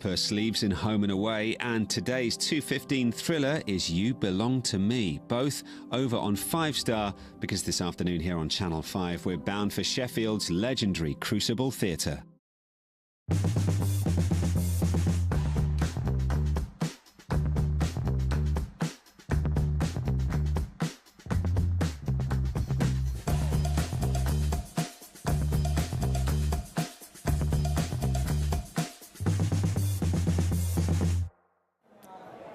her sleeves in Home and Away, and today's 2:15 thriller is You Belong to Me, both over on 5 Star, because this afternoon here on Channel 5 we're bound for Sheffield's legendary Crucible Theatre.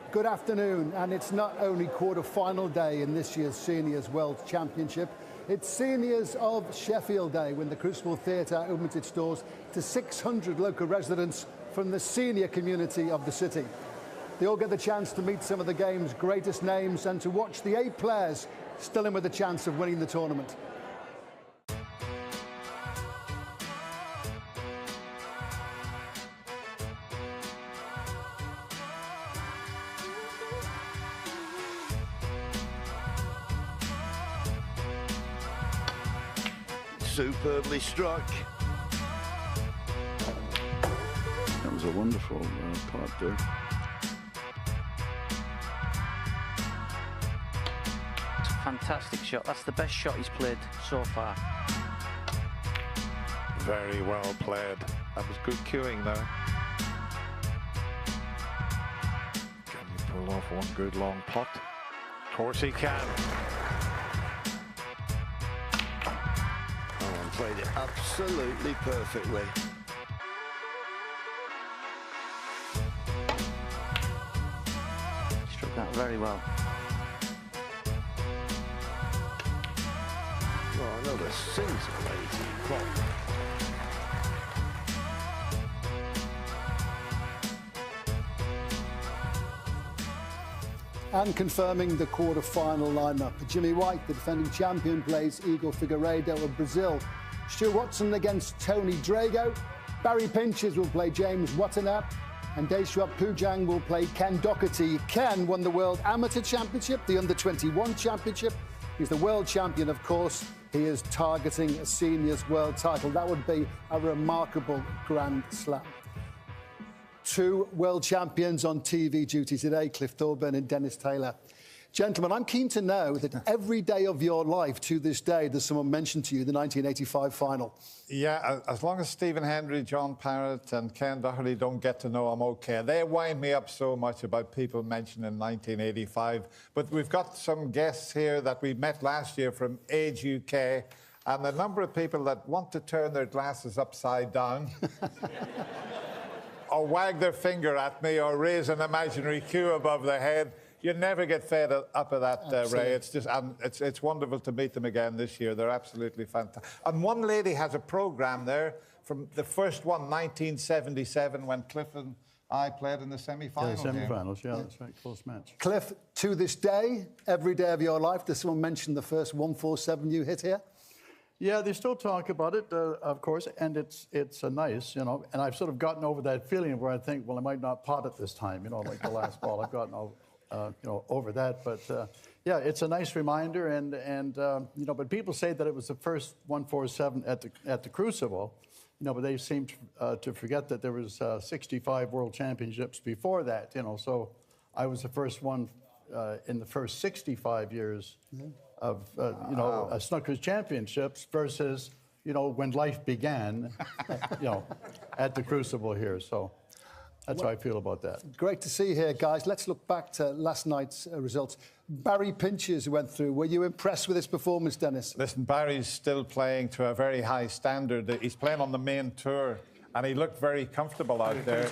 Good afternoon, and it's not only quarter-final day in this year's Seniors World Championship, it's Seniors of Sheffield Day when the Crucible Theatre opens its doors to 600 local residents from the senior community of the city. They all get the chance to meet some of the game's greatest names and to watch the 8 players still in with a chance of winning the tournament. Superbly struck. That was a wonderful part there. It's a fantastic shot. That's the best shot he's played so far. Very well played. That was good cueing though. Can you pull off one good long pot? Of course he can. Played it absolutely perfectly. Struck that very well. Oh, another scintillating pot. And confirming the quarter-final lineup, Jimmy White, the defending champion, plays Igor Figueiredo of Brazil. Stu Watson against Tony Drago. Barry Pinches will play James Watanabe. And Daeshwar Pujang will play Ken Doherty. Ken won the World Amateur Championship, the Under-21 Championship. He's the world champion, of course. He is targeting a seniors world title. That would be a remarkable Grand Slam. 2 world champions on TV duty today, Cliff Thorburn and Dennis Taylor. Gentlemen, I'm keen to know that every day of your life to this day, there's someone mentioned to you the 1985 final. Yeah, as long as Stephen Hendry, John Parrott and Ken Doherty don't get to know I'm okay. They wind me up so much about people mentioning 1985. But we've got some guests here that we met last year from Age UK, and the number of people that want to turn their glasses upside down or wag their finger at me or raise an imaginary cue above their head. You never get fed up of that, Ray. It's just, it's wonderful to meet them again this year. They're absolutely fantastic. And one lady has a programme there from the first one, 1977, when Cliff and I played in the semi-finals. Yeah, semi-finals, yeah, that's right, close match. Cliff, to this day, every day of your life, does someone mention the first 147 you hit here? Yeah, they still talk about it, of course, and it's nice, you know. And I've sort of gotten over that feeling where I think, well, I might not pot it this time, you know, like the last ball. I've gotten over that, but yeah, it's a nice reminder, and you know, but people say that it was the first 147 at the Crucible, you know, but they seem to forget that there was 65 World Championships before that, you know. So I was the first one in the first 65 years of you know, Snooker's Championships versus, you know, when life began, you know, at the Crucible here. So. That's how I feel about that. Great to see you here, guys. Let's look back to last night's results. Barry Pinches went through. Were you impressed with his performance, Dennis? Listen, Barry's still playing to a very high standard. He's playing on the main tour, and he looked very comfortable out there.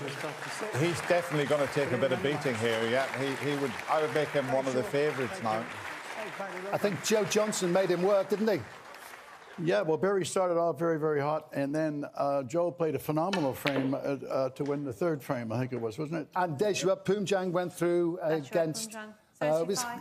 He's definitely going to take a bit of beating here. Yeah, I would make him one of the favourites now. I think Joe Johnson made him work, didn't he? Yeah, well, Barry started off very, very hot, and then Joe played a phenomenal frame to win the 3rd frame, I think it was, wasn't it? And Daeshwar Pujang went through against...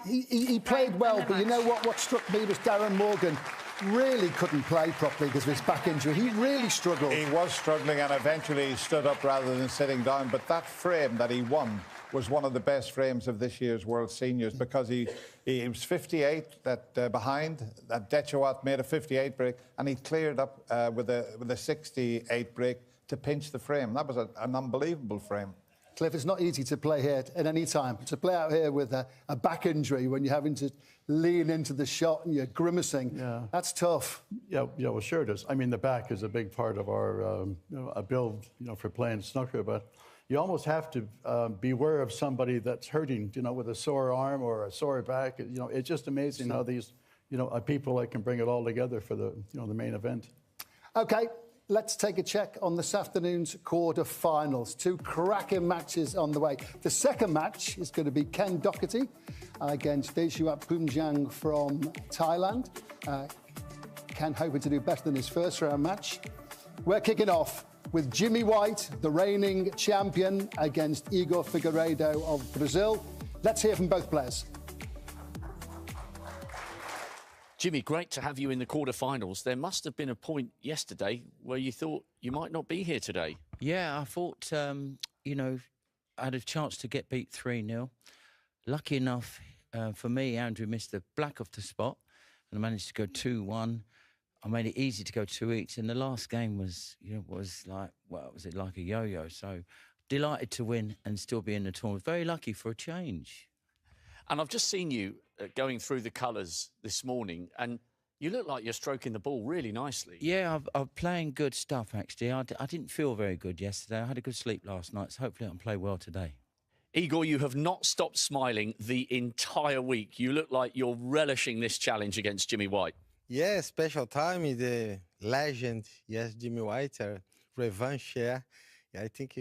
he played well, but you know what struck me was Darren Morgan really couldn't play properly because of his back injury. He really struggled. He was struggling, and eventually he stood up rather than sitting down, but that frame that he won was one of the best frames of this year's World Seniors because he was 58 behind. That Dechawat made a 58 break, and he cleared up with a 68 break to pinch the frame. That was an unbelievable frame. Cliff, it's not easy to play here at any time. To play out here with a back injury when you're having to lean into the shot and you're grimacing, that's tough. Yeah, well, sure it is. I mean, the back is a big part of our a build, for playing snooker, but you almost have to beware of somebody that's hurting, with a sore arm or a sore back. It's just amazing how these, people that can bring it all together for the, the main event. OK, let's take a check on this afternoon's quarter-finals. Two cracking matches on the way. The second match is going to be Ken Doherty against Daeshuat Poomjang from Thailand. Ken hoping to do better than his first round match. We're kicking off with Jimmy White, the reigning champion, against Igor Figueiredo of Brazil. Let's hear from both players. Jimmy, great to have you in the quarterfinals. There must have been a point yesterday where you thought you might not be here today. Yeah, I thought, I had a chance to get beat 3-0. Lucky enough for me, Andrew missed the black off the spot, and I managed to go 2-1. I made it easy to go 2 each, and the last game was, was like a yo-yo. So delighted to win and still be in the tournament. Very lucky for a change. And I've just seen you going through the colours this morning, and you look like you're stroking the ball really nicely. Yeah, I'm playing good stuff, actually. I didn't feel very good yesterday. I had a good sleep last night, so hopefully I can play well today. Igor, you have not stopped smiling the entire week. You look like you're relishing this challenge against Jimmy White. Yeah, special time, the legend, yes, Jimmy White, revanche, yeah. I think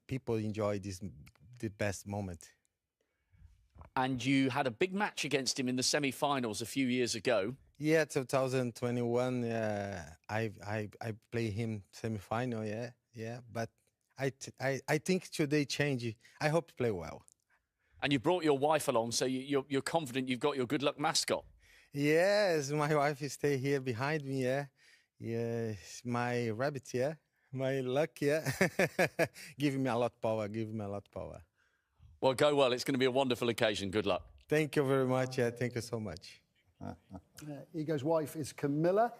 people enjoy the best moment. And you had a big match against him in the semi-finals a few years ago. Yeah, 2021, I play him semi-final, yeah. But I think today change. I hope to play well. And you brought your wife along, so you're confident you've got your good luck mascot. Yes, my wife stay here behind me, yeah. Yes, my rabbit, yeah. My luck, yeah. Give me a lot of power, Well, go well. It's going to be a wonderful occasion. Good luck. Thank you very much. Yeah, thank you so much. Igor's wife is Camilla.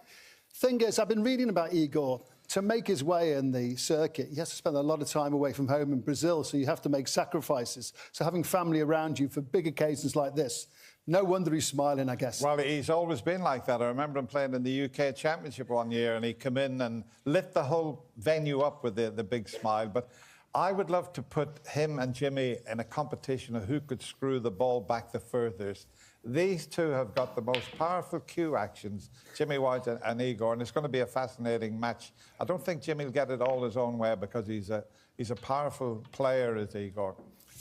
Thing is, I've been reading about Igor. To make his way in the circuit, he has to spend a lot of time away from home in Brazil, so you have to make sacrifices. So having family around you for big occasions like this, no wonder he's smiling, I guess. Well, he's always been like that. I remember him playing in the UK Championship one year, and he came in and lit the whole venue up with the big smile. But I would love to put him and Jimmy in a competition of who could screw the ball back the furthest. These two have got the most powerful cue actions, Jimmy White and Igor, and it's going to be a fascinating match. I don't think Jimmy will get it all his own way because he's a powerful player, is Igor.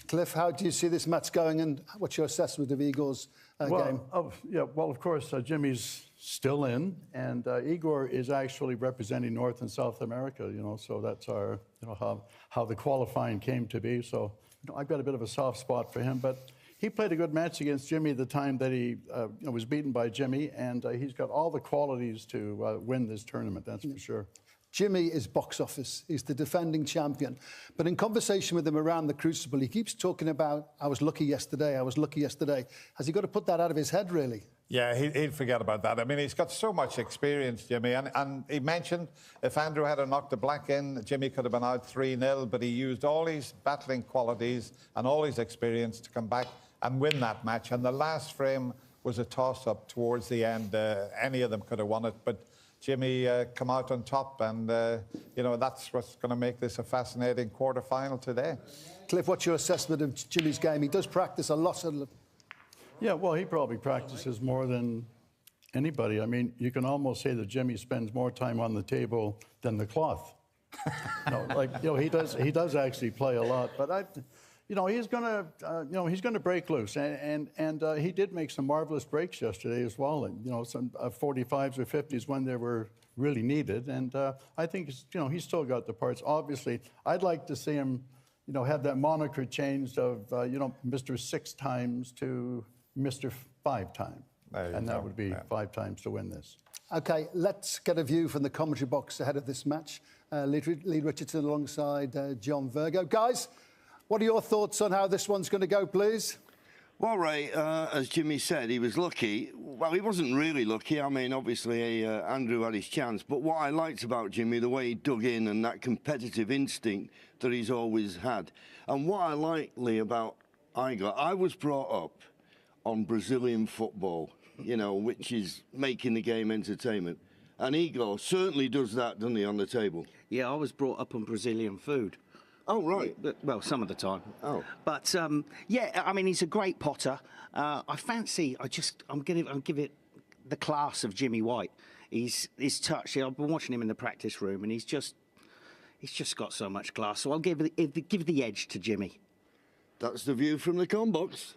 Cliff, how do you see this match going, and what's your assessment of Igor's game? Of course, Jimmy's still in, and Igor is actually representing North and South America, so that's our, how the qualifying came to be. So, I've got a bit of a soft spot for him, but he played a good match against Jimmy the time that he was beaten by Jimmy, and he's got all the qualities to win this tournament, that's for sure. Jimmy is box office. He's the defending champion. But in conversation with him around the Crucible, he keeps talking about, I was lucky yesterday. Has he got to put that out of his head, really? Yeah, he'd forget about that. I mean, he's got so much experience, Jimmy. And he mentioned if Andrew had knocked the black in, Jimmy could have been out 3-0, but he used all his battling qualities and all his experience to come back and win that match. And the last frame was a toss-up towards the end. Any of them could have won it, but Jimmy come out on top, and that's what's going to make this a fascinating quarter-final today. Cliff, what's your assessment of Jimmy's game? He does practice a lot. Yeah, well, he probably practices more than anybody. I mean, you can almost say that Jimmy spends more time on the table than the cloth. He does actually play a lot, but he's gonna break loose, and he did make some marvelous breaks yesterday as well. And some 45s or 50s when they were really needed. And I think he's still got the parts. Obviously, I'd like to see him, have that moniker changed of Mr. 6 times to Mr. 5 times, and that would be 5 times to win this. OK, let's get a view from the commentary box ahead of this match. Lee Richardson alongside John Virgo. Guys, what are your thoughts on how this one's going to go, please? Well, Ray, as Jimmy said, he was lucky. Well, he wasn't really lucky. I mean, obviously, Andrew had his chance. But what I liked about Jimmy, the way he dug in and that competitive instinct that he's always had. And what I like, Lee, about Igor, I was brought up on Brazilian football, you know, which is making the game entertainment. And Igor certainly does that, doesn't he, on the table? Yeah, I was brought up on Brazilian food. Oh, right. Well, some of the time. Oh. But, yeah, I mean, he's a great potter. I fancy, I'll give it the class of Jimmy White. His touch, I've been watching him in the practice room, and he's just got so much class. So I'll give the edge to Jimmy. That's the view from the combox.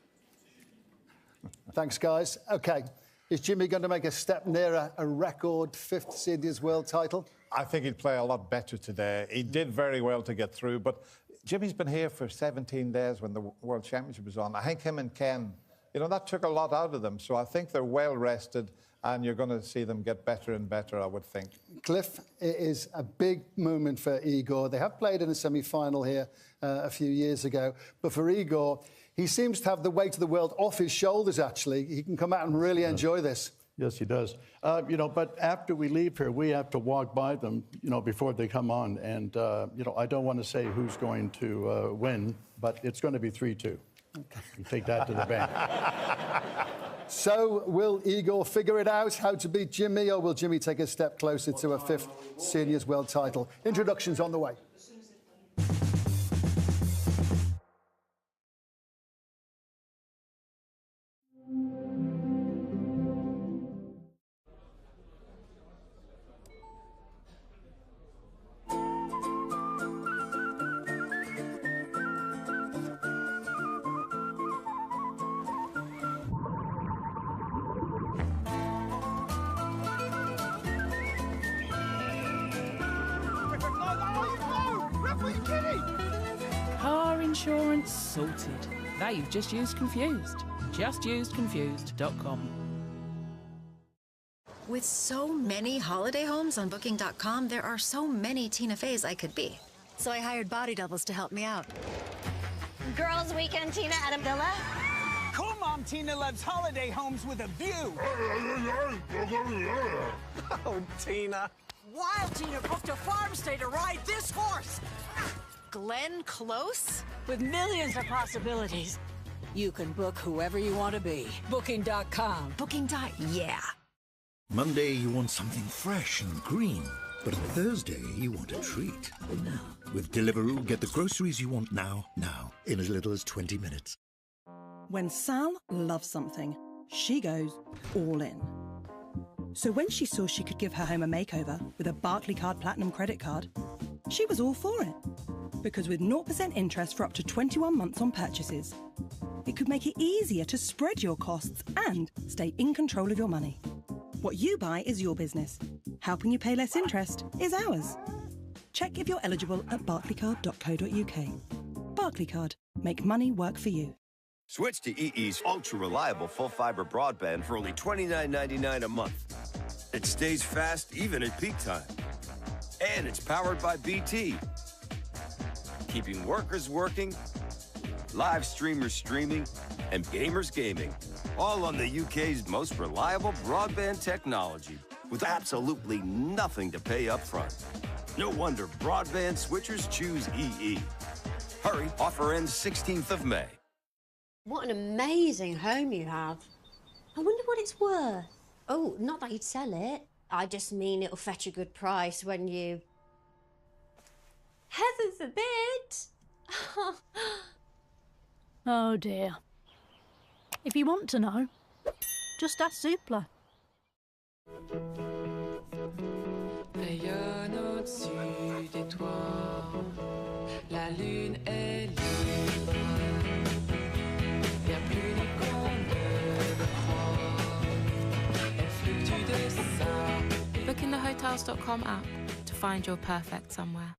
Thanks, guys. OK, is Jimmy going to make a step nearer a record 5th seniors world title? I think he'd play a lot better today. He did very well to get through, but Jimmy's been here for 17 days when the World Championship was on. I think him and Ken, you know, that took a lot out of them. So I think they're well rested, and you're going to see them get better and better, I would think. Cliff, it is a big moment for Igor. They have played in a semi-final here a few years ago, but for Igor, he seems to have the weight of the world off his shoulders, actually. He can come out and really enjoy this. Yes, he does. You know, but after we leave here, we have to walk by them, you know, before they come on. And, you know, I don't want to say who's going to win, but it's going to be 3-2. Okay. You take that to the bank. So will Igor figure it out how to beat Jimmy, or will Jimmy take a step closer to a 5th seniors world title? Introductions on the way. Car insurance sorted. Now you've just used Confused. JustUsedConfused.com. With so many holiday homes on Booking.com, there are so many Tina Feys I could be. So I hired body doubles to help me out. Girls' Weekend Tina at a villa? Cool Mom Tina loves holiday homes with a view. Oh, Tina. Wild Tina booked a farm stay to ride this horse. Glenn Close? With millions of possibilities. You can book whoever you want to be. Booking.com. Yeah. Monday, you want something fresh and green. But on Thursday, you want a treat. With Deliveroo, get the groceries you want now, in as little as 20 minutes. When Sal loves something, she goes all in. So when she saw she could give her home a makeover with a Barclaycard Platinum credit card, she was all for it. Because with 0% interest for up to 21 months on purchases, it could make it easier to spread your costs and stay in control of your money. What you buy is your business. Helping you pay less interest is ours. Check if you're eligible at barclaycard.co.uk. Barclaycard. Make money work for you. Switch to EE's ultra-reliable full-fiber broadband for only $29.99 a month. It stays fast even at peak time. And it's powered by BT. Keeping workers working, live streamers streaming, and gamers gaming. All on the UK's most reliable broadband technology with absolutely nothing to pay up front. No wonder broadband switchers choose EE. Hurry, offer ends 16th of May. What an amazing home you have. I wonder what it's worth. Oh, not that you'd sell it. I just mean it'll fetch a good price when you... Heather forbid! Oh dear. If you want to know, just ask Zoopla. Rayonne au-dessus des toits, la lune est libre. Bien plus libre qu'on ne le croit. Elle fluctue de ça. Book in the Hotels.com app to find your perfect somewhere.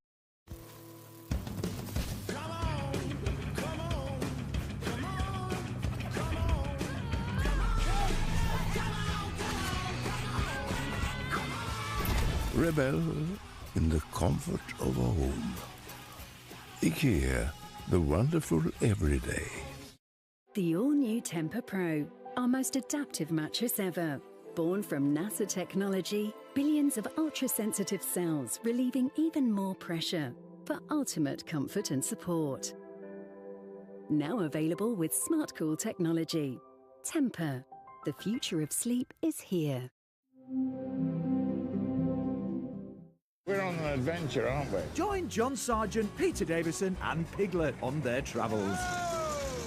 Rebel in the comfort of a home. IKEA, the wonderful everyday. The all-new Tempur Pro, our most adaptive mattress ever. Born from NASA technology, billions of ultra-sensitive cells relieving even more pressure for ultimate comfort and support. Now available with SmartCool technology. Tempur, the future of sleep is here. We're on an adventure, aren't we? Join John Sargent, Peter Davison and Piglet on their travels.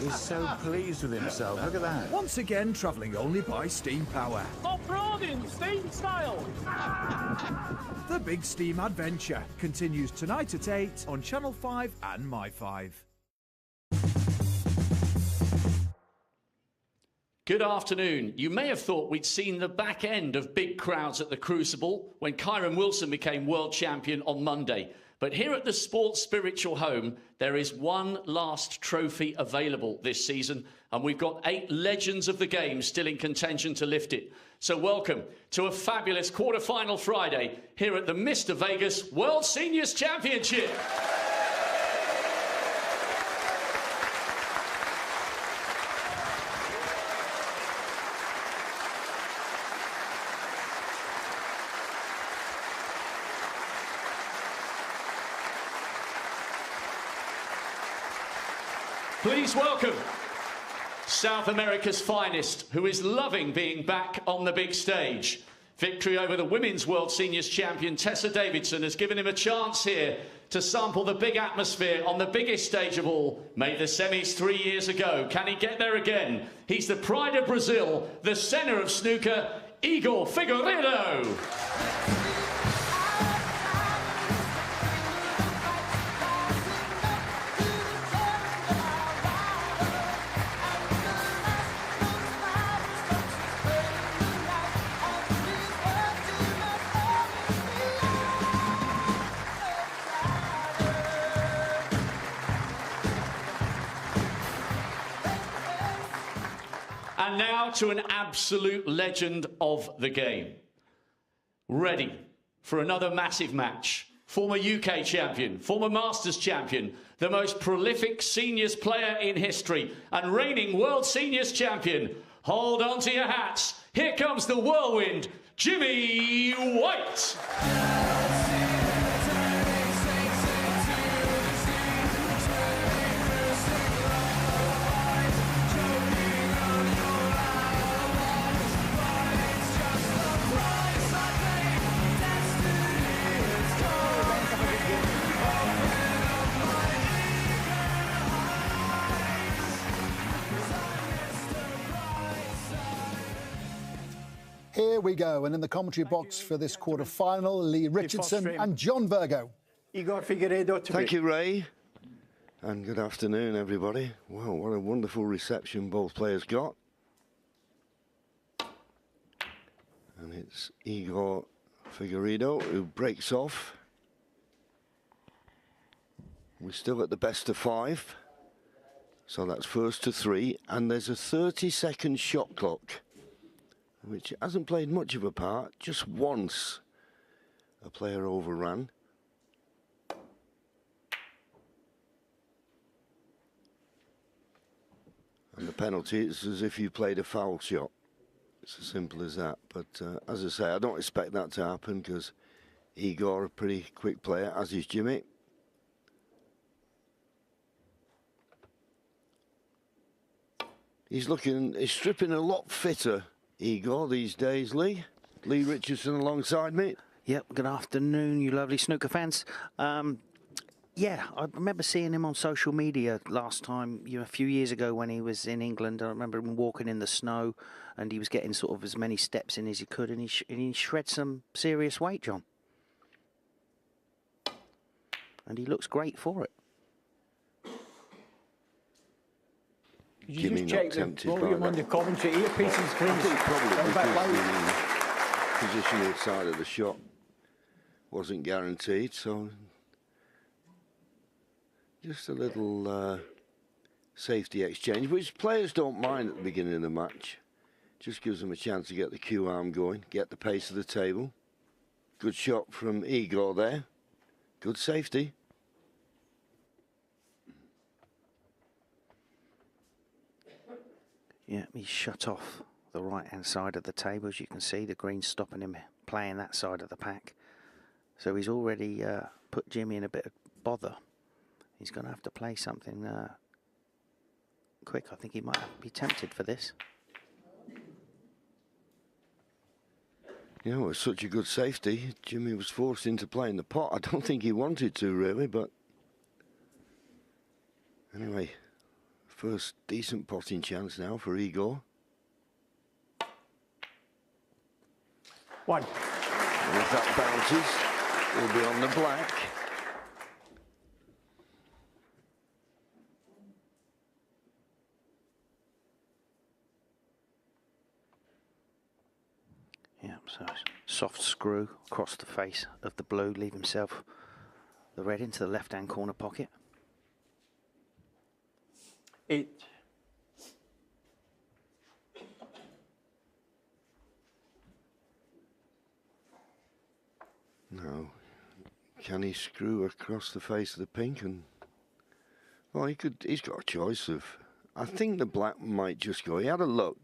He's so pleased with himself. Look at that. Once again, travelling only by steam power. Off-roading, steam style. The Big Steam Adventure continues tonight at 8 on Channel 5 and My5. Good afternoon. You may have thought we'd seen the back end of big crowds at the Crucible when Kyron Wilson became world champion on Monday. But here at the Sports Spiritual Home, there is one last trophy available this season, and we've got 8 legends of the game still in contention to lift it. So welcome to a fabulous quarter-final Friday here at the Mr. Vegas World Seniors Championship. Please welcome South America's finest, who is loving being back on the big stage. Victory over the Women's World Seniors champion Tessa Davidson has given him a chance here to sample the big atmosphere on the biggest stage of all. Made the semis 3 years ago. Can he get there again? He's the pride of Brazil, the centre of snooker, Igor Figueiredo. And now to an absolute legend of the game. Ready for another massive match. Former UK champion, former Masters champion, the most prolific seniors player in history, and reigning World Seniors champion. Hold on to your hats. Here comes the whirlwind, Jimmy White. Here we go, and in the commentary box for this quarter-final, Lee Richardson and John Virgo. Igor Figueiredo. Thank you, Ray. And good afternoon, everybody. Wow, what a wonderful reception both players got. And it's Igor Figueiredo who breaks off. We're still at the best of 5. So that's first to 3. And there's a 30-second shot clock, which hasn't played much of a part. Just once a player overran. And the penalty is as if you played a foul shot. It's as simple as that. But as I say, I don't expect that to happen because Igor, a pretty quick player, as is Jimmy. He's stripping a lot fitter, Igor, these days, Lee. Lee Richardson alongside me. Yep, good afternoon, you lovely snooker fans. Yeah, I remember seeing him on social media last time, a few years ago when he was in England. I remember him walking in the snow and he was getting sort of as many steps in as he could, and he shred some serious weight, John. And he looks great for it. Could you just check the volume on the commentary earpieces, please? I think probably because the position outside of the shot wasn't guaranteed, so just a little safety exchange, which players don't mind at the beginning of the match. Just gives them a chance to get the cue arm going, get the pace of the table. Good shot from Igor there. Good safety. Yeah, he's shut off the right-hand side of the table. As you can see, the green's stopping him playing that side of the pack. So he's already put Jimmy in a bit of bother. He's going to have to play something quick. I think he might be tempted for this. Yeah, it was such a good safety. Jimmy was forced into playing the pot. I don't think he wanted to, really, but... Anyway, first decent potting chance now for Igor. One. And if that bounces, he'll be on the black. Yeah, so soft screw across the face of the blue, leave himself the red into the left-hand corner pocket. 8. No. Can he screw across the face of the pink? And well, he's got a choice of... I think the black might just go. He had a look.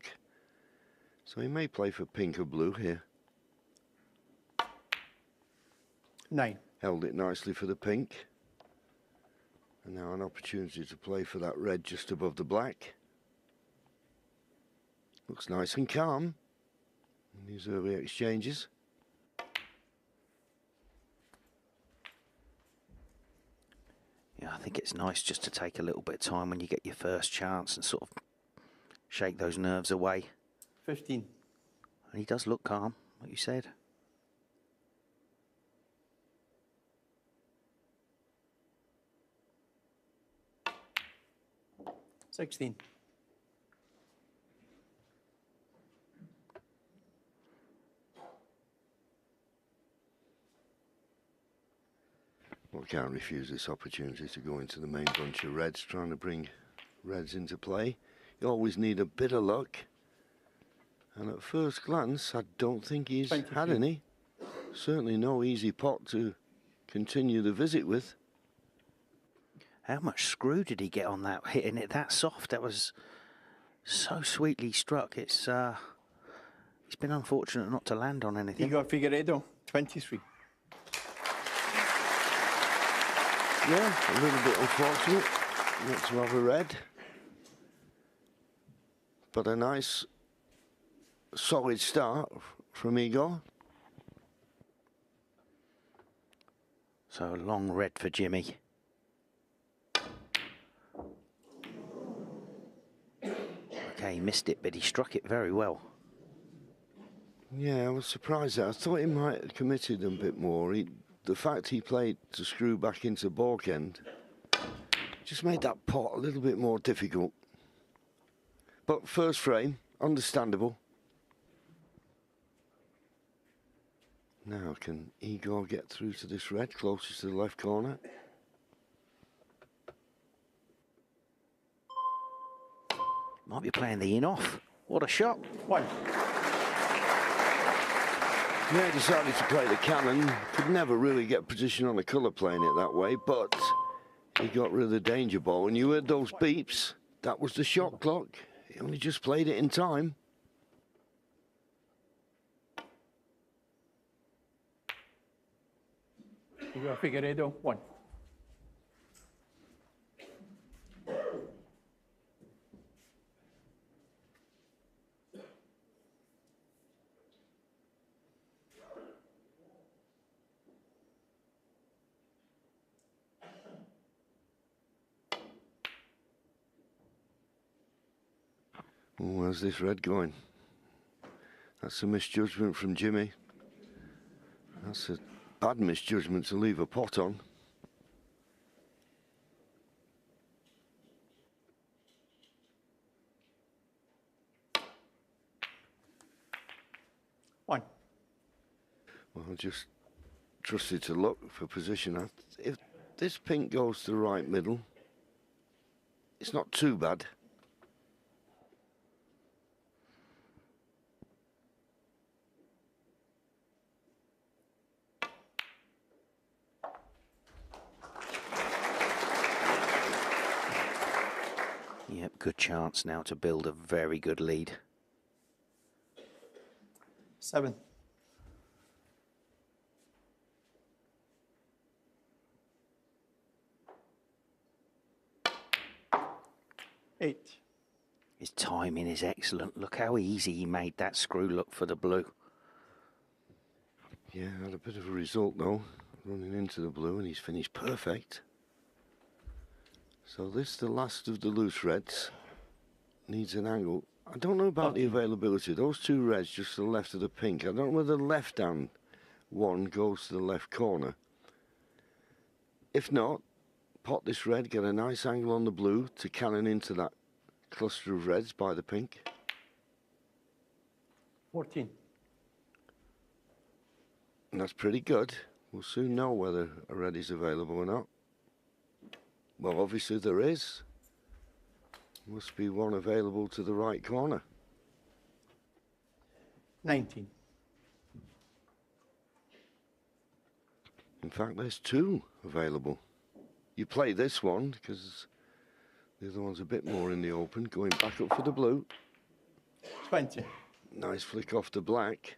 So he may play for pink or blue here. 9. Held it nicely for the pink. And now an opportunity to play for that red just above the black. Looks nice and calm in these early exchanges. Yeah, I think it's nice just to take a little bit of time when you get your first chance and sort of shake those nerves away. 15. And he does look calm, like you said. $16. Well, can't refuse this opportunity to go into the main bunch of reds, trying to bring reds into play. You always need a bit of luck. And at first glance, I don't think he's had any. Certainly no easy pot to continue the visit with. How much screw did he get on that, hitting it that soft? That was so sweetly struck. It's he's been unfortunate not to land on anything. Igor Figueiredo, 23. Yeah, a little bit unfortunate not to have a red. But a nice, solid start from Igor. So a long red for Jimmy. Okay, he missed it, but he struck it very well. Yeah, I was surprised that. I thought he might have committed a bit more. The fact he played to screw back into balk end just made that pot a little bit more difficult. But first frame, understandable. Now, can Igor get through to this red closest to the left corner? Might be playing the in off. What a shot. 1. Yeah, he decided to play the cannon. Could never really get position on the colour playing it that way, but he got rid of the danger ball. And you heard those beeps. That was the shot clock. He only just played it in time. Igor Figueiredo, 1. Oh, how's this red going? That's a misjudgment from Jimmy. That's a bad misjudgment to leave a pot on. One. Well, just trusted to look for position. If this pink goes to the right middle, it's not too bad. Yep, good chance now to build a very good lead. 7. 8. His timing is excellent. Look how easy he made that screw look for the blue. Yeah, had a bit of a result though, running into the blue, and he's finished perfect. So this, the last of the loose reds, needs an angle. I don't know about the availability. Those 2 reds just to the left of the pink. I don't know whether the left-hand one goes to the left corner. If not, pot this red, get a nice angle on the blue to cannon into that cluster of reds by the pink. 14. And that's pretty good. We'll soon know whether a red is available or not. Well, obviously there is. Must be one available to the right corner. 19. In fact, there's 2 available. You play this one because the other one's a bit more in the open. Going back up for the blue. 20. Nice flick off the black.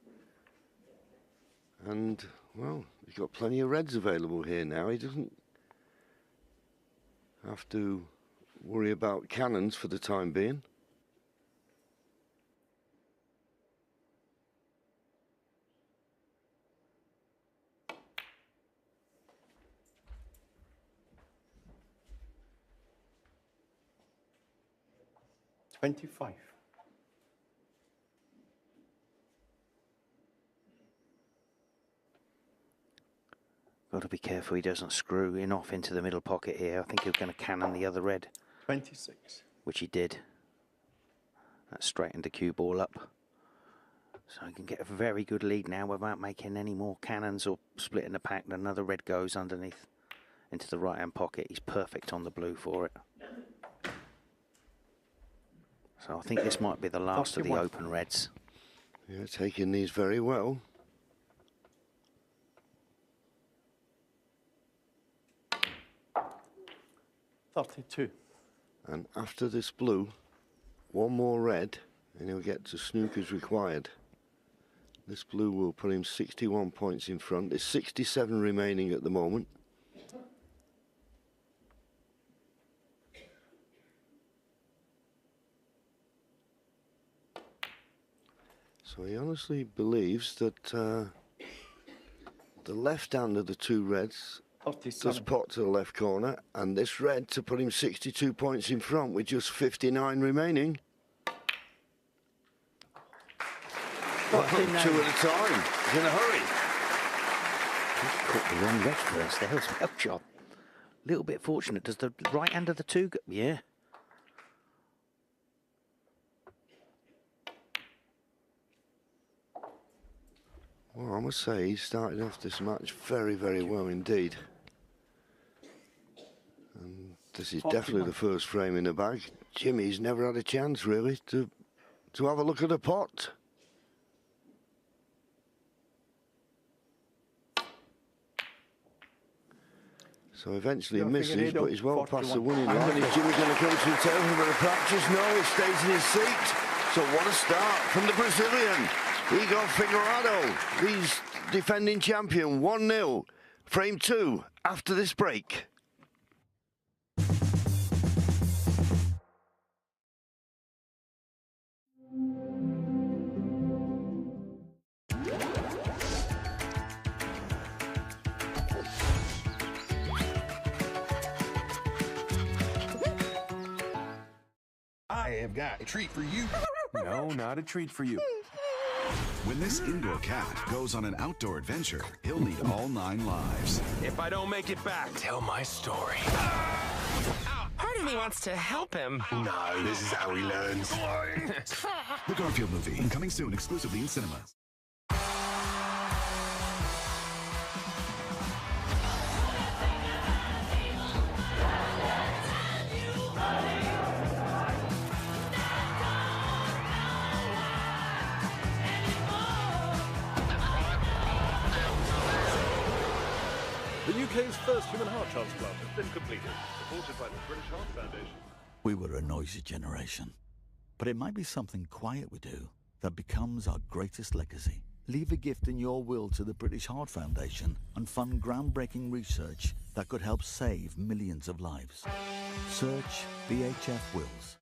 And, well, he's got plenty of reds available here now. He doesn't have to worry about cannons for the time being. $25. Got to be careful he doesn't screw in off into the middle pocket here. I think he's going to cannon the other red. 26. Which he did. That straightened the cue ball up. So he can get a very good lead now without making any more cannons or splitting the pack. Another red goes underneath into the right-hand pocket. He's perfect on the blue for it. So I think this might be the last of the open reds. Yeah, taking these very well. $32. And after this blue, one more red, and he'll get to snookers required. This blue will put him 61 points in front. There's 67 remaining at the moment. So he honestly believes that the left hand of the 2 reds does pot to the left corner, and this red to put him 62 points in front with just 59 remaining. Well, 2 at a time. He's in a hurry. He's caught the wrong red first. There was a well job. Little bit fortunate. Does the right hand of the 2 go? Yeah. Well, I must say, he started off this match very, very well indeed. And this is definitely the first frame in the bag. Jimmy's never had a chance, really, to have a look at a pot. So eventually misses, but he's well past the winning line. Is Jimmy going to come to the table for a practice? No, he stays in his seat. So what a start from the Brazilian. Igor Figueiredo, he's defending champion, 1-0. Frame 2 after this break. I have got a treat for you. No, not a treat for you. When this indoor cat goes on an outdoor adventure, he'll need all 9 lives. If I don't make it back, tell my story. Part of me wants to help him. No, this is how he learns. The Garfield movie, coming soon exclusively in cinemas. The UK's first human heart transplant has been completed, supported by the British Heart Foundation. We were a noisy generation. But it might be something quiet we do that becomes our greatest legacy. Leave a gift in your will to the British Heart Foundation and fund groundbreaking research that could help save millions of lives. Search BHF Wills.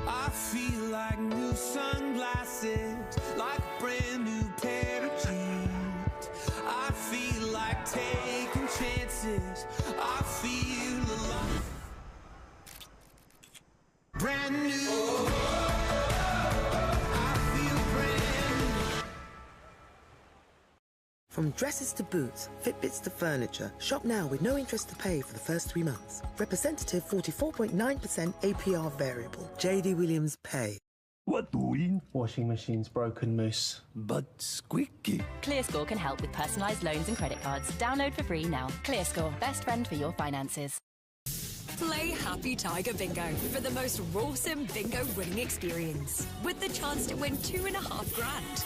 I feel like new sunglasses, like a brand new pair of jeans. I feel like taking chances. I feel alive. Brand new. I feel brand new. From dresses to boots, Fitbits to furniture, shop now with no interest to pay for the first 3 months. Representative 44.9% APR variable. JD Williams Pay. What doing? Washing machine's broken, Moose. But squeaky. ClearScore can help with personalised loans and credit cards. Download for free now. ClearScore, best friend for your finances. Play Happy Tiger Bingo for the most awesome bingo winning experience, with the chance to win $2.5 grand.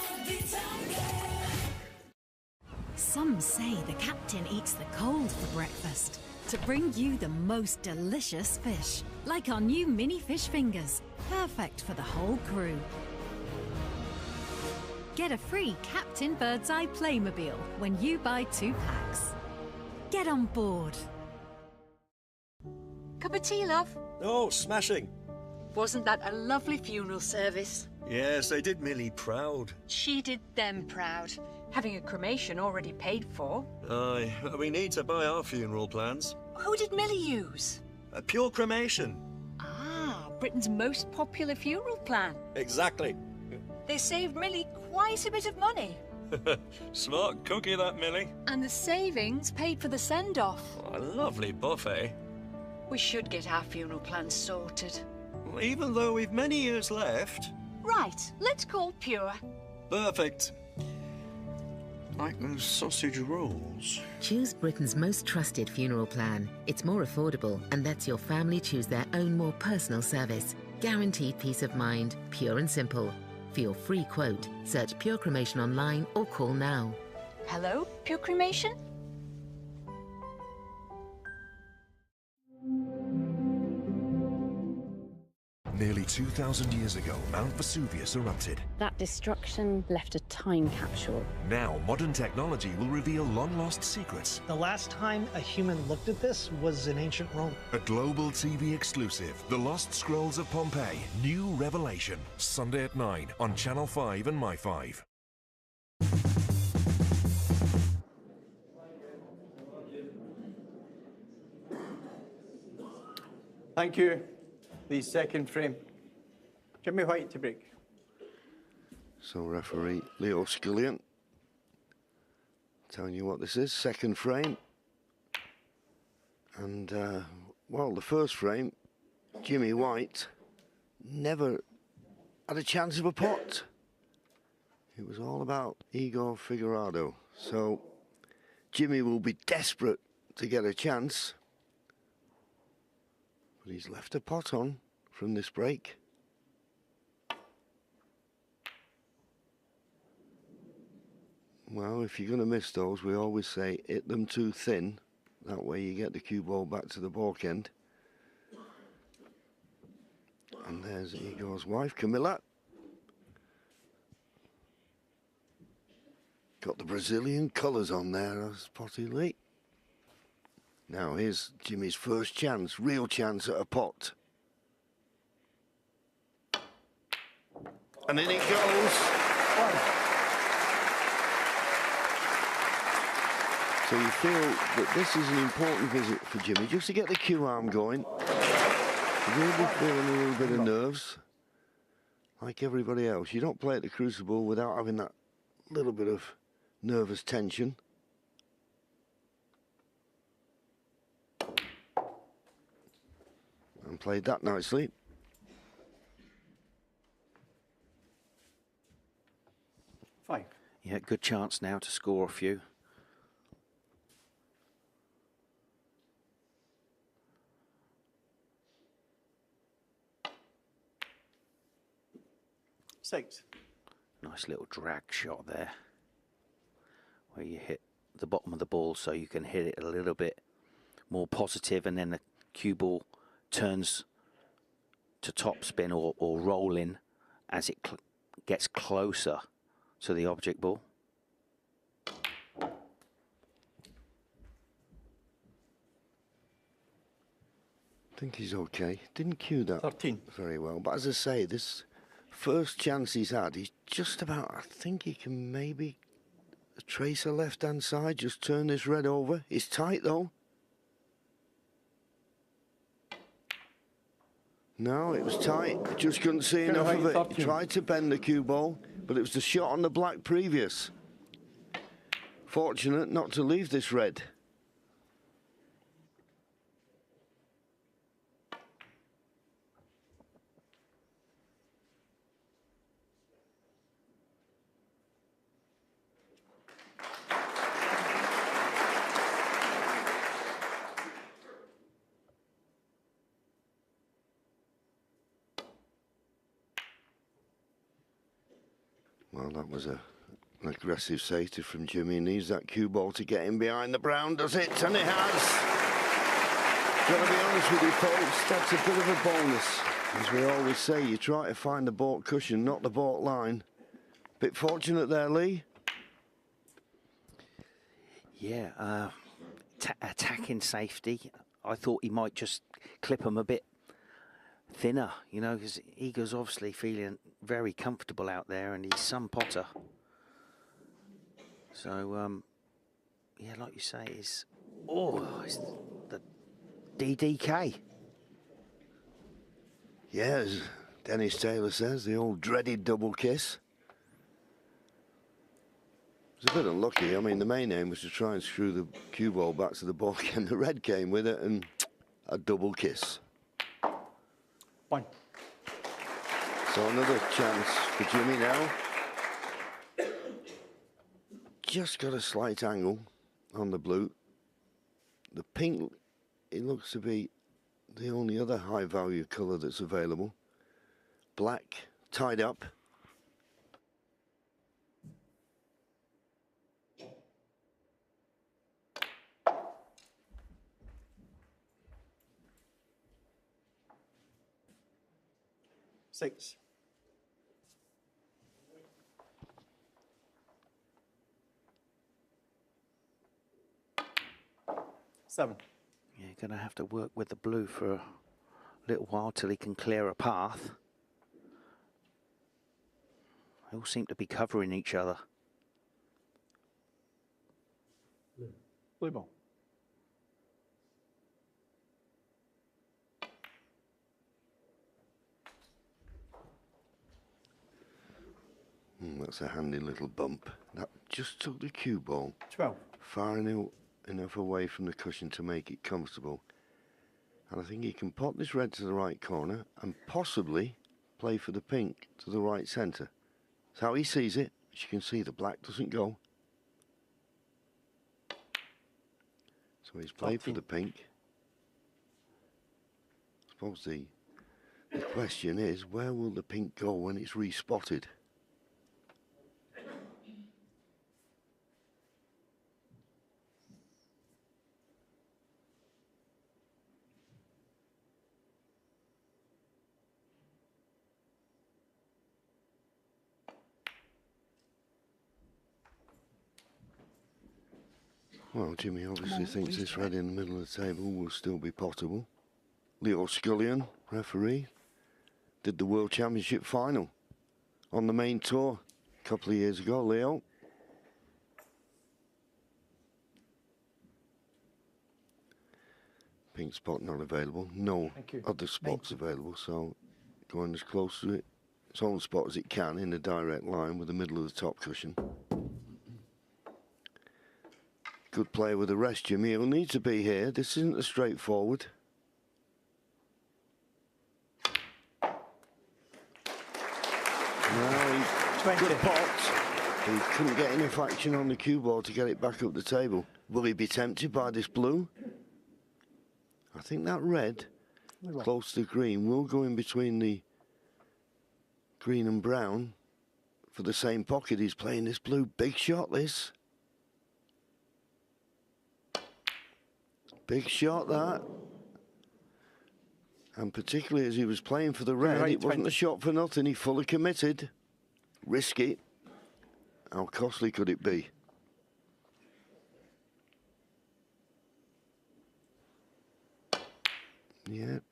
Some say the captain eats the cold for breakfast to bring you the most delicious fish, like our new mini fish fingers, perfect for the whole crew. Get a free Captain Birdseye Playmobil when you buy 2 packs. Get on board. Cup of tea, love? Oh, smashing. Wasn't that a lovely funeral service? Yes, they did Millie proud. She did them proud. Having a cremation already paid for. Aye, we need to buy our funeral plans. Who did Millie use? A pure cremation. Ah, Britain's most popular funeral plan. Exactly. They saved Millie quite a bit of money. Smart cookie, that Millie. And the savings paid for the send-off. Oh, a lovely buffet. We should get our funeral plans sorted. Well, even though we've many years left. Right, let's call Pure. Perfect. Like those sausage rolls. Choose Britain's most trusted funeral plan. It's more affordable and lets your family choose their own more personal service. Guaranteed peace of mind, pure and simple. For your free quote, search Pure Cremation online or call now. Hello, Pure Cremation? Nearly 2,000 years ago, Mount Vesuvius erupted. That destruction left a time capsule. Now, modern technology will reveal long-lost secrets. The last time a human looked at this was in ancient Rome. A global TV exclusive, The Lost Scrolls of Pompeii, New Revelation, Sunday at 9 on Channel 5 and My5. Thank you. The second frame. Jimmy White to break. So referee Leo Scullion telling you what this is. Second frame. And, well, the first frame, Jimmy White never had a chance of a pot. It was all about Igor Figueroa. So Jimmy will be desperate to get a chance. But he's left a pot on from this break. Well, if you're going to miss those, we always say hit them too thin. That way you get the cue ball back to the balk end. And there's Igor's wife, Camilla. Got the Brazilian colours on there as Potty Lee. Now here's Jimmy's first chance, real chance at a pot. And in it goes. So you feel that this is an important visit for Jimmy, just to get the cue arm going. Really feeling a little bit of nerves, like everybody else. You don't play at the Crucible without having that little bit of nervous tension. And played that nicely. Five. Yeah, good chance now to score a few. Six. Nice little drag shot there. where you hit the bottom of the ball so you can hit it a little bit more positive, and then the cue ball turns to topspin or rolling as it gets closer to the object ball. I think he's okay. Didn't cue that 13. very well. But as I say, this first chance he's had, he's just about, I think he can maybe trace a left-hand side, just turn this red over. It's tight, though. No, it was tight. Just couldn't see enough of it. He tried to bend the cue ball, but it was the shot on the black previous. Fortunate not to leave this red. Well, that was an aggressive safety from Jimmy. He needs that cue ball to get him behind the brown, does it? And it has. Got to be honest with you, folks, that's a bit of a bonus. As we always say, you try to find the baulk cushion, not the baulk line. Bit fortunate there, Lee. Yeah, attacking safety. I thought he might just clip him a bit thinner, you know, because Igor's obviously feeling very comfortable out there, and he's some potter. So, yeah, like you say, it's the DDK. Yeah, as Dennis Taylor says, the old dreaded double kiss. It was a bit unlucky. I mean, the main aim was to try and screw the cue ball back to the ball, and the red came with it, and a double kiss. One. So another chance for Jimmy now. Just got a slight angle on the blue. The pink, it looks to be the only other high value colour that's available. Black, tied up. Six. Seven. Yeah, you're going to have to work with the blue for a little while till he can clear a path. They all seem to be covering each other. Blue ball. That's a handy little bump. That just took the cue ball 12. far enough away from the cushion to make it comfortable. And I think he can pop this red to the right corner and possibly play for the pink to the right centre. That's how he sees it. As you can see, the black doesn't go. So he's played for the pink. I suppose the question is, where will the pink go when it's respotted? Well, Jimmy obviously thinks this red in the middle of the table will still be potable. Leo Scullion, referee, did the World Championship final on the main tour a couple of years ago, Leo. Pink spot not available. No other spots available, so going as close to its own spot as it can in a direct line with the middle of the top cushion. Good play with the rest, Jimmy. He'll need to be here. This isn't a straightforward. No, good pot. He couldn't get enough action on the cue ball to get it back up the table. Will he be tempted by this blue? I think that red, close to green, will go in between the green and brown for the same pocket. He's playing this blue. Big shot, this. Big shot, that. And particularly as he was playing for the red, Right, it wasn't a shot for nothing. He fully committed. Risky. How costly could it be? Yeah, it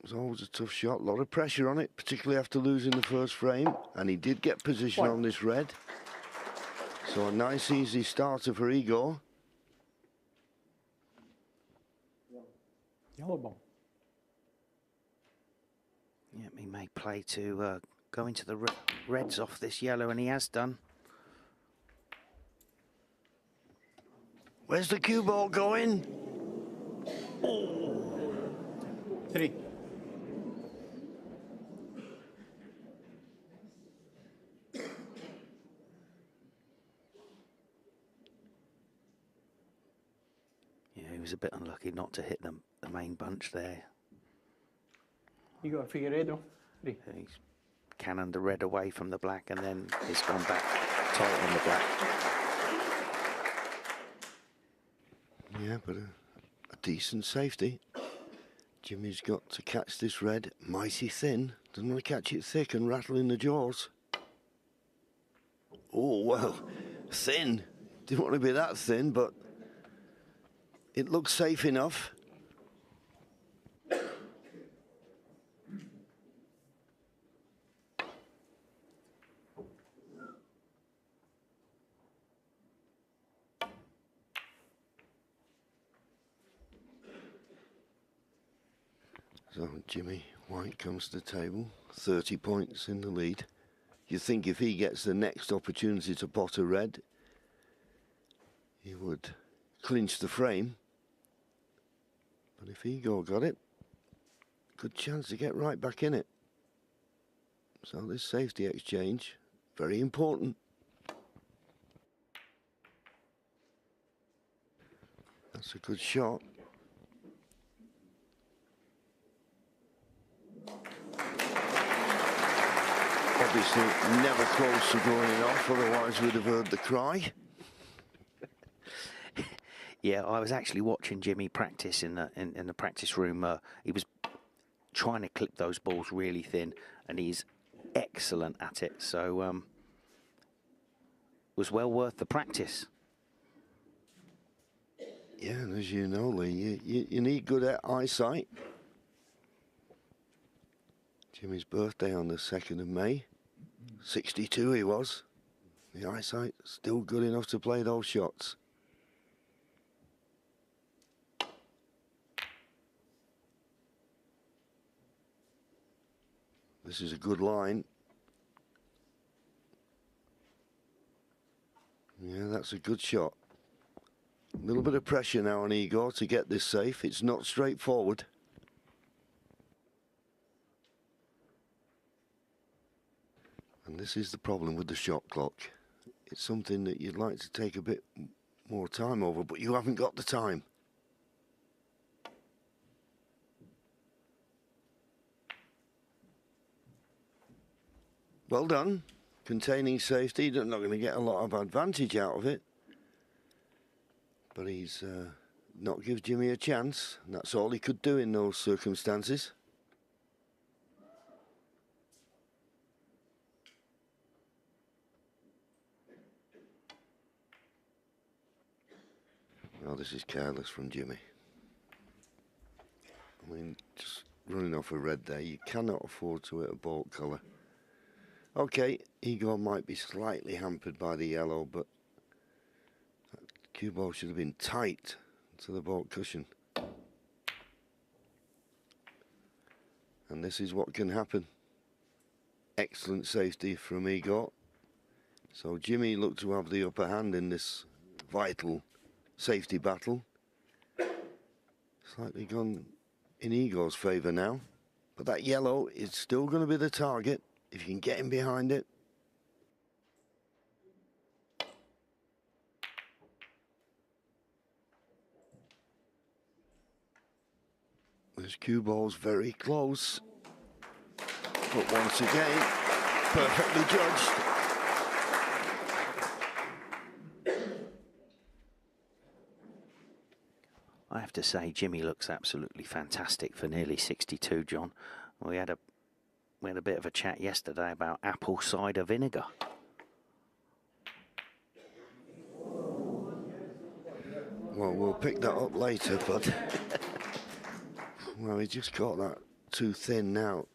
was always a tough shot. A lot of pressure on it, particularly after losing the first frame. And he did get position on this red. So a nice, easy starter for Igor. Yellow ball. Yeah, he may play to go into the reds off this yellow, and he has done. Where's the cue ball going? Oh. 3. Yeah, he was a bit unlucky not to hit the main bunch there. You got Figueiredo. 3. He's cannoned the red away from the black, and then it's gone back tight on the black. Yeah, but a decent safety. Jimmy's got to catch this red mighty thin. Doesn't want to catch it thick and rattle in the jaws. Oh, well, thin. Didn't want to be that thin, but it looks safe enough. So Jimmy White comes to the table, 30 points in the lead. You think if he gets the next opportunity to pot a red, he would clinch the frame. But if Igor got it, good chance to get right back in it. So this safety exchange, very important. That's a good shot. Obviously, never close to going off, otherwise we'd have heard the cry. Yeah, I was actually watching Jimmy practice in the practice room. He was trying to clip those balls really thin, and he's excellent at it. So, was well worth the practice. Yeah, and as you know, Lee, you need good eyesight. Jimmy's birthday on the 2nd of May. 62 he was. The eyesight still good enough to play those shots. This is a good line. Yeah, that's a good shot. A little bit of pressure now on Igor to get this safe. It's not straightforward. And this is the problem with the shot clock. It's something that you'd like to take a bit more time over, but you haven't got the time. Well done. Containing safety. They're not going to get a lot of advantage out of it. But he's not give Jimmy a chance. And that's all he could do in those circumstances. Oh, this is careless from Jimmy. I mean, just running off a red there, you cannot afford to hit a baulk colour. Okay, Igor might be slightly hampered by the yellow, but that cue ball should have been tight to the baulk cushion. And this is what can happen. Excellent safety from Igor. So Jimmy looked to have the upper hand in this vital safety battle. Slightly gone in Igor's favour now. But that yellow is still going to be the target if you can get him behind it. This cue ball's very close. But once again, perfectly judged. I have to say, Jimmy looks absolutely fantastic for nearly 62, John. We had a bit of a chat yesterday about apple cider vinegar. Well, we'll pick that up later, but well, he just got that too thin now.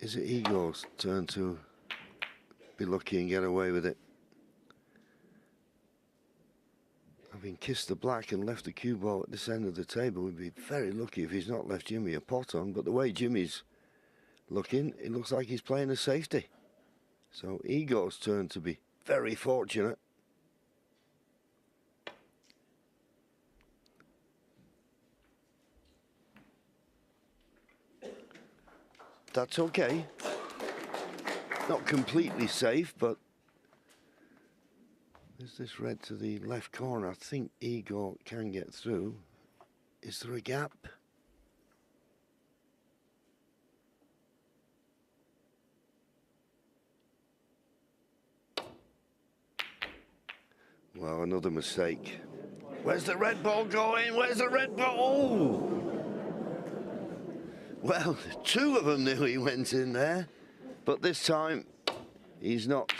Is it Igor's turn to be lucky and get away with it? Having kissed the black and left the cue ball at this end of the table, we'd be very lucky if he's not left Jimmy a pot on. But the way Jimmy's looking, it looks like he's playing a safety. So Igor's turn to be very fortunate. That's okay. Not completely safe, but there's this red to the left corner. I think Igor can get through. Is there a gap? Well, another mistake. Where's the red ball going? Where's the red ball? Oh! Well, two of them nearly went in there, but this time he's not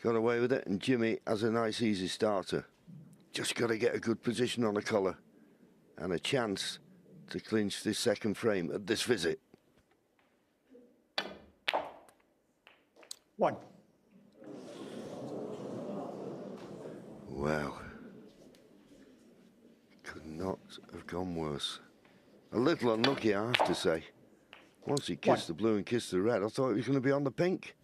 got away with it, and Jimmy has a nice easy starter. Just got to get a good position on the colour and a chance to clinch this second frame at this visit. 1. Well, could not have gone worse. A little unlucky, I have to say. Once he kissed the blue and kissed the red, I thought he was going to be on the pink.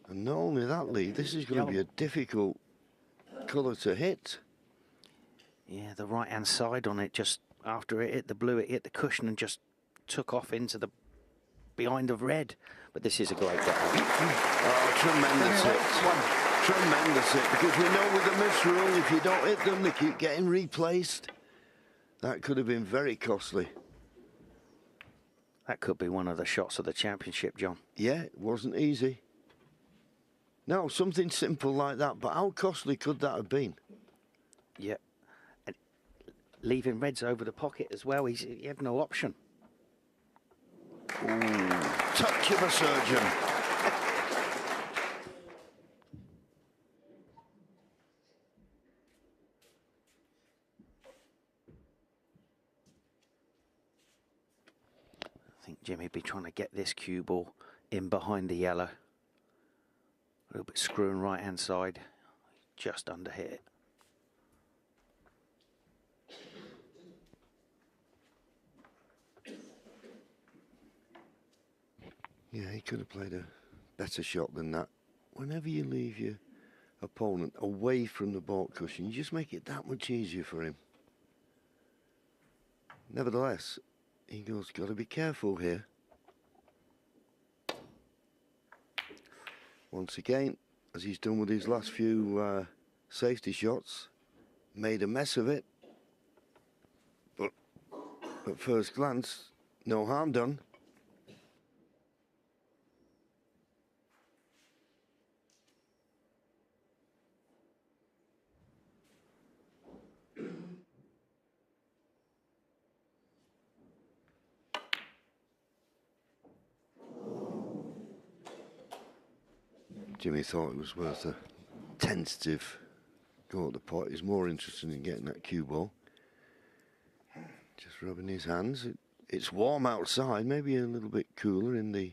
And not only that, Lee, this is going to be a difficult colour to hit. Yeah, the right-hand side on it, just after it hit the blue, it hit the cushion and just took off into the behind of red. But this is a great get. Oh, tremendous hit. Tremendous hit, because we know with the misrule, if you don't hit them, they keep getting replaced. That could have been very costly. That could be one of the shots of the championship, John. Yeah, it wasn't easy. No, something simple like that, but how costly could that have been? Yeah. And leaving reds over the pocket as well, he had no option. Ooh, touch of a surgeon. I think Jimmy be trying to get this cue ball in behind the yellow. A little bit screwing right hand side, just under hit it. Yeah, he could have played a better shot than that. Whenever you leave your opponent away from the baulk cushion, you just make it that much easier for him. Nevertheless, Igor's got to be careful here. Once again, as he's done with his last few safety shots, made a mess of it. But at first glance, no harm done. Jimmy thought it was worth a tentative go at the pot. He's more interested in getting that cue ball. Just rubbing his hands. It's warm outside, maybe a little bit cooler in the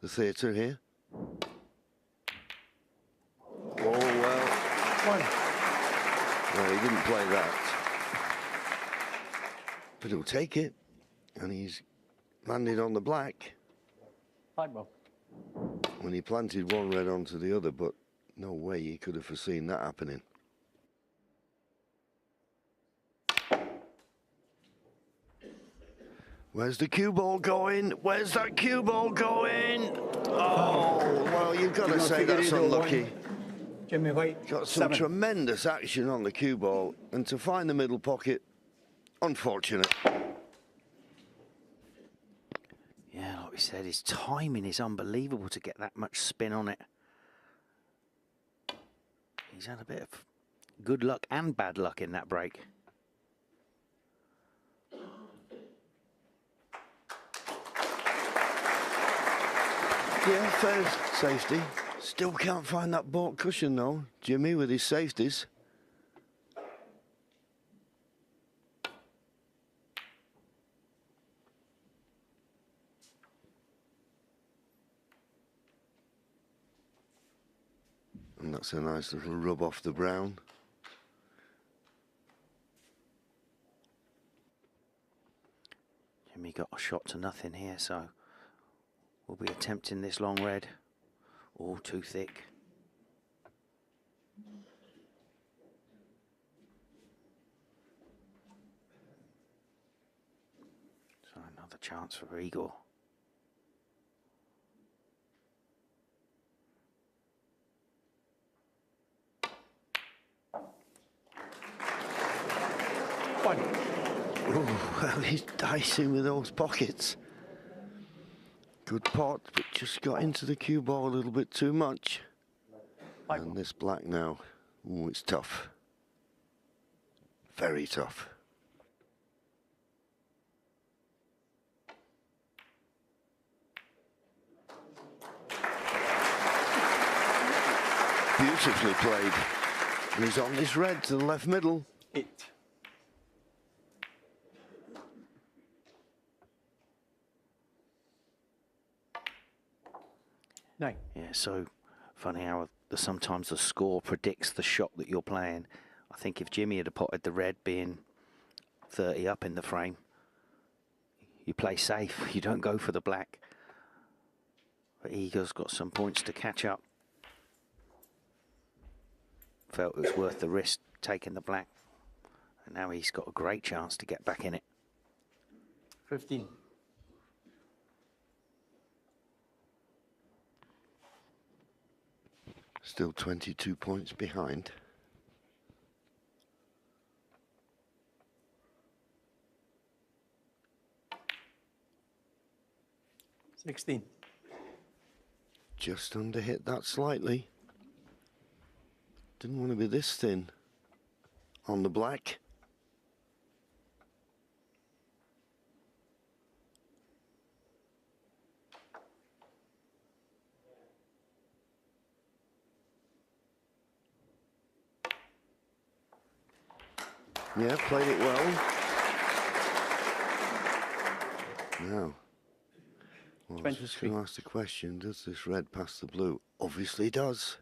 theatre here. Oh, well. Well, he didn't play that. But he'll take it. And he's landed on the black. 5 ball. When he planted one red onto the other, but no way he could have foreseen that happening. Where's the cue ball going? Where's that cue ball going? Oh, well, you've got to say that's unlucky. Jimmy White. Got some 7. tremendous action on the cue ball, and to find the middle pocket, unfortunate. Yeah, like we said, his timing is unbelievable to get that much spin on it. He's had a bit of good luck and bad luck in that break. Yeah, fair safety. Still can't find that baulk cushion though, Jimmy, with his safeties. And that's a nice little rub off the brown. Jimmy got a shot to nothing here, so we'll be attempting this long red. All too thick. So another chance for Igor. Oh, well, he's dicing with those pockets. Good pot, but just got into the cue ball a little bit too much. And this black now, oh, it's tough. Very tough. Beautifully played. And he's on this red to the left middle. No. Yeah, so funny how sometimes the score predicts the shot that you're playing. I think if Jimmy had potted the red being 30 up in the frame, you play safe, you don't go for the black. But Igor's got some points to catch up. Felt it was worth the risk taking the black. And now he's got a great chance to get back in it. 15. Still 22 points behind. $16. Just under hit that slightly. Didn't want to be this thin on the black. Yeah, played it well. Now, well, I was just going to ask the question, does this red pass the blue? Obviously does.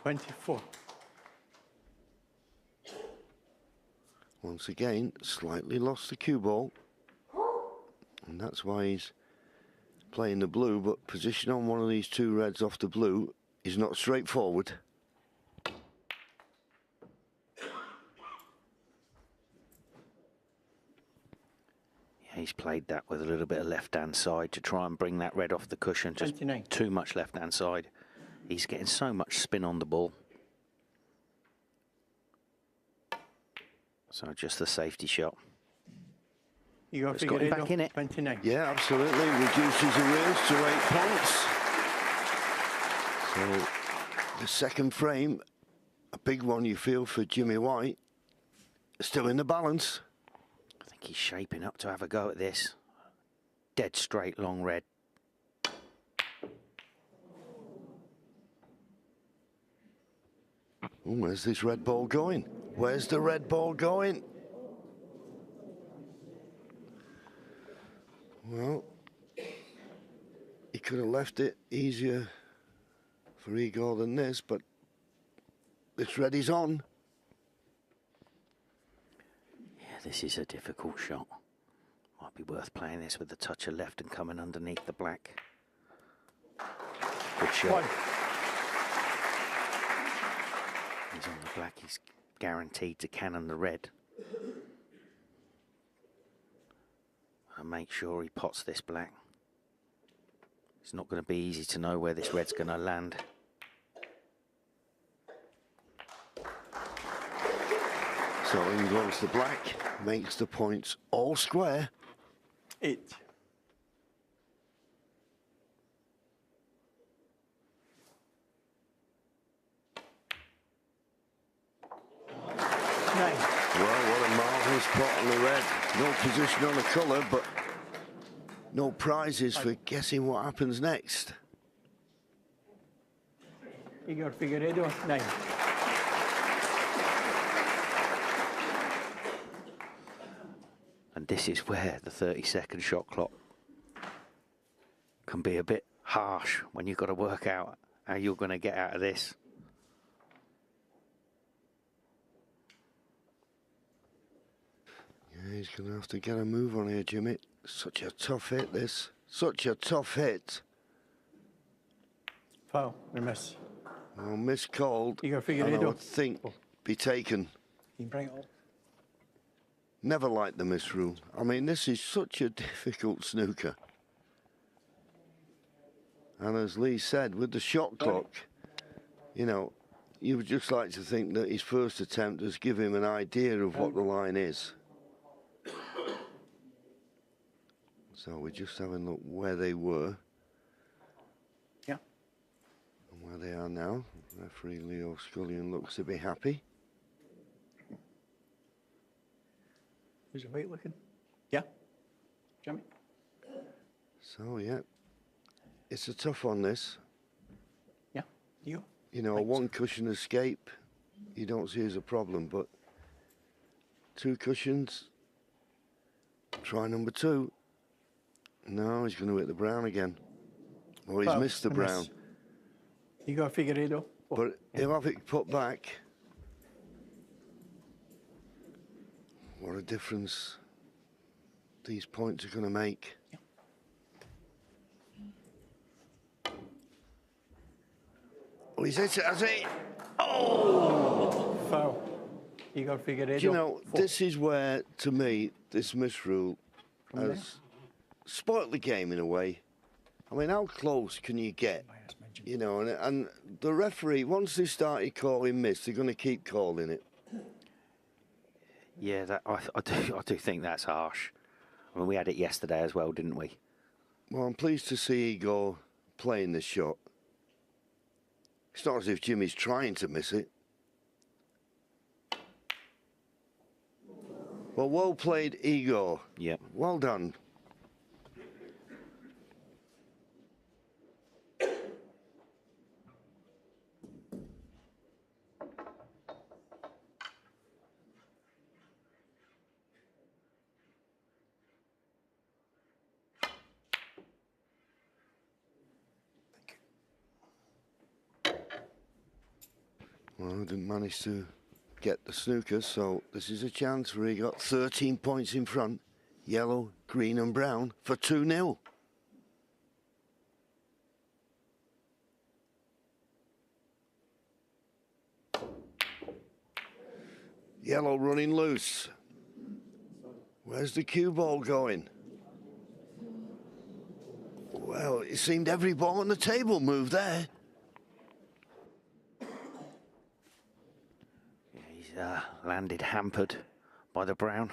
$24. Once again, slightly lost the cue ball. And that's why he's playing the blue, but position on one of these two reds off the blue is not straightforward. Yeah, he's played that with a little bit of left-hand side to try and bring that red off the cushion. Just 29. Too much left-hand side. He's getting so much spin on the ball. So just the safety shot. You got It's got him back in it. 29. Yeah, absolutely. Reduces arrears to 8 points. So the second frame, a big one you feel for Jimmy White, still in the balance. I think he's shaping up to have a go at this. Dead straight long red. Ooh, where's this red ball going? Where's the red ball going? Well, he could have left it easier for Igor than this, but this red is on. Yeah, this is a difficult shot. Might be worth playing this with a touch of left and coming underneath the black. Good shot. He's on the black, he's guaranteed to cannon the red. And make sure he pots this black. It's not going to be easy to know where this red's going to land. So in goes the black, makes the points all square. 8. Well, what a marvellous pot on the red. No position on the colour, but no prizes for guessing what happens next. Igor Figueiredo, 9. And this is where the 30-second shot clock can be a bit harsh when you've got to work out how you're going to get out of this. Yeah, he's going to have to get a move on here, Jimmy. Such a tough hit, this. Such a tough hit. Foul, we miss. Well, miscalled. Igor And I Figueiredo. would think be taken. You can bring it up. Never liked the miss rule. I mean, this is such a difficult snooker. And as Lee said, with the shot clock, you know, you would just like to think that his first attempt has given him an idea of what the line is. So we're just having a look where they were. Yeah. And where they are now. Referee Leo Scullion looks to be happy. Who's the white looking? Yeah. Jimmy? So, yeah. It's a tough one, this. Yeah. You? You know, a one cushion escape, you don't see as a problem, but 2 cushions, try number 2. No, he's going to hit the brown again. Or he's missed the brown. Igor Figueiredo. But he'll have it put back. What a difference these points are going to make. Oh, he's hit it, has he? Oh! Foul. Igor Figueiredo. Do you know, this is where, to me, this misrule has spoilt the game in a way. I mean, how close can you get? You know, and the referee, once they started calling miss, they're going to keep calling it. Yeah, that, I do think that's harsh. I mean, we had it yesterday as well, didn't we? Well, I'm pleased to see Igor playing this shot. It's not as if Jimmy's trying to miss it. Well, well played, Igor. Yeah. Well done. Well, didn't manage to get the snooker, so this is a chance where he got 13 points in front. Yellow, green and brown for 2-0. Yellow running loose. Where's the cue ball going? Well, it seemed every ball on the table moved there. He's landed hampered by the brown.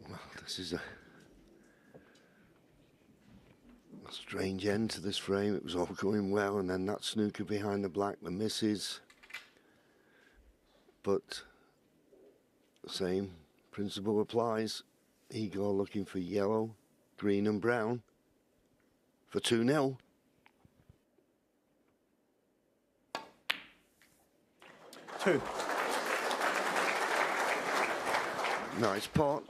Well, this is a strange end to this frame. It was all going well, and then that snooker behind the black, the misses. But the same principle applies. Igor looking for yellow, green and brown for 2-0. Nice pot.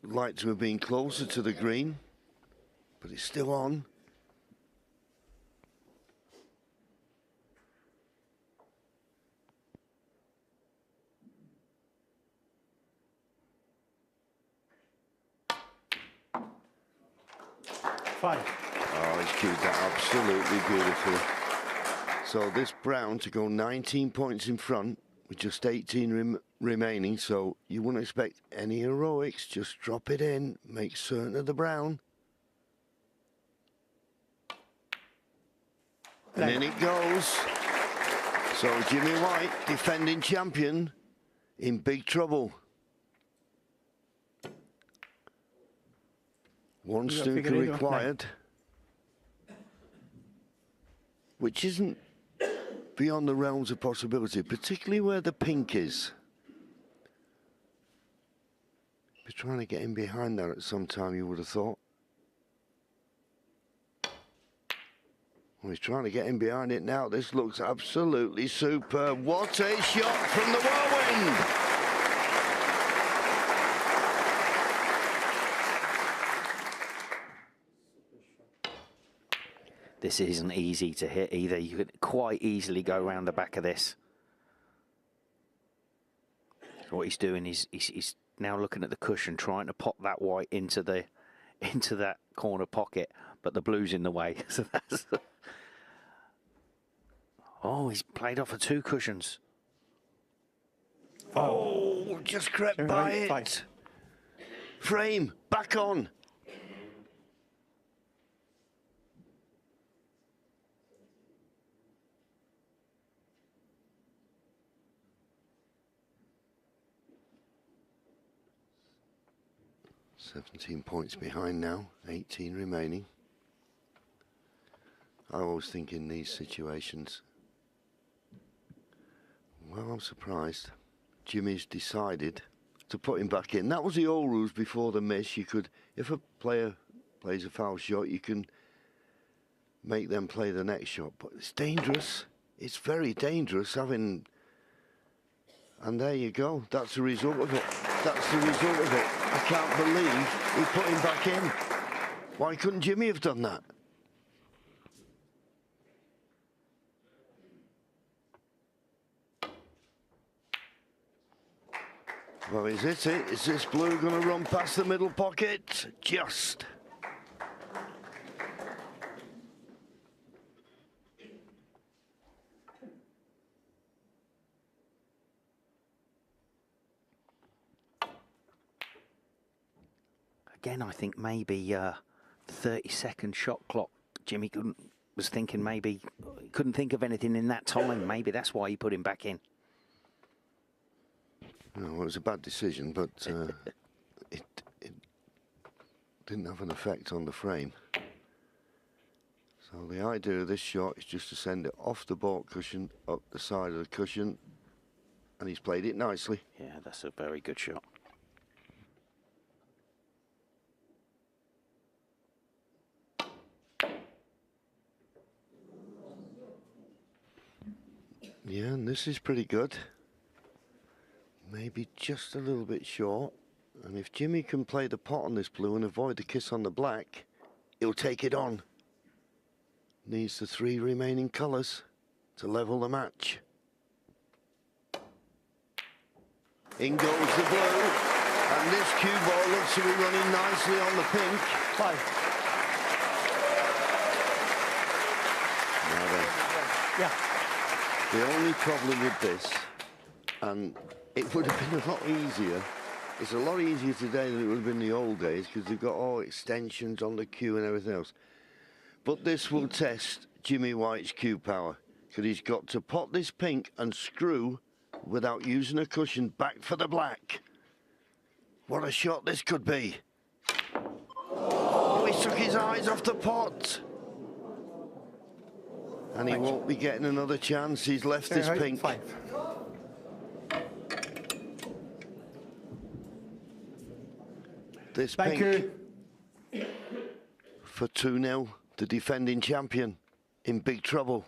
Like to have been closer to the green, but it's still on. Fine. Oh, he's cued that absolutely beautifully. So this brown to go 19 points in front with just 18 remaining, so you wouldn't expect any heroics. Just drop it in, make certain of the brown. And in it goes. So Jimmy White, defending champion, in big trouble. One snooker required, which isn't beyond the realms of possibility, particularly where the pink is. Be trying to get in behind there at some time, you would have thought. Well, he's trying to get in behind it now. This looks absolutely superb. What a shot from the whirlwind! This isn't easy to hit either. You could quite easily go around the back of this. So what he's doing is he's now looking at the cushion, trying to pop that white into that corner pocket, but the blue's in the way. So that's oh, he's played off of 2 cushions. Oh, just crept by it. Frame, back on. $17 points behind now, 18 remaining. I always think in these situations, well, I'm surprised. Jimmy's decided to put him back in. That was the old rules before the miss. You could, if a player plays a foul shot, you can make them play the next shot. But it's dangerous. It's very dangerous having... And there you go. That's the result of it. That's the result of it. I can't believe he put him back in. Why couldn't Jimmy have done that? Well, is it? Is this blue going to run past the middle pocket? Just. Again, I think maybe 30-second shot clock. Jimmy was thinking maybe couldn't think of anything in that time. Maybe that's why he put him back in. No, well, it was a bad decision, but it didn't have an effect on the frame. So the idea of this shot is just to send it off the baulk cushion, up the side of the cushion, and he's played it nicely. Yeah, that's a very good shot. Yeah, and this is pretty good. Maybe just a little bit short. And if Jimmy can play the pot on this blue and avoid the kiss on the black, he'll take it on. Needs the 3 remaining colours to level the match. In goes the blue. And this cue ball looks to be running nicely on the pink. 5. Now then. Yeah. The only problem with this, and it would have been a lot easier, it's a lot easier today than it would have been in the old days because they've got all extensions on the cue and everything else. But this will test Jimmy White's cue power because he's got to pot this pink and screw without using a cushion back for the black. What a shot this could be. Oh, he took his eyes off the pot. And he won't be getting another chance. He's left this pink. 5. This pink for 2-0, the defending champion in big trouble.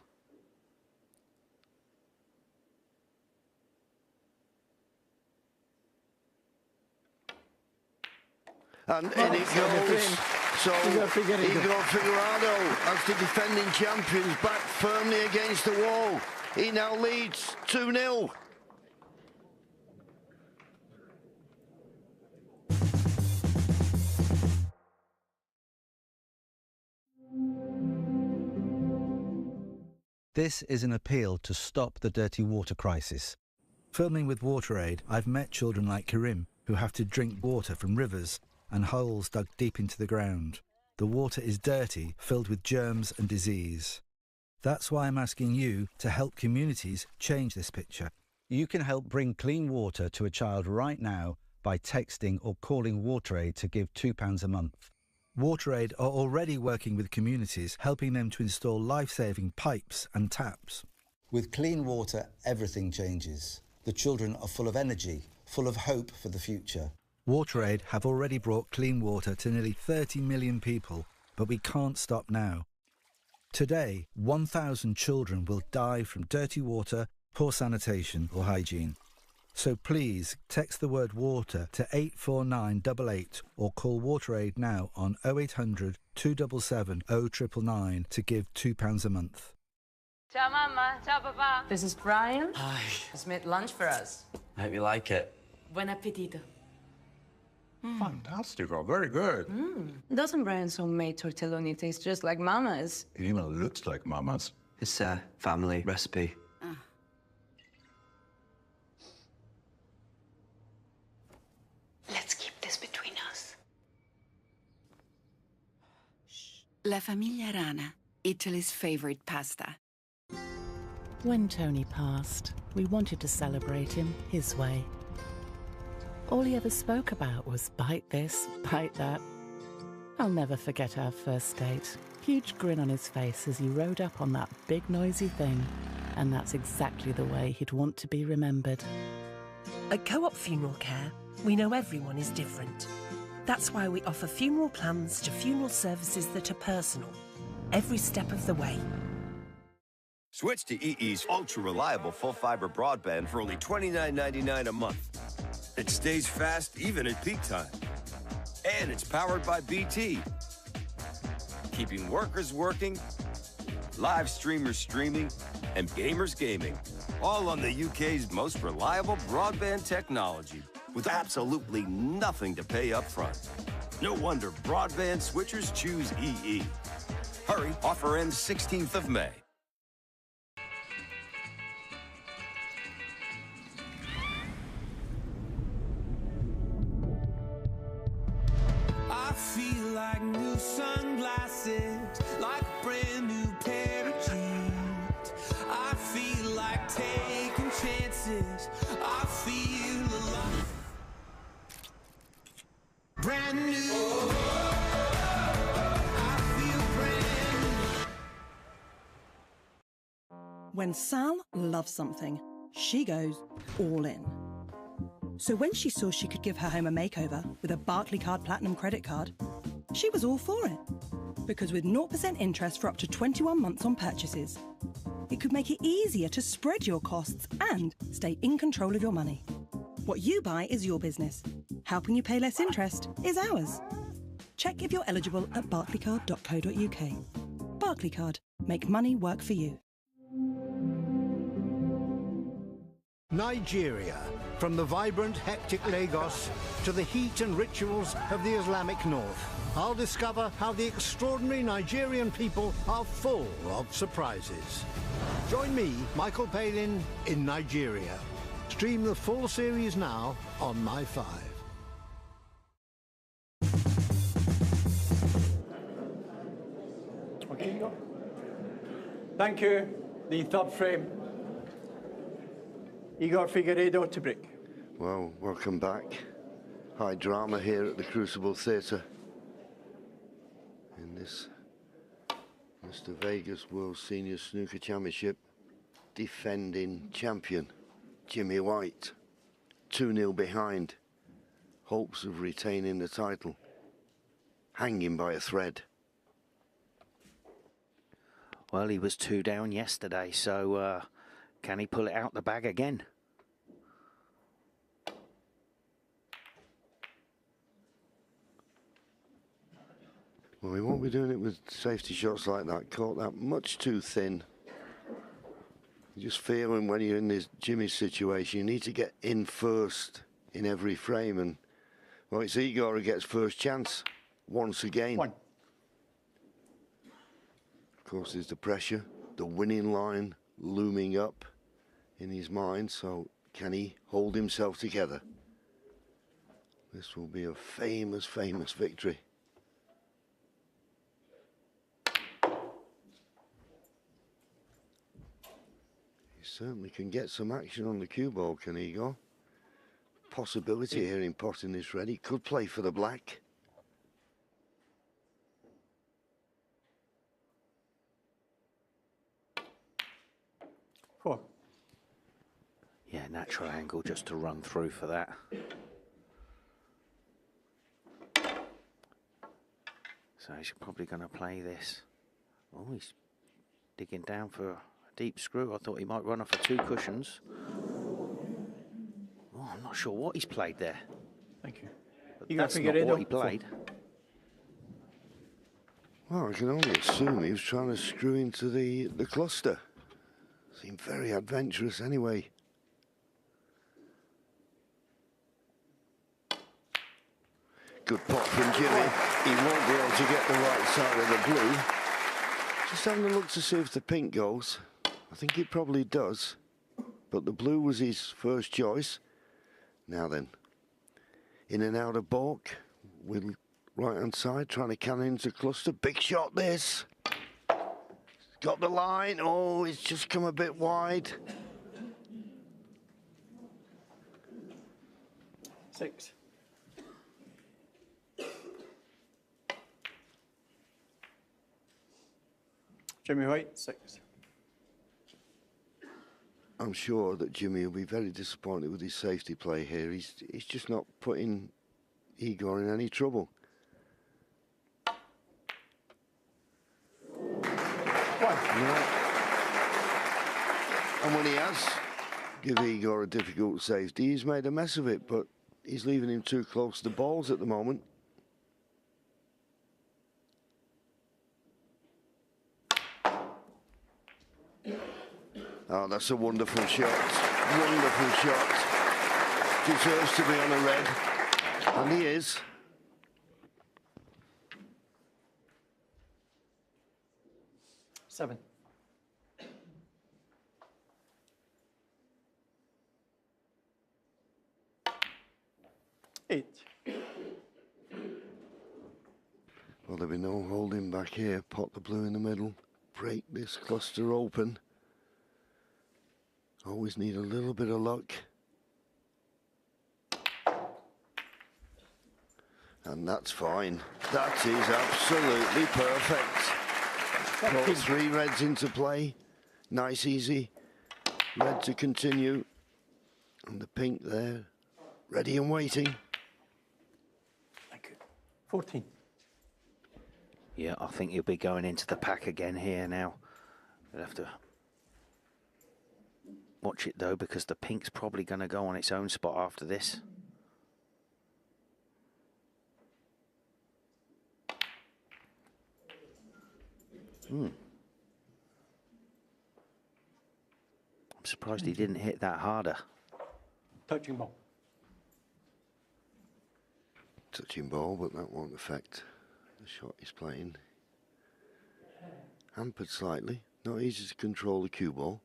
And in it goes. So Igor Figueiredo, as the defending champions, back firmly against the wall. He now leads 2-0. This is an appeal to stop the dirty water crisis. Filming with WaterAid, I've met children like Karim who have to drink water from rivers and holes dug deep into the ground. The water is dirty, filled with germs and disease. That's why I'm asking you to help communities change this picture. You can help bring clean water to a child right now by texting or calling WaterAid to give £2 a month. WaterAid are already working with communities, helping them to install life-saving pipes and taps. With clean water, everything changes. The children are full of energy, full of hope for the future. WaterAid have already brought clean water to nearly 30 million people, but we can't stop now. Today, 1,000 children will die from dirty water, poor sanitation or hygiene. So please text the word water to 84988 or call WaterAid now on 0800 277 0999 to give £2 a month. Ciao Mama, ciao Papa. This is Brian. Hi. He's made lunch for us. I hope you like it. Buon appetito. Fantastic, very good. Doesn't Brian's homemade tortelloni taste just like Mama's? It even looks like Mama's. It's a family recipe. Let's keep this between us. La Famiglia Rana, Italy's favorite pasta. When Tony passed, we wanted to celebrate him his way. All he ever spoke about was bite this, bite that. I'll never forget our first date. Huge grin on his face as he rode up on that big noisy thing. And that's exactly the way he'd want to be remembered. At Co-op Funeral Care, we know everyone is different. That's why we offer funeral plans to funeral services that are personal, every step of the way. Switch to EE's ultra-reliable full-fiber broadband for only $29.99 a month. It stays fast even at peak time. And it's powered by BT, keeping workers working, live streamers streaming, and gamers gaming, all on the UK's most reliable broadband technology, with absolutely nothing to pay up front. No wonder broadband switchers choose EE. Hurry, offer ends 16th of May. I feel like new sunglasses, like a brand new pair of jeans. I feel like taking chances. I feel alive. Brand new. I feel brand new. When Sal loves something, she goes all in. So when she saw she could give her home a makeover with a Barclaycard Platinum credit card, she was all for it. Because with 0% interest for up to 21 months on purchases, it could make it easier to spread your costs and stay in control of your money. What you buy is your business. Helping you pay less interest is ours. Check if you're eligible at barclaycard.co.uk. Barclaycard. Make money work for you. Nigeria. From the vibrant, hectic Lagos to the heat and rituals of the Islamic North, I'll discover how the extraordinary Nigerian people are full of surprises. Join me, Michael Palin, in Nigeria. Stream the full series now on My5. Okay, go. Thank you. The third frame. Igor Figueiredo to break. Well, welcome back. High drama here at the Crucible Theatre in this Mr. Vegas World Senior Snooker Championship. Defending champion Jimmy White, 2-0 behind. Hopes of retaining the title hanging by a thread. Well, he was 2 down yesterday, so can he pull it out the bag again? Well, he won't be doing it with safety shots like that. Caught that much too thin. You just feel when you're in this Jimmy's situation, you need to get in first in every frame. And, well, it's Igor who gets first chance once again. Of course, there's the pressure, the winning line looming up in his mind. So can he hold himself together? This will be a famous, famous victory. Certainly can get some action on the cue ball, can Igor? Possibility here in potting this red. He could play for the black. 4. Yeah, natural angle just to run through for that. So he's probably going to play this. Oh, he's digging down for a deep screw. I thought he might run off for 2 cushions. Oh, I'm not sure what he's played there. Thank you. But that's not what he played. Well, I can only assume he was trying to screw into the cluster. Seemed very adventurous anyway. Good pot from Jimmy. He won't be able to get the right side of the blue. Just having a look to see if the pink goes. I think it probably does. But the blue was his first choice. Now then, in and out of balk with right hand side, trying to cannon into cluster. Big shot this. Got the line. Oh, it's just come a bit wide. 6. Jimmy White, 6. I'm sure that Jimmy will be very disappointed with his safety play here. He's just not putting Igor in any trouble. No. And when he has give Igor a difficult safety, he's made a mess of it, but he's leaving him too close to the balls at the moment. Oh, that's a wonderful shot. Wonderful shot. Deserves to be on a red. And he is. Seven. 8. Well, there'll be no holding back here. Pot the blue in the middle. Break this cluster open. Always need a little bit of luck. And that's fine. That is absolutely perfect. Put 3 reds into play. Nice, easy. Red to continue. And the pink there, ready and waiting. Thank you. 14. Yeah, I think he'll be going into the pack again here now. We'll have to watch it though, because the pink's probably going to go on its own spot after this. I'm surprised he didn't hit that harder. Touching ball. Touching ball, but that won't affect the shot he's playing. Hampered slightly. Not easy to control the cue ball.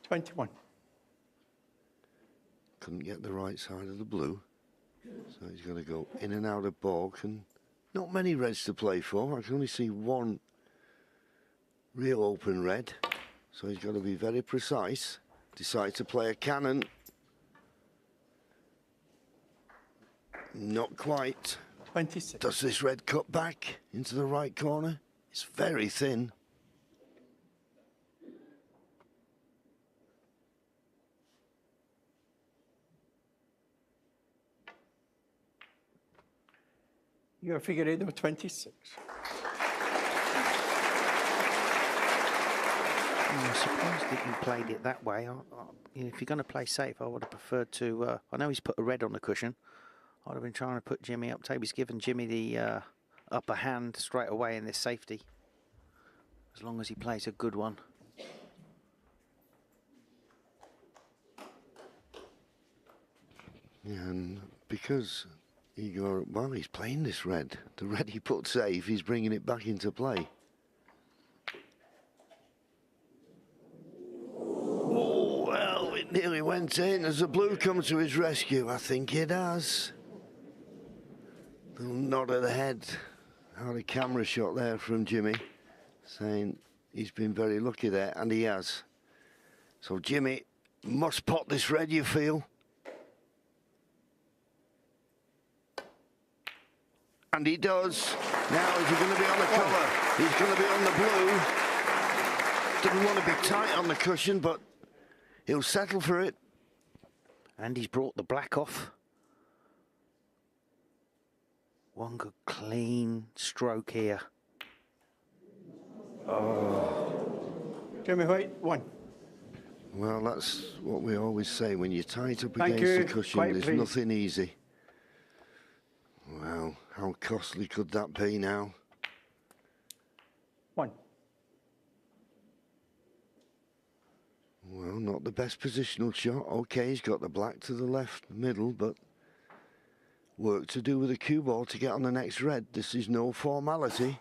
21. Couldn't get the right side of the blue. So he's going to go in and out of balk, and not many reds to play for. I can only see one real open red. So he's got to be very precise. Decide to play a cannon. Not quite. 26. Does this red cut back into the right corner? It's very thin. You're figuring out 26. I'm surprised that you played it that way. If you're going to play safe, I would have preferred to... I know he's put a red on the cushion. I'd have been trying to put Jimmy up. He's given Jimmy the upper hand straight away in this safety. As long as he plays a good one. Yeah, and because Igor, well, he's playing this red. The red he put safe, he's bringing it back into play. Oh, well, it nearly went in. Has the blue come to his rescue? I think it has. Little nod of the head. Had a camera shot there from Jimmy, saying he's been very lucky there, and he has. So Jimmy must pot this red, you feel? And he does. Now, is he going to be on the colour? He's going to be on the blue. Doesn't want to be tight on the cushion, but he'll settle for it. And he's brought the black off. One good clean stroke here. Jimmy White, 1. Well, that's what we always say. When you're tight up Thank against you. the cushion, Quiet, there's please. nothing easy. Well, how costly could that be now? 1. Well, not the best positional shot. OK, he's got the black to the left middle, but work to do with the cue ball to get on the next red. This is no formality.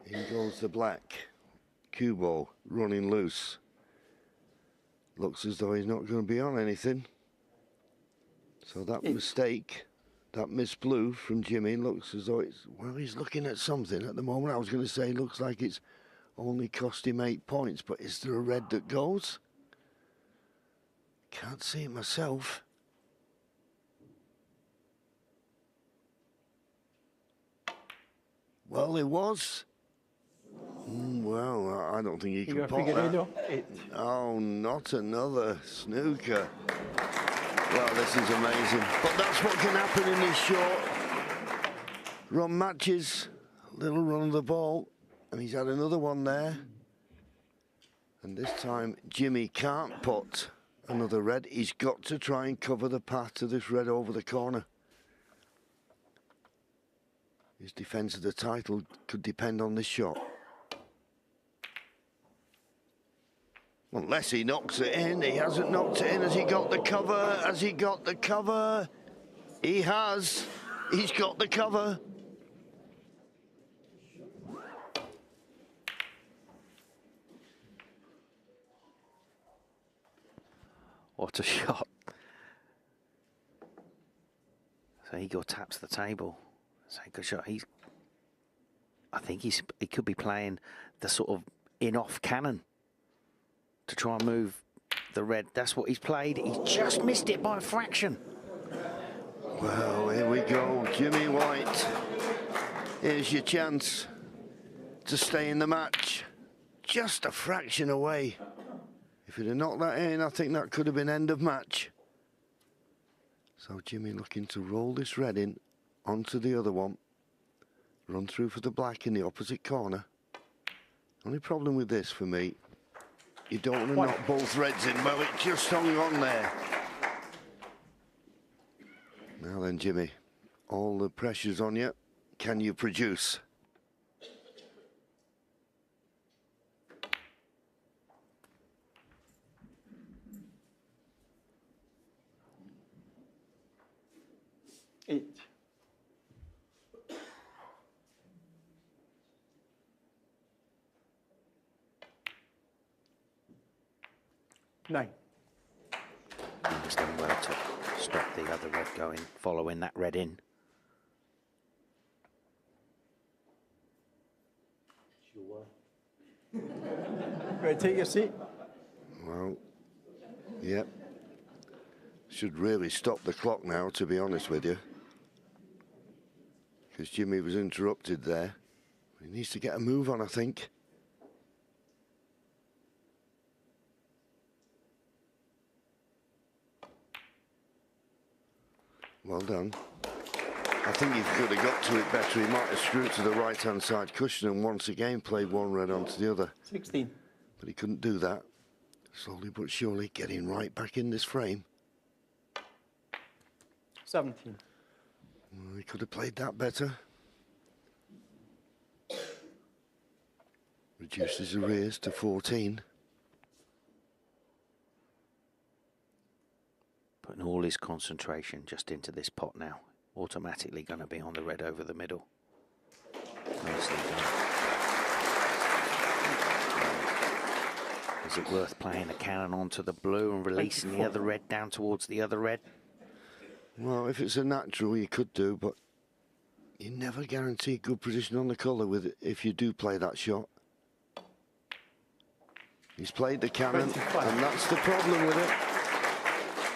In goes the black. Cue ball running loose. Looks as though he's not going to be on anything. So that mistake, that miss blue from Jimmy, looks as though it's, well, he's looking at something at the moment. I was going to say, looks like it's only cost him 8 points, but is there a red that goes? Can't see it myself. Well, it was. Well, I don't think he can pot that. Oh, not another snooker. Well, this is amazing. But that's what can happen in this short run matches. Little run of the ball. And he's had another one there. And this time, Jimmy can't put another red. He's got to try and cover the path to this red over the corner. His defence of the title could depend on this shot. Unless he knocks it in. He hasn't knocked it in. Has he got the cover? Has he got the cover? He has. He's got the cover. What a shot. So Igor taps the table. So good shot. I think he could be playing the sort of in-off cannon to try and move the red. That's what he's played. He just missed it by a fraction. Well, here we go. Jimmy White. Here's your chance to stay in the match. Just a fraction away. If he'd have knocked that in, I think that could have been end of match. So Jimmy looking to roll this red in onto the other one. Run through for the black in the opposite corner. Only problem with this for me, you don't want to knock both reds in. Well, it just hung on there. Now then, Jimmy, all the pressure's on you. Can you produce? Eight. 9. He's done well to stop the other red going, following that red in. Ready, take your seat. Well, yep. Should really stop the clock now, to be honest with you. Because Jimmy was interrupted there. He needs to get a move on, I think. Well done. I think he could have got to it better. He might have screwed to the right-hand side cushion and once again played one red onto the other. 16. But he couldn't do that. Slowly but surely getting right back in this frame. 17. Well, he could have played that better. Reduced his arrears to 14. Putting all his concentration just into this pot now. Automatically going to be on the red over the middle. Nicely done. Is it worth playing a cannon onto the blue and releasing the other red down towards the other red? Well, if it's a natural, you could do, but you never guarantee good position on the colour with it if you do play that shot. He's played the cannon, and that's the problem with it.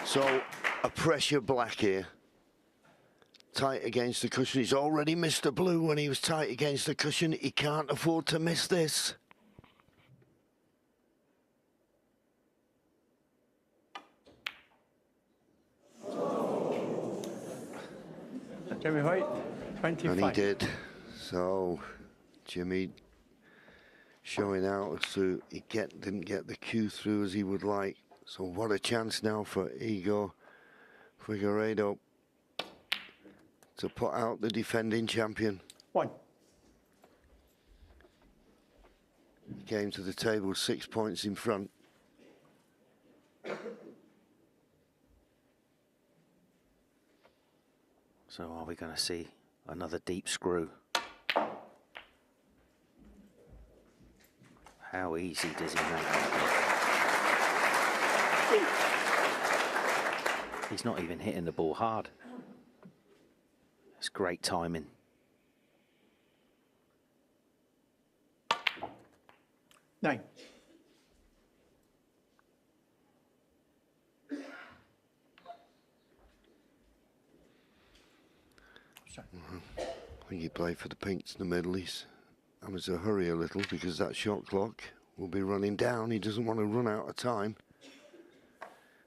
So, a pressure black here. tight against the cushion. He's already missed a blue when he was tight against the cushion. He can't afford to miss this. Jimmy White, 25. And he did. So Jimmy showing out as to he didn't get the cue through as he would like. So what a chance now for Igor Figueiredo to put out the defending champion. One. He came to the table 6 points in front. So are we going to see another deep screw? How easy does he make that? He's not even hitting the ball hard. It's great timing. Nine. I think he played for the pinks in the middle. He's having to hurry a little because that shot clock will be running down. He doesn't want to run out of time.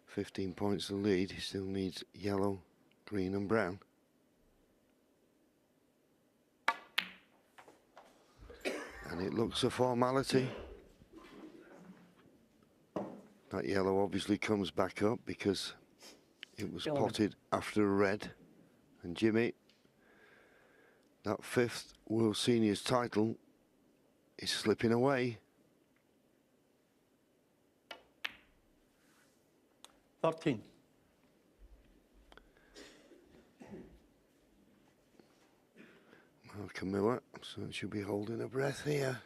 15 points to lead. He still needs yellow, green and brown. And it looks a formality. That yellow obviously comes back up because it was potted after a red. And Jimmy, that 5th World Seniors title is slipping away. 13. Well, Camilla, so she'll be holding her breath here.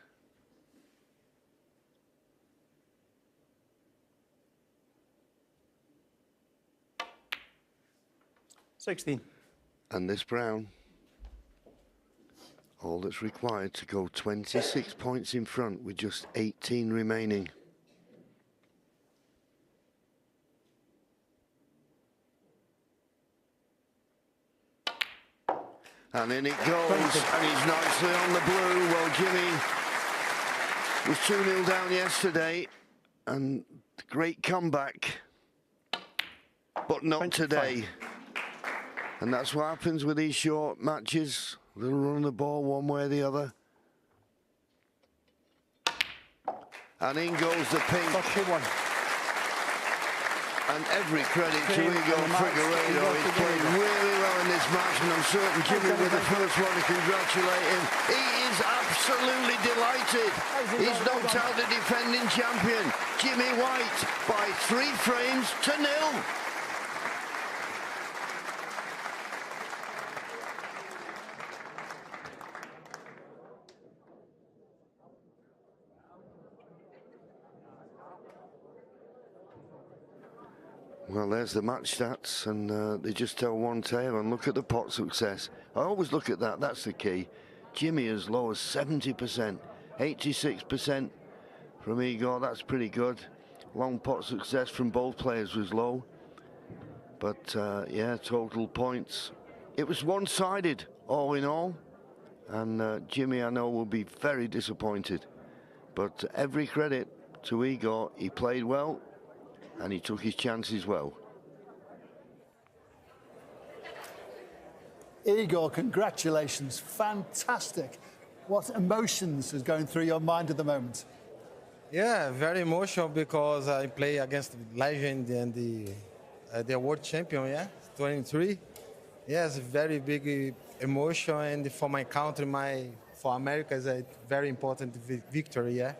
And this brown, all that's required to go 26 points in front with just 18 remaining. And in it goes, and he's nicely on the blue. Well, Jimmy was 2-0 down yesterday, and great comeback, but not today. And that's what happens with these short matches. They'll run the ball one way or the other. And in goes the pink. 41. And every credit to Igor Figueiredo. He's played really well in this match, and I'm certain Jimmy was the first one to congratulate him. He is absolutely delighted. He's knocked out the defending champion, Jimmy White, by 3 frames to 0. Well, there's the match stats, and they just tell one tale. And look at the pot success. I always look at that. That's the key. Jimmy as low as 70%, 86% from Igor. That's pretty good. Long pot success from both players was low. But, yeah, total points. It was one-sided, all in all. And Jimmy, I know, will be very disappointed. But every credit to Igor. He played well. And he took his chances well. Igor, congratulations. Fantastic. What emotions is going through your mind at the moment? Yeah, very emotional because I play against the legend and the world champion, yeah, 23. Yes, very big emotion, and for my country, for America, is a very important victory, yeah.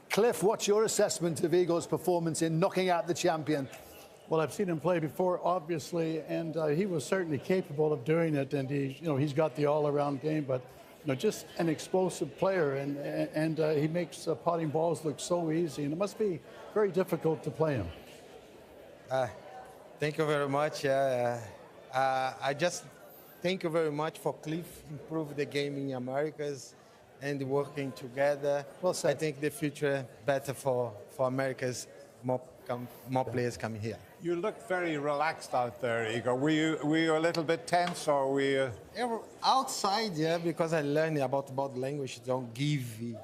Cliff, what's your assessment of Igor's performance in knocking out the champion? Well, I've seen him play before, obviously, and he was certainly capable of doing it. And he's got the all-around game, but just an explosive player, and he makes potting balls look so easy. And it must be very difficult to play him. Thank you very much. I just thank you very much for Cliff improve the game in Americas. And working together. Well, I think the future better for America's more more players coming here. You look very relaxed out there, Igor. Were you a little bit tense, or were you? Yeah, outside, yeah, because I learned about body language. Don't give the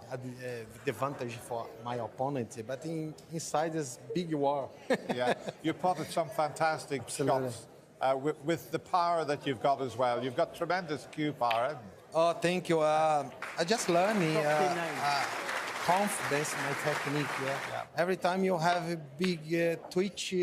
advantage for my opponent, but inside is big war. Yeah, you potted some fantastic shots with the power that you've got as well. You've got tremendous cue power. Oh, thank you. I just learning confidence in my technique. Yeah. Every time you have a big twitch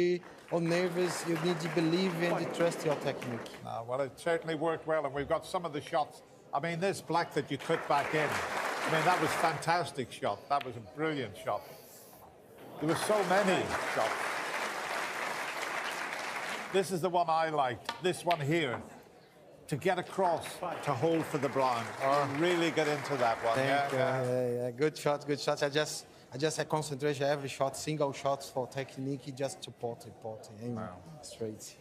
or nervous, you need to believe and trust your technique. Well, it certainly worked well, and we've got some of the shots. I mean, this black that you took back in, I mean, that was a fantastic shot. That was a brilliant shot. There were so many shots. This is the one I liked. This one here. To get across, to hold for the blind. Really get into that one. Thank you. Yeah. Good shot, good shots. I just had concentration every shot, single shots for technique, just to pot, aim straight.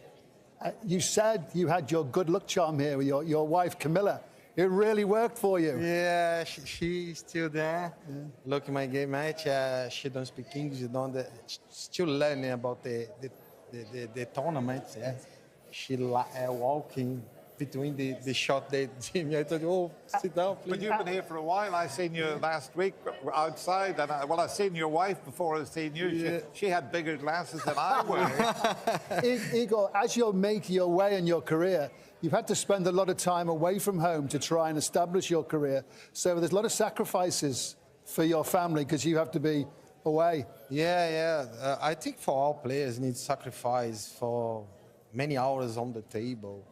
You said you had your good luck charm here with your wife, Camilla. It really worked for you. Yeah, she's still there. Yeah. Look at my game match. She don't speak English. Still learning about the tournament. Yeah. She walking between the shot that Jimmy, I told you, oh, sit down, please. But you've been here for a while. I seen you last week outside, and I seen your wife before I seen you. Yeah. She had bigger glasses than I would. Igor, as you're making your way in your career, you've had to spend a lot of time away from home to try and establish your career. So there's a lot of sacrifices for your family because you have to be away. Yeah. I think for all players need sacrifice for many hours on the table.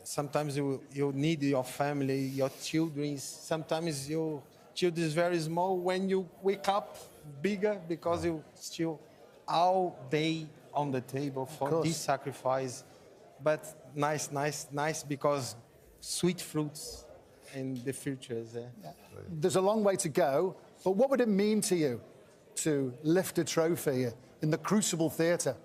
Sometimes you need your family, your children. Sometimes your children is very small. When you wake up bigger, because you still all day on the table for this sacrifice. But nice because sweet fruits in the future. Yeah. There's a long way to go, but what would it mean to you to lift a trophy in the Crucible Theatre?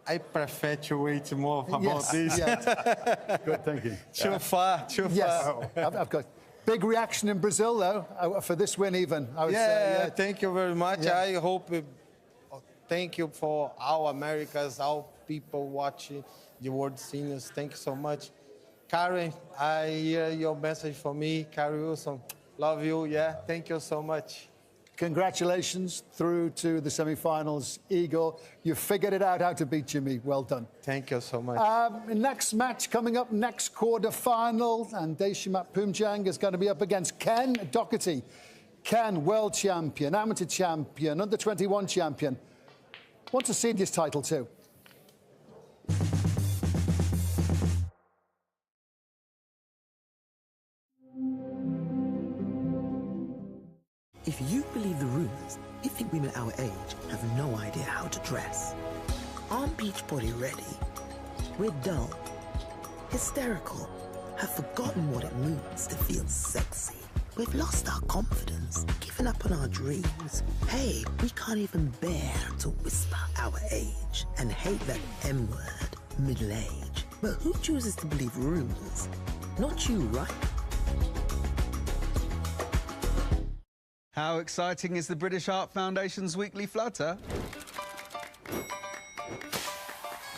I prefer to wait more about this. Yes. Good thinking. Too far. Yes. I've got big reaction in Brazil, though, for this win even, I would say. Yeah, thank you very much. Yeah. I hope... Thank you for all Americans, all people watching the World Seniors. Thank you so much. Karen, I hear your message for me. Karen Wilson, love you. Yeah, thank you so much. Congratulations through to the semi-finals, Igor. You figured it out how to beat Jimmy. Well done. Thank you so much. Next match coming up, next quarter-final, and Deshimat Pumjang is going to be up against Ken Doherty. Ken, world champion, amateur champion, under-21 champion. Wants a seniors title too. If you believe the rumors, you think women our age have no idea how to dress. Aren't Beachbody ready? We're dull, hysterical, have forgotten what it means to feel sexy. We've lost our confidence, given up on our dreams. Hey, we can't even bear to whisper our age and hate that M word, middle age. But who chooses to believe rumors? Not you, right? How exciting is the British Heart Foundation's weekly flutter?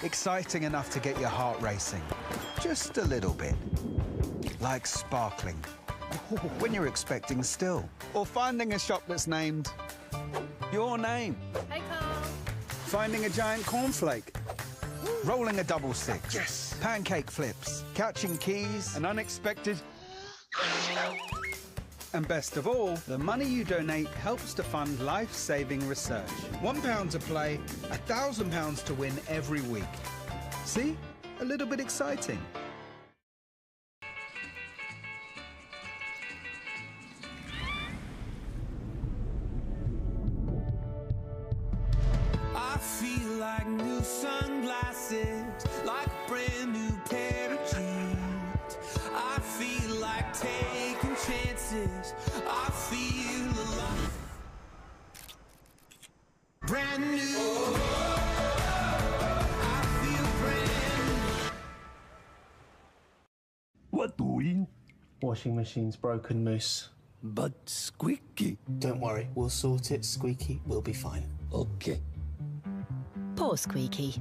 Exciting enough to get your heart racing. Just a little bit. Like sparkling. When you're expecting still. Or finding a shop that's named your name. Hey, Carl. Finding a giant cornflake. Rolling a double six. Yes. Pancake flips. Catching keys. An unexpected... And best of all, the money you donate helps to fund life-saving research. £1 to play, £1,000 to win every week. See? A little bit exciting. I feel like new sunglasses, like a brand new pair of jeans. I feel like taking chances. I feel alive. Brand new. I feel brand new. What doing? Washing machine's broken, Moose. but squeaky. Don't worry, we'll sort it. Squeaky will be fine. Okay. Poor Squeaky.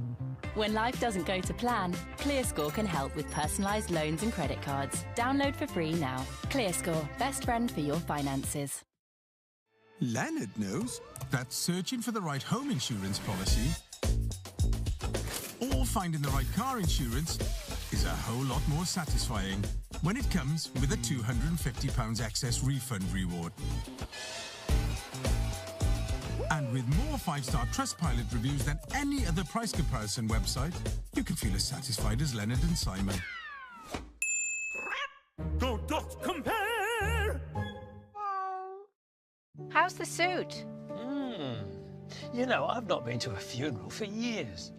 When life doesn't go to plan, ClearScore can help with personalised loans and credit cards. Download for free now. ClearScore, best friend for your finances. Leonard knows that searching for the right home insurance policy or finding the right car insurance is a whole lot more satisfying when it comes with a £250 excess refund reward. And with more 5-star Trustpilot reviews than any other price comparison website, you can feel as satisfied as Leonard and Simon. Go dot compare! How's the suit? You know, I've not been to a funeral for years.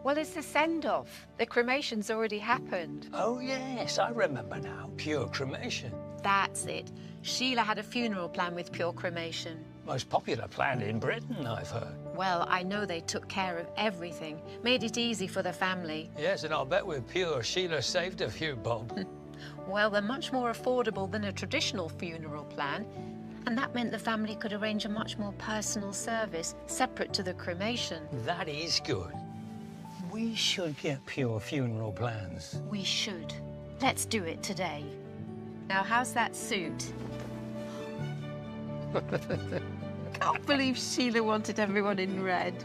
Well, it's the send-off. The cremation's already happened. Oh, yes, I remember now. Pure cremation. That's it. Sheila had a funeral plan with Pure Cremation. Most popular plan in Britain, I've heard. Well, I know they took care of everything, made it easy for the family. Yes, and I'll bet with Pure, Sheila saved a few bob. Well, they're much more affordable than a traditional funeral plan, and that meant the family could arrange a much more personal service, separate to the cremation. That is good. We should get Pure funeral plans. We should. Let's do it today. Now, how's that suit? Can't believe Sheila wanted everyone in red.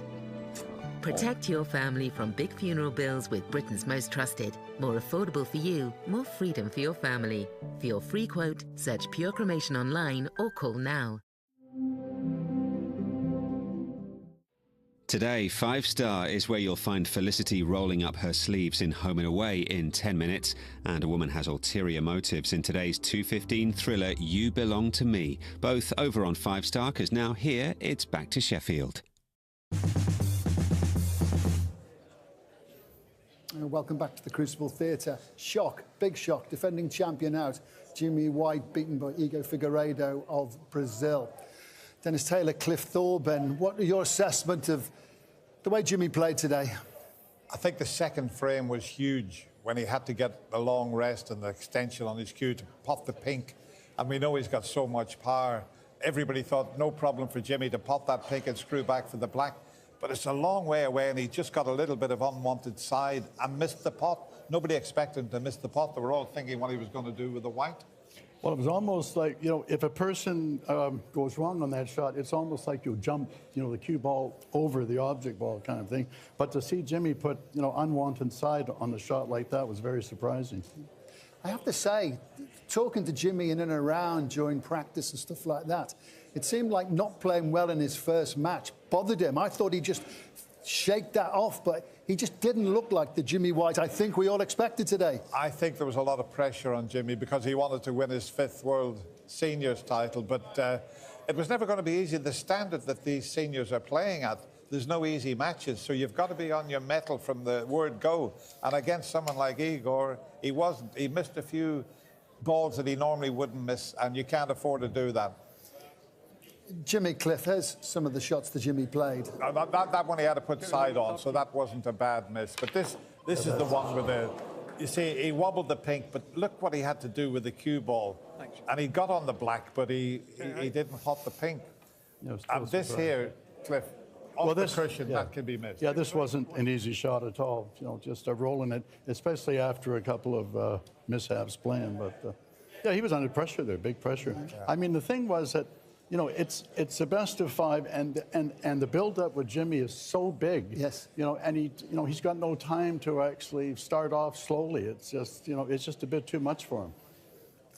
Protect your family from big funeral bills with Britain's most trusted. More affordable for you, more freedom for your family. For your free quote, search Pure Cremation online or call now. Today, 5-star is where you'll find Felicity rolling up her sleeves in Home and Away in 10 minutes, and a woman has ulterior motives in today's 2:15 thriller You Belong to Me. Both over on 5-star, because now here it's back to Sheffield. Welcome back to the Crucible Theatre. Shock, big shock, defending champion out. Jimmy White beaten by Igor Figueiredo of Brazil. Dennis Taylor, Cliff Thorben, what are your assessment of the way Jimmy played today? I think the second frame was huge when he had to get the long rest and the extension on his cue to pot the pink. And we know he's got so much power. Everybody thought no problem for Jimmy to pot that pink and screw back for the black. But it's a long way away, and he just got a little bit of unwanted side and missed the pot. Nobody expected him to miss the pot. They were all thinking what he was going to do with the white. Well, it was almost like, you know, if a person goes wrong on that shot, it's almost like you jump, you know, the cue ball over the object ball kind of thing. But to see Jimmy put, you know, unwanted side on a shot like that was very surprising. I have to say, talking to Jimmy in and around during practice and stuff like that, it seemed like not playing well in his first match bothered him. I thought he'd just shake that off, but he just didn't look like the Jimmy White I think we all expected today. I think there was a lot of pressure on Jimmy because he wanted to win his 5th World Seniors title, but it was never going to be easy. The standard that these seniors are playing at, there's no easy matches, so you've got to be on your mettle from the word go. And against someone like Igor, he wasn't. He missed a few balls that he normally wouldn't miss, and you can't afford to do that. Jimmy, Cliff, here's some of the shots that Jimmy played. That one he had to put side on, so that wasn't a bad miss. But this is the one with the... You see, he wobbled the pink, but look what he had to do with the cue ball. And he got on the black, but he didn't hot the pink. And this here, Cliff, off the cushion, that can be missed. Yeah, this wasn't an easy shot at all. You know, just rolling it, especially after a couple of mishaps playing. But yeah, he was under pressure there, big pressure. Yeah. I mean, the thing was that, you know, it's a best of 5, and the build-up with Jimmy is so big. Yes. You know, and he's got no time to actually start off slowly. It's just, you know, it's just a bit too much for him.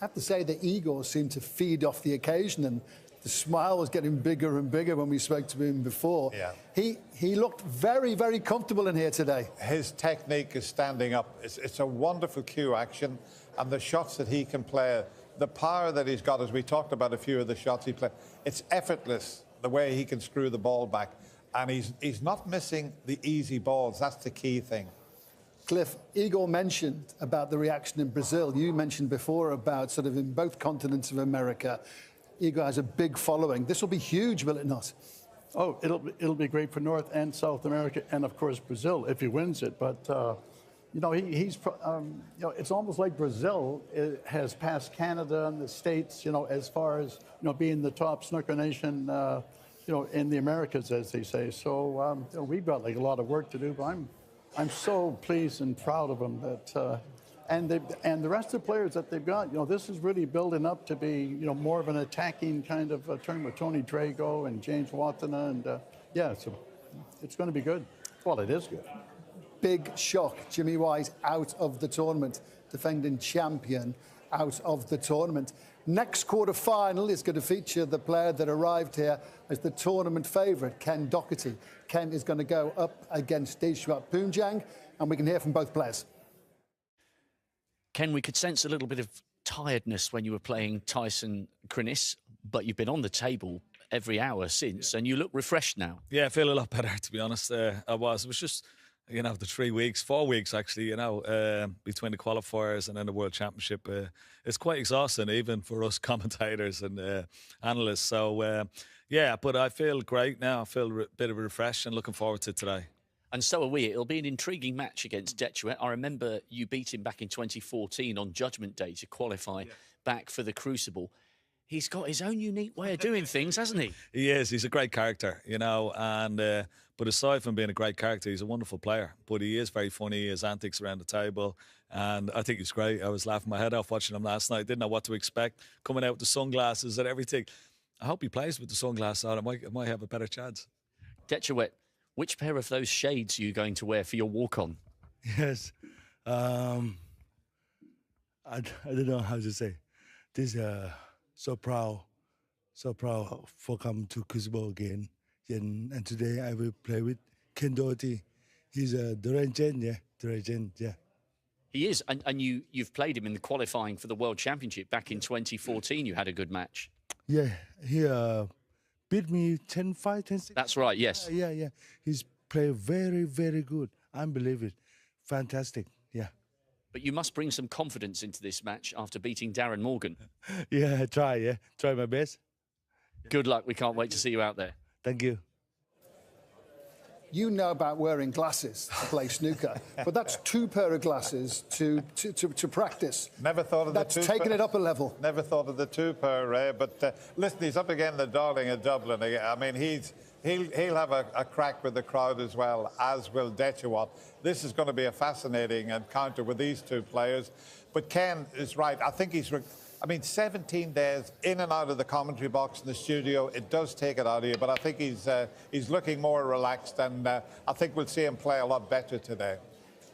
I have to say that Igor seemed to feed off the occasion, and the smile was getting bigger and bigger when we spoke to him before. Yeah. He looked very, very comfortable in here today. His technique is standing up. It's a wonderful cue action, and the shots that he can play, the power that he's got, as we talked about a few of the shots he played, it's effortless, the way he can screw the ball back. And he's not missing the easy balls. That's the key thing. Cliff, Igor mentioned about the reaction in Brazil. You mentioned before about sort of in both continents of America, Igor has a big following. This will be huge, will it not? Oh, it'll be great for North and South America, and of course Brazil if he wins it. But you know, you know, it's almost like Brazil has passed Canada and the States, you know, as far as, you know, being the top snooker nation, you know, in the Americas, as they say. So, you know, we've got like a lot of work to do, but I'm so pleased and proud of them that, and the rest of the players that they've got, you know, this is really building up to be, you know, more of an attacking kind of tournament with Tony Drago and James Watana, and yeah, so it's going to be good. Well, it is good. Big shock. Jimmy White out of the tournament, defending champion out of the tournament. Next quarter-final is going to feature the player that arrived here as the tournament favourite, Ken Doherty. Ken is going to go up against Deshwat Poomjang, and we can hear from both players. Ken, we could sense a little bit of tiredness when you were playing Tyson Krinis, but you've been on the table every hour since, and you look refreshed now. Yeah, I feel a lot better, to be honest. It was just, you know, the 4 weeks actually, you know, between the qualifiers and then the World Championship. It's quite exhausting, even for us commentators and analysts. So, yeah, but I feel great now. I feel a bit of refreshed and looking forward to today. And so are we. It'll be an intriguing match against Deshwat. I remember you beat him back in 2014 on Judgment Day to qualify back for the Crucible. He's got his own unique way of doing things, hasn't he? He is. He's a great character, you know. And but aside from being a great character, he's a wonderful player. But he is very funny. His antics around the table, and I think he's great. I was laughing my head off watching him last night. Didn't know what to expect. Coming out with the sunglasses and everything. I hope he plays with the sunglasses on. I might have a better chance. Deshwat, which pair of those shades are you going to wear for your walk-on? Yes. I don't know how to say. This so proud for coming to Crucible again. And today I will play with Ken Doherty. He's the legend, yeah. He is, and you've played him in the qualifying for the World Championship back in 2014. You had a good match. Yeah, he beat me 10-5, 10-6. That's right, yes. Yeah. He's played very, very good. Unbelievable. Fantastic, yeah. But you must bring some confidence into this match after beating Darren Morgan. Yeah. Try my best. Good luck. We can't wait to see you out there. Thank you. You know about wearing glasses to play snooker, but that's 2 pair of glasses to practice. Never thought of that's the 2 taking it up a level. Never thought of the 2 pair, Ray. But listen, he's up again the Darling of Dublin. I mean, he'll have a crack with the crowd as well, as will Deshwat. This is going to be a fascinating encounter with these 2 players. But Ken is right. I think he's... 17 days in and out of the commentary box in the studio, it does take it out of you, but I think he's looking more relaxed, and I think we'll see him play a lot better today.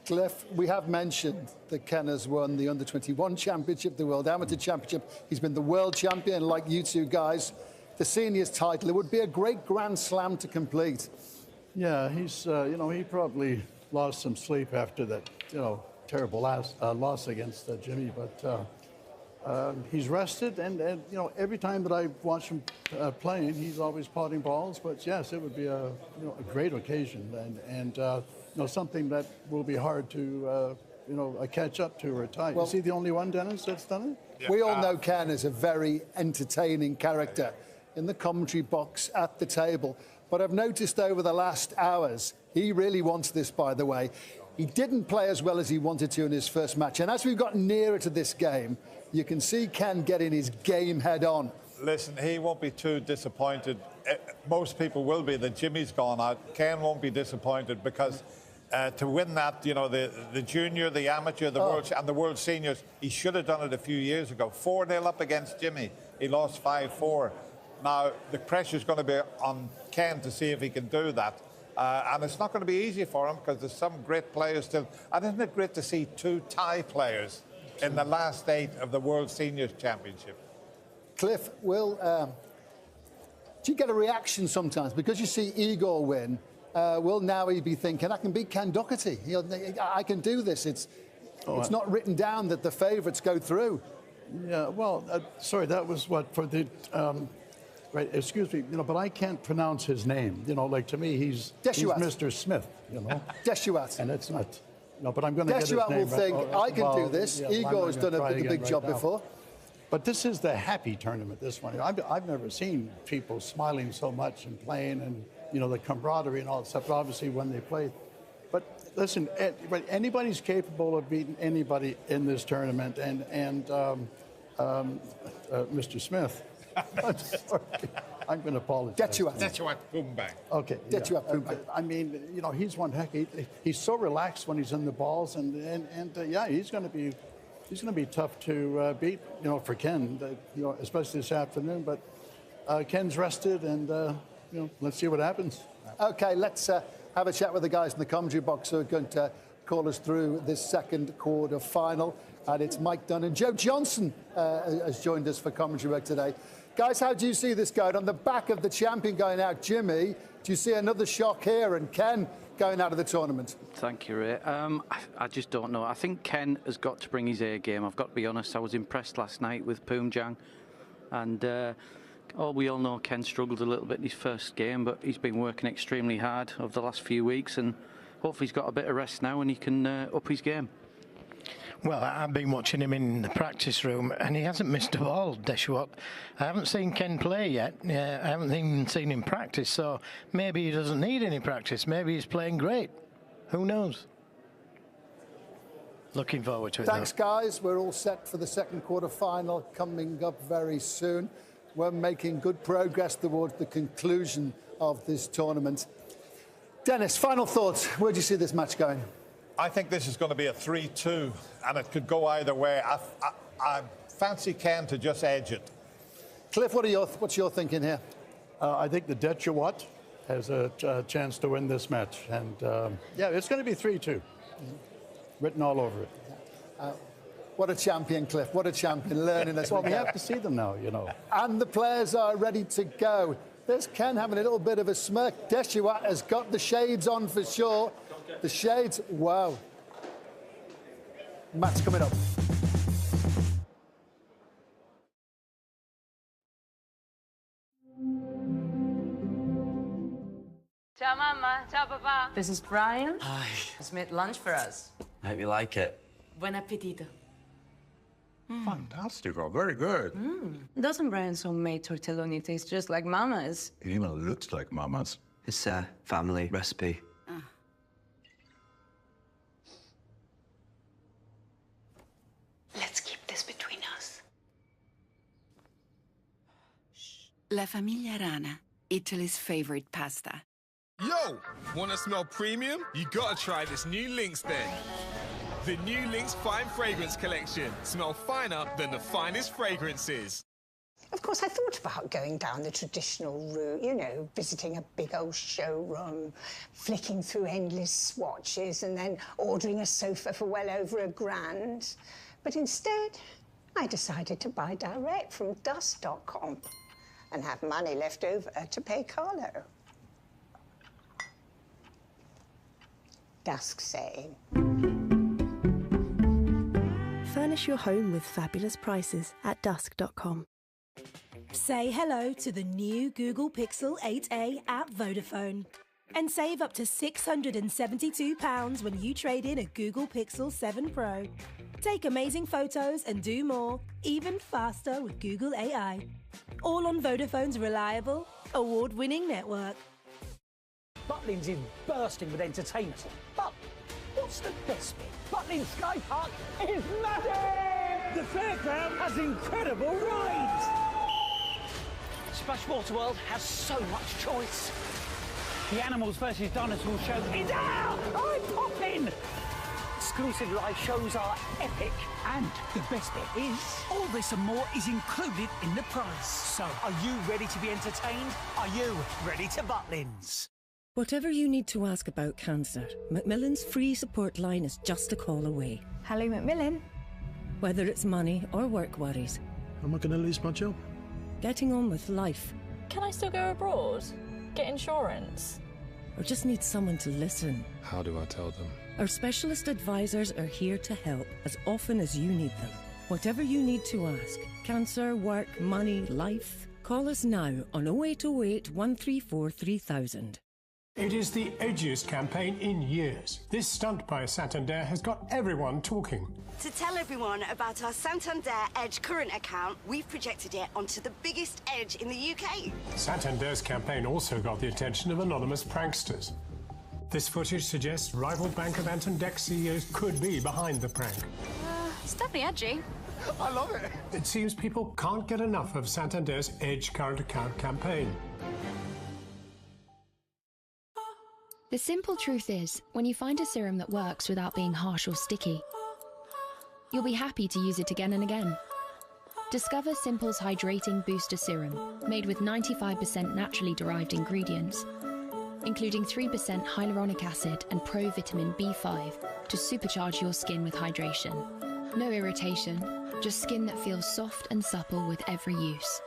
Cliff, we have mentioned that Ken has won the Under-21 Championship, the World Amateur Championship. He's been the world champion, like you 2 guys. The seniors title, it would be a great Grand Slam to complete. Yeah, he's, you know, he probably lost some sleep after that, you know, terrible loss against Jimmy, but... he's rested, and you know, every time that I watch him playing, he's always potting balls. But yes, it would be a great occasion, and you know, something that will be hard to you know, catch up to or tie. Well, is he the only one, Dennis, that's done it? Yeah. We all know Ken is a very entertaining character in the commentary box at the table. But I've noticed over the last hours, he really wants this, by the way. He didn't play as well as he wanted to in his first match, and as we've got nearer to this game, you can see Ken getting his game head on. Listen, he won't be too disappointed. Most people will be that Jimmy's gone out. Ken won't be disappointed because to win that, you know, the junior, the amateur, the world and the world seniors, he should have done it a few years ago. 4-0 up against Jimmy. He lost 5-4. Now, the pressure's going to be on Ken to see if he can do that. And it's not going to be easy for him because there's some great players still. And isn't it great to see 2 Thai players in the last 8 of the World Seniors Championship? Cliff, do you get a reaction sometimes? Because you see Igor win, will now he be thinking, I can beat Ken Doherty. I can do this. It's not written down that the favourites go through. Yeah, well, sorry, that was what for the... right, excuse me, you know, but I can't pronounce his name. You know, like to me, he's Mr. Smith, you know. Deshwat. And it's not... No, but I'm going to get his name. Deshwat will think, I can do this. Yeah, Igor's done a big job before. But this is the happy tournament, this one. I've never seen people smiling so much and playing and, you know, the camaraderie and all that stuff, obviously, when they play. But Listen, anybody's capable of beating anybody in this tournament, and Mr. Smith. I'm sorry. I'm going to apologize. Detuat Pumbang. Okay. Detuat Pumbang. I mean, you know, he's one heck. He's so relaxed when he's in the balls, and yeah, he's going to be tough to beat. You know, for Ken, you know, especially this afternoon. But Ken's rested, and you know, let's see what happens. Okay, let's have a chat with the guys in the commentary box who are going to call us through this second quarter final. And it's Mike Dunn and Joe Johnson has joined us for commentary work today. Guys, how do you see this going? On the back of the champion going out, Jimmy, do you see another shock here and Ken going out of the tournament? Thank you, Ray. I just don't know. I think Ken has got to bring his A game. I've got to be honest. I was impressed last night with Poomjang. And we all know Ken struggled a little bit in his first game, but he's been working extremely hard over the last few weeks. And hopefully he's got a bit of rest now and he can up his game. Well, I've been watching him in the practice room, and he hasn't missed a ball, Detuat. I haven't seen Ken play yet. I haven't even seen him practice, so maybe he doesn't need any practice. Maybe he's playing great. Who knows? Looking forward to it. Thanks, guys. We're all set for the second quarter final coming up very soon. We're making good progress towards the conclusion of this tournament. Dennis, final thoughts. Where do you see this match going? I think this is going to be a 3-2, and it could go either way. I fancy Ken to just edge it. Cliff, what's your thinking here? I think the Detuat has a chance to win this match. And, yeah, it's going to be 3-2. Written all over it. What a champion, Cliff. What a champion. Learning as well, we have to see them now, you know. And the players are ready to go. There's Ken having a little bit of a smirk. Detuat has got the shades on for sure. The shades, wow. Match coming up. Ciao, Mama. Ciao, Papa. This is Brian. Hi. He's made lunch for us. I hope you like it. Buen appetito. Fantastico, very good. Doesn't Brian's homemade tortelloni taste just like Mama's? It even looks like Mama's. It's a family recipe. Let's keep this between us. La Famiglia Rana, Italy's favorite pasta. Yo, wanna smell premium? You gotta try this new Lynx then. The new Lynx Fine Fragrance Collection. Smell finer than the finest fragrances. Of course, I thought about going down the traditional route, you know, visiting a big old showroom, flicking through endless swatches, and then ordering a sofa for well over $1,000. But instead, I decided to buy direct from Dusk.com and have money left over to pay Carlo. Dusk saying. Furnish your home with fabulous prices at Dusk.com. Say hello to the new Google Pixel 8a at Vodafone. And save up to £672 when you trade in a Google Pixel 7 Pro. Take amazing photos and do more, even faster with Google AI. All on Vodafone's reliable, award-winning network. Butlins is bursting with entertainment. But what's the best bit? Butlins Sky Park is massive! The fairground has incredible rides! Splashwater World has so much choice. The Animals vs. Dinosaurs show is out! I'm popping! Exclusive live shows are epic. And the best bit is, all this and more is included in the price. So, are you ready to be entertained? Are you ready to Butlins? Whatever you need to ask about cancer, Macmillan's free support line is just a call away. Hello, Macmillan. Whether it's money or work worries. Am I going to lose my job? Getting on with life. Can I still go abroad? Get insurance? Or just need someone to listen. How do I tell them? Our specialist advisors are here to help as often as you need them. Whatever you need to ask, cancer, work, money, life, call us now on 0808 134 3000. It is the edgiest campaign in years. This stunt by Santander has got everyone talking. To tell everyone about our Santander Edge current account, we've projected it onto the biggest edge in the UK. Santander's campaign also got the attention of anonymous pranksters. This footage suggests rival Bank of Ant and Dec CEOs could be behind the prank. It's definitely edgy. I love it. It seems people can't get enough of Santander's Edge current account campaign. The simple truth is, when you find a serum that works without being harsh or sticky, you'll be happy to use it again and again. Discover Simple's Hydrating Booster Serum, made with 95% naturally derived ingredients, including 3% hyaluronic acid and provitamin B5 to supercharge your skin with hydration. No irritation, just skin that feels soft and supple with every use.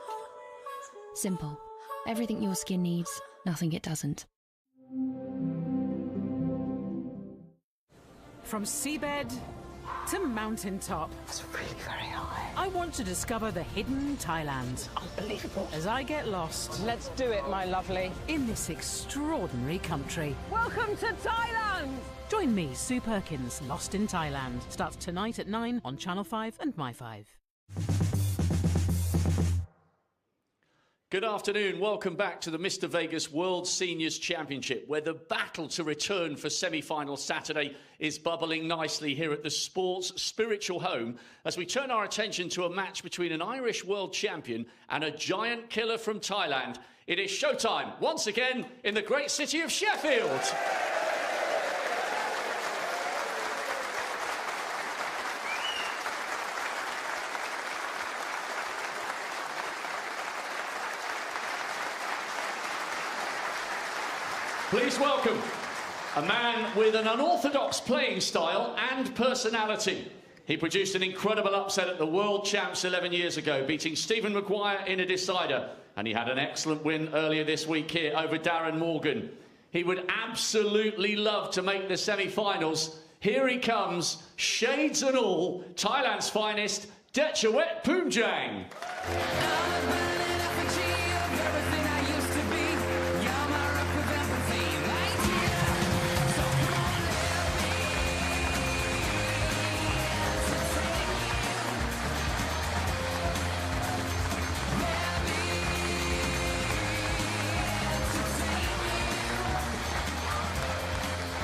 Simple. Everything your skin needs, nothing it doesn't. From seabed to mountaintop. It's really very high. I want to discover the hidden Thailand. Unbelievable. As I get lost. Let's do it, my lovely. In this extraordinary country. Welcome to Thailand! Join me, Sue Perkins, Lost in Thailand. Starts tonight at 9 on Channel 5 and My5. Good afternoon. Welcome back to the Mr. Vegas World Seniors Championship, where the battle to return for semi-final Saturday is bubbling nicely here at the sport's spiritual home as we turn our attention to a match between an Irish world champion and a giant killer from Thailand. It is showtime once again in the great city of Sheffield. Please welcome a man with an unorthodox playing style and personality. He produced an incredible upset at the World Champs 11 years ago, beating Stephen Maguire in a decider. And he had an excellent win earlier this week here over Darren Morgan. He would absolutely love to make the semi-finals. Here he comes, shades and all, Thailand's finest, Dechawet Poomjang.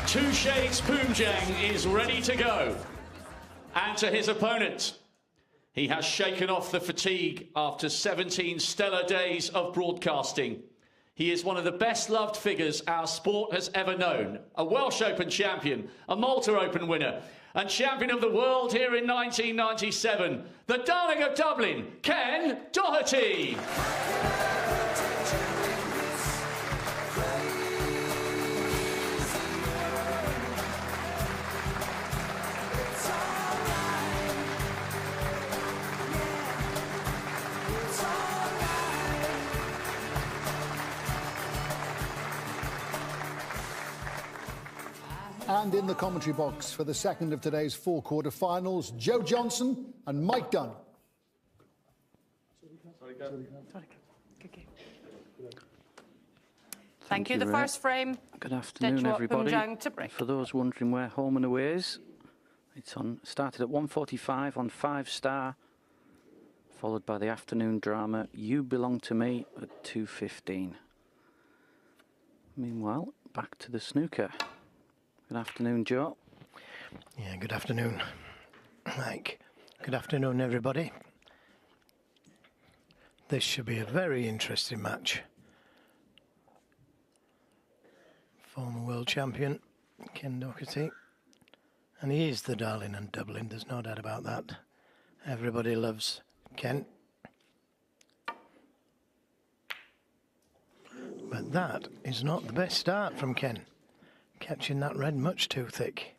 Two Shades Poomjang is ready to go. And to his opponent, he has shaken off the fatigue after 17 stellar days of broadcasting. He is one of the best-loved figures our sport has ever known. A Welsh Open champion, a Malta Open winner, and champion of the world here in 1997. The darling of Dublin, Ken Doherty. And in the commentary box for the second of today's four quarter-finals, Joe Johnson and Mike Dunn. Thank you. The first frame. Good afternoon, Dechawet everybody. Poomjang to break. For those wondering where home and away is, it's on. Started at 1:45 on 5 Star, followed by the afternoon drama You Belong to Me at 2:15. Meanwhile, back to the snooker. Good afternoon, Joe. Yeah, good afternoon, Mike. Good afternoon, everybody. This should be a very interesting match. Former world champion, Ken Doherty. And he is the darling of Dublin, there's no doubt about that. Everybody loves Ken. But that is not the best start from Ken. Catching that red much too thick.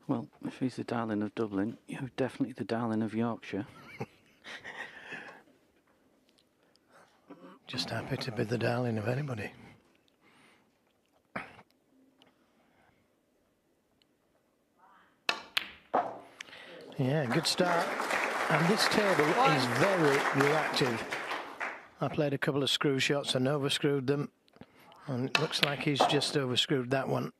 Well, if he's the darling of Dublin, you're definitely the darling of Yorkshire. Just happy to be the darling of anybody. Yeah, good start. And this table is very reactive. I played a couple of screw shots and overscrewed them. And it looks like he's just overscrewed that one.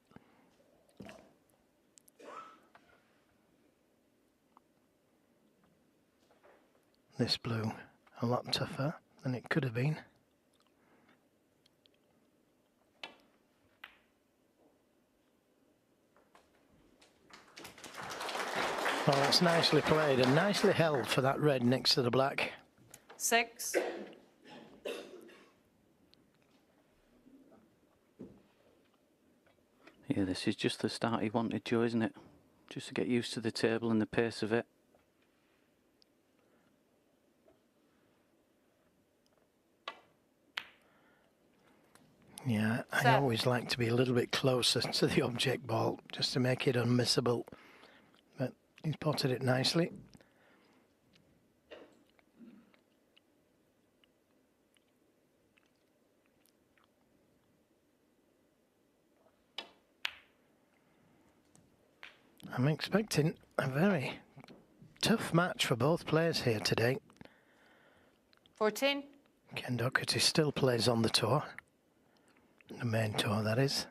This blue a lot tougher than it could have been. Well, that's nicely played and nicely held for that red next to the black. 6. Yeah, this is just the start he wanted, Joe, isn't it? Just to get used to the table and the pace of it. Yeah, I always like to be a little bit closer to the object ball just to make it unmissable. But he's potted it nicely. I'm expecting a very tough match for both players here today. 14. Ken Doherty still plays on the tour. The main tour, that is.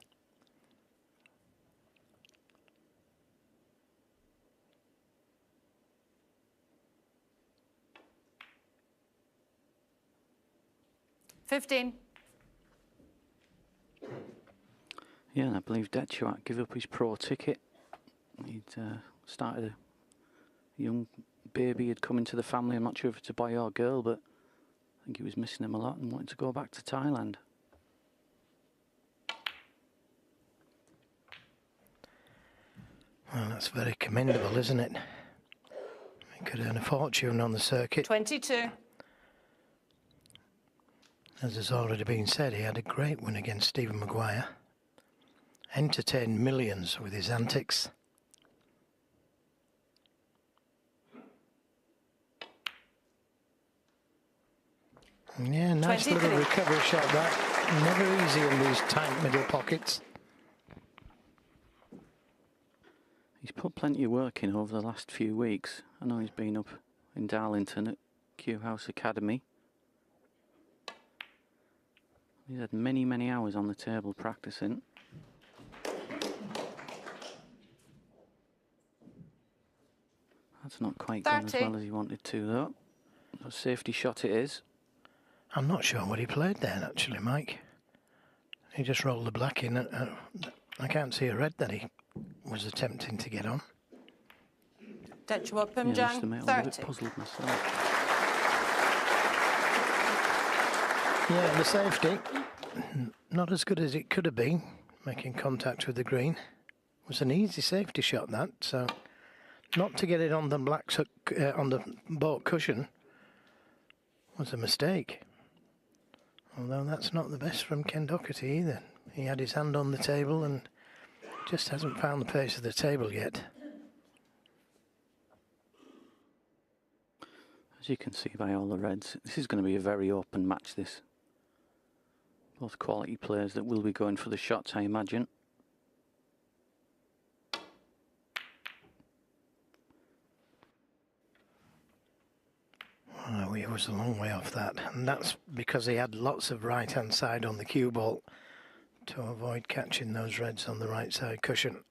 $15. Yeah, and I believe Detuat gave up his pro ticket. He'd started a young baby had come into the family. I'm not sure if it's a boy or girl, but I think he was missing him a lot and wanted to go back to Thailand. Well, that's very commendable, isn't it? He could earn a fortune on the circuit. 22. As has already been said, he had a great win against Stephen Maguire. Entertained millions with his antics. Yeah, nice 23. little recovery shot that. Never easy in these tight middle pockets. He's put plenty of work in over the last few weeks. I know he's been up in Darlington at Q House Academy. He's had many, many hours on the table practicing. That's not quite gone as 30. well as he wanted to, though. A safety shot it is. I'm not sure what he played then, actually, Mike. He just rolled the black in. I can't see a red that he was attempting to get on. Detuat Yeah, just a Pumjang, minute, I'm a bit 30. puzzled myself. Yeah, the safety, not as good as it could have been, making contact with the green. It was an easy safety shot, that, so not to get it on the on the boat cushion was a mistake. Although that's not the best from Ken Doherty either. He had his hand on the table and just hasn't found the pace of the table yet. As you can see by all the reds, this is going to be a very open match, this. Both quality players that will be going for the shots, I imagine. Oh, he was a long way off that, and that's because he had lots of right-hand side on the cue ball to avoid catching those reds on the right side cushion,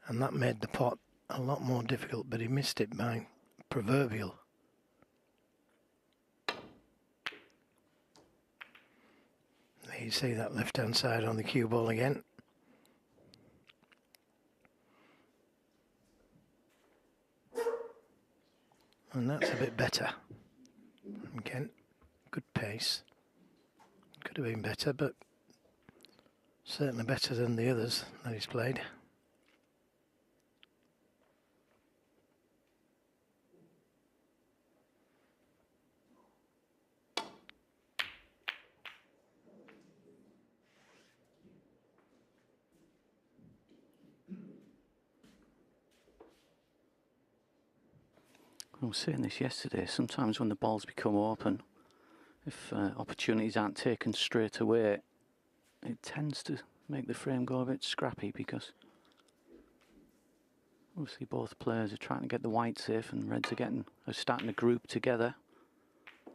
and that made the pot a lot more difficult, but he missed it by proverbial. There you see that left-hand side on the cue ball again. And that's a bit better. Again, good pace. Could have been better, but certainly better than the others that he's played. I was saying this yesterday, sometimes when the balls become open, if opportunities aren't taken straight away, it tends to make the frame go a bit scrappy because obviously both players are trying to get the white safe and reds are starting to group together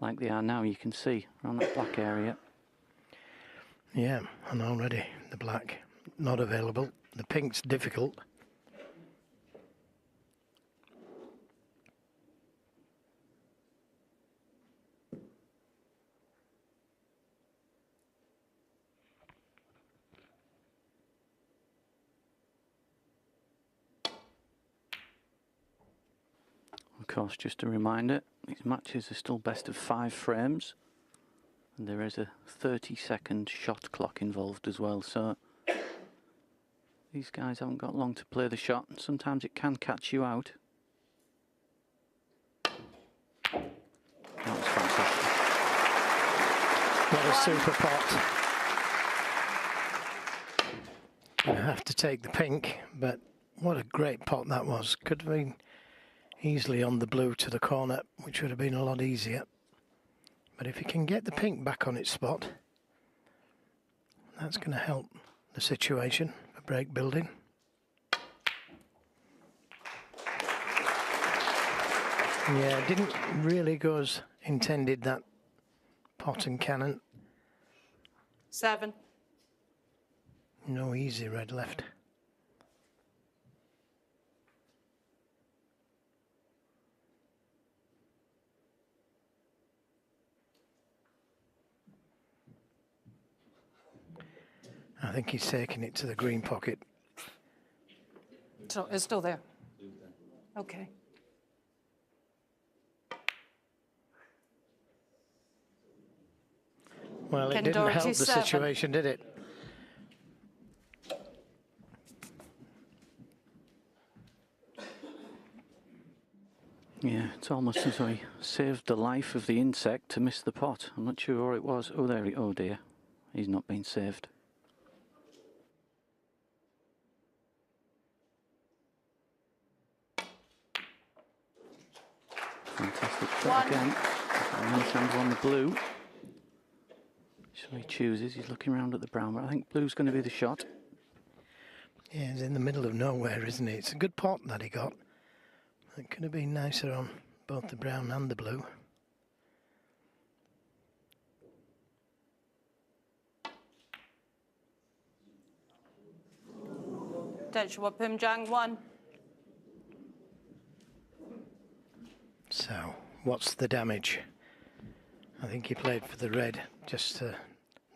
like they are now. You can see around that black area. Yeah, and already the black not available. The pink's difficult. course, just a reminder, these matches are still best of 5 frames. And there is a 30-second shot clock involved as well, so these guys haven't got long to play the shot. Sometimes it can catch you out. That was fantastic. What a super pot. I have to take the pink, but what a great pot that was. Could have been easily on the blue to the corner, which would have been a lot easier. But if you can get the pink back on its spot, that's going to help the situation for break building. Yeah, it didn't really go as intended, that pot and cannon. 7. No easy red left. I think he's taking it to the green pocket. So it's still there. Okay. Well, it Ken didn't Doherty, help the 7. situation, did it? Yeah, it's almost as though he saved the life of the insect to miss the pot. I'm not sure where it was. Oh, there he... Oh, dear. He's not been saved. Fantastic shot again. Nice handle on the blue. So he chooses. He's looking around at the brown, but I think blue's going to be the shot. Yeah, he's in the middle of nowhere, isn't he? It's a good pot that he got. It could have been nicer on both the brown and the blue. Dechwa Pumjang 1. So, what's the damage? I think he played for the red, just to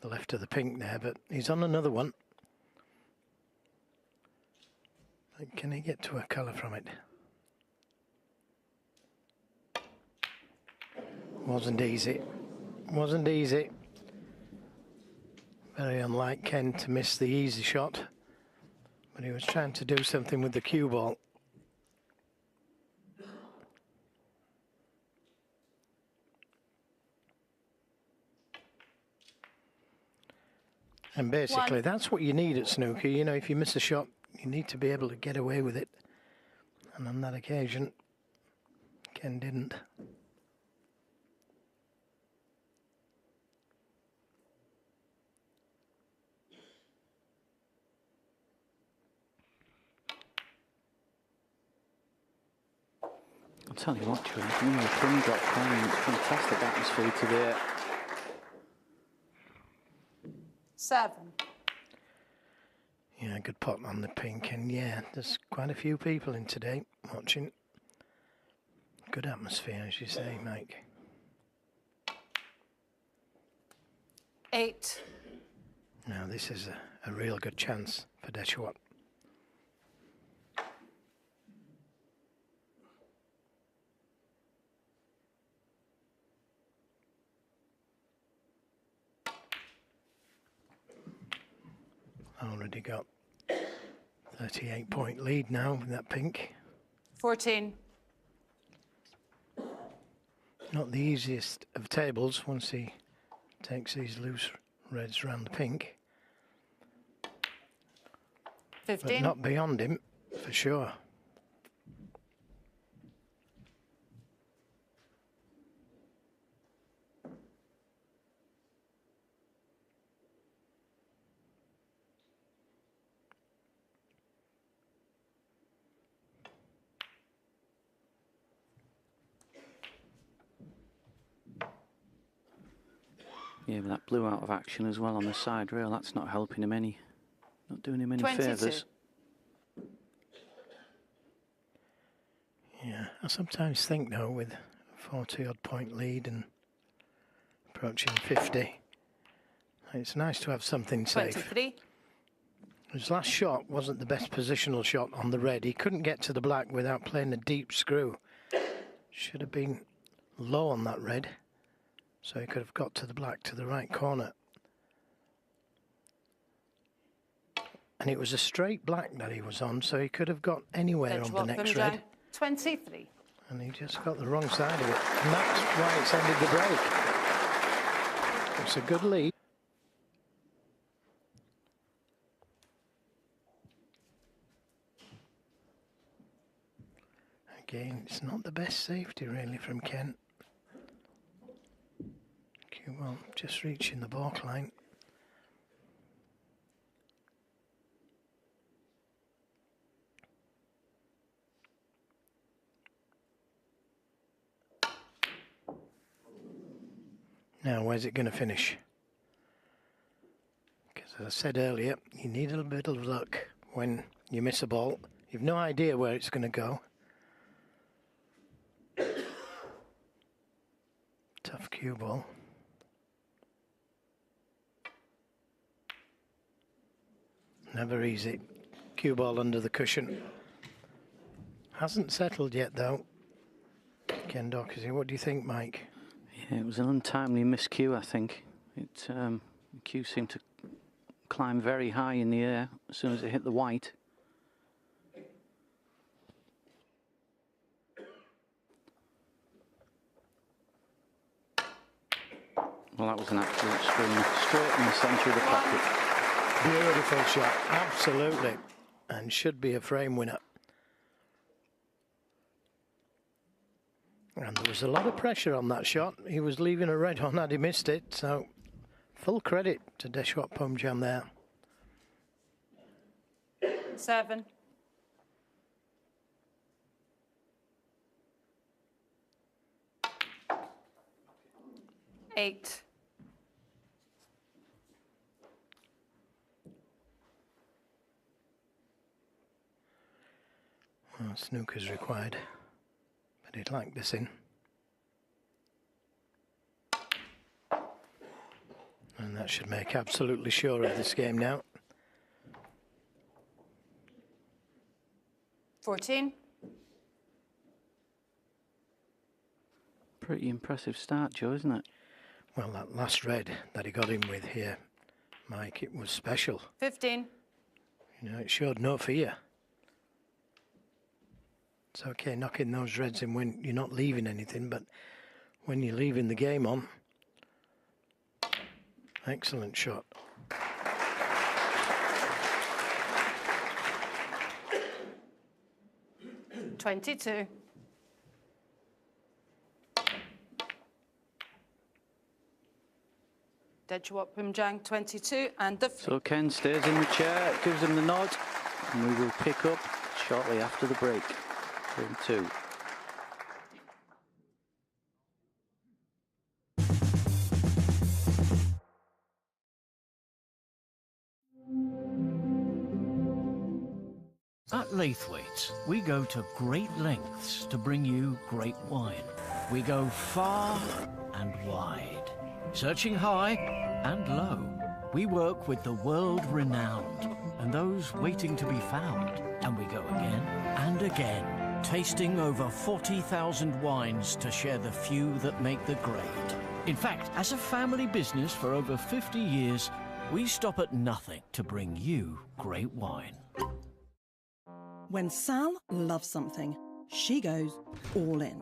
the left of the pink there, but he's on another one. Can he get to a colour from it? Wasn't easy. Wasn't easy. Very unlike Ken to miss the easy shot, but he was trying to do something with the cue ball. And basically, that's what you need at snooker. You know, if you miss a shot, you need to be able to get away with it. And on that occasion, Ken didn't. I'll tell you what, Joe, Plum.com, it's fantastic atmosphere today. 7. Yeah, good pot on the pink, and yeah, there's quite a few people in today watching. Good atmosphere, as you say, Mike. 8. Now this is a real good chance for Dechwa. Already got 38-point lead now with that pink. 14. Not the easiest of tables once he takes these loose reds around the pink. 15. But not beyond him, for sure. Yeah, but that blue out of action as well on the side rail, that's not helping him any, not doing him any 22. favours. Yeah, I sometimes think though, with 40-odd point lead and approaching 50, it's nice to have something safe. 23. His last shot wasn't the best positional shot on the red. He couldn't get to the black without playing a deep screw. Should have been low on that red, so he could have got to the black to the right corner. And it was a straight black that he was on, so he could have got anywhere on the next red. 23. And he just got the wrong side of it. And that's why it's ended the break. It's a good lead. Again, it's not the best safety really from Ken. Well, just reaching the balk line. Now, where's it going to finish? Because as I said earlier, you need a little bit of luck when you miss a ball. You've no idea where it's going to go. Tough cue ball. Never easy. Cue ball under the cushion. Hasn't settled yet, though. Ken Docherty, what do you think, Mike? Yeah, it was an untimely miscue, I think. The cue seemed to climb very high in the air as soon as it hit the white. Well, that was an absolute screamer, straight in the centre of the pocket. Beautiful shot, absolutely, and should be a frame winner. And there was a lot of pressure on that shot. He was leaving a red on had he missed it, so full credit to Deshwant Phumjani there. 7. 8. Well, snooker's required, but he'd like this in. And that should make absolutely sure of this game now. 14. Pretty impressive start, Joe, isn't it? Well, that last red that he got in with here, Mike, it was special. 15. You know, it showed no fear. It's okay knocking those reds in when you're not leaving anything, but when you're leaving the game on, excellent shot. $22. Deshwant Phumjani 22 and the So Ken stays in the chair, gives him the nod, and we will pick up shortly after the break. 2. At Laithwaite's, we go to great lengths to bring you great wine. We go far and wide, searching high and low. We work with the world-renowned and those waiting to be found. And we go again and again, tasting over 40,000 wines to share the few that make the great. In fact, as a family business for over 50 years, we stop at nothing to bring you great wine. When Sal loves something, she goes all in.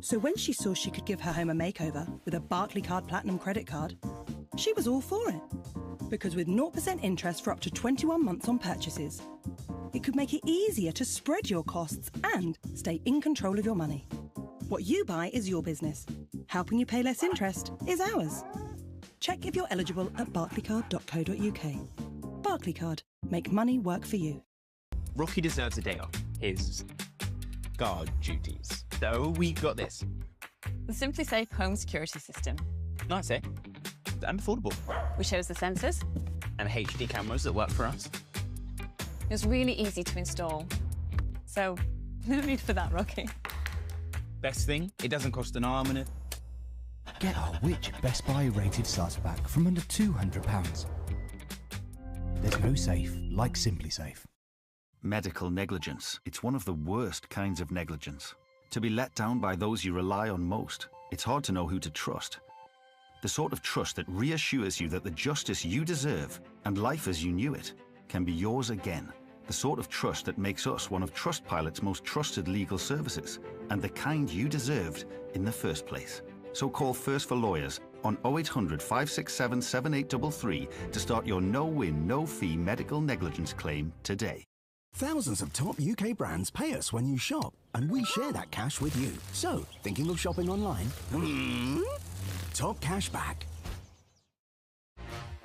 So when she saw she could give her home a makeover with a Barclaycard Platinum credit card, she was all for it. Because with 0% interest for up to 21 months on purchases, it could make it easier to spread your costs and stay in control of your money. What you buy is your business. Helping you pay less interest is ours. Check if you're eligible at barclaycard.co.uk. Barclaycard. Make money work for you. Rocky deserves a day off his guard duties. So we've got this. The Simply Safe home security system. Nice, eh? And affordable. Which shows the sensors. And HD cameras that work for us. It was really easy to install. So, no need for that, Rocky. Best thing, it doesn't cost an arm and it. Get our Which Best Buy rated starter pack from under £200. There's no safe like Simply Safe. Medical negligence. It's one of the worst kinds of negligence. To be let down by those you rely on most, it's hard to know who to trust. The sort of trust that reassures you that the justice you deserve and life as you knew it can be yours again. The sort of trust that makes us one of Trustpilot's most trusted legal services, and the kind you deserved in the first place. So call First for Lawyers on 0800 567 7833 to start your no-win, no-fee medical negligence claim today. Thousands of top UK brands pay us when you shop, and we share that cash with you. So, thinking of shopping online? Top cash back.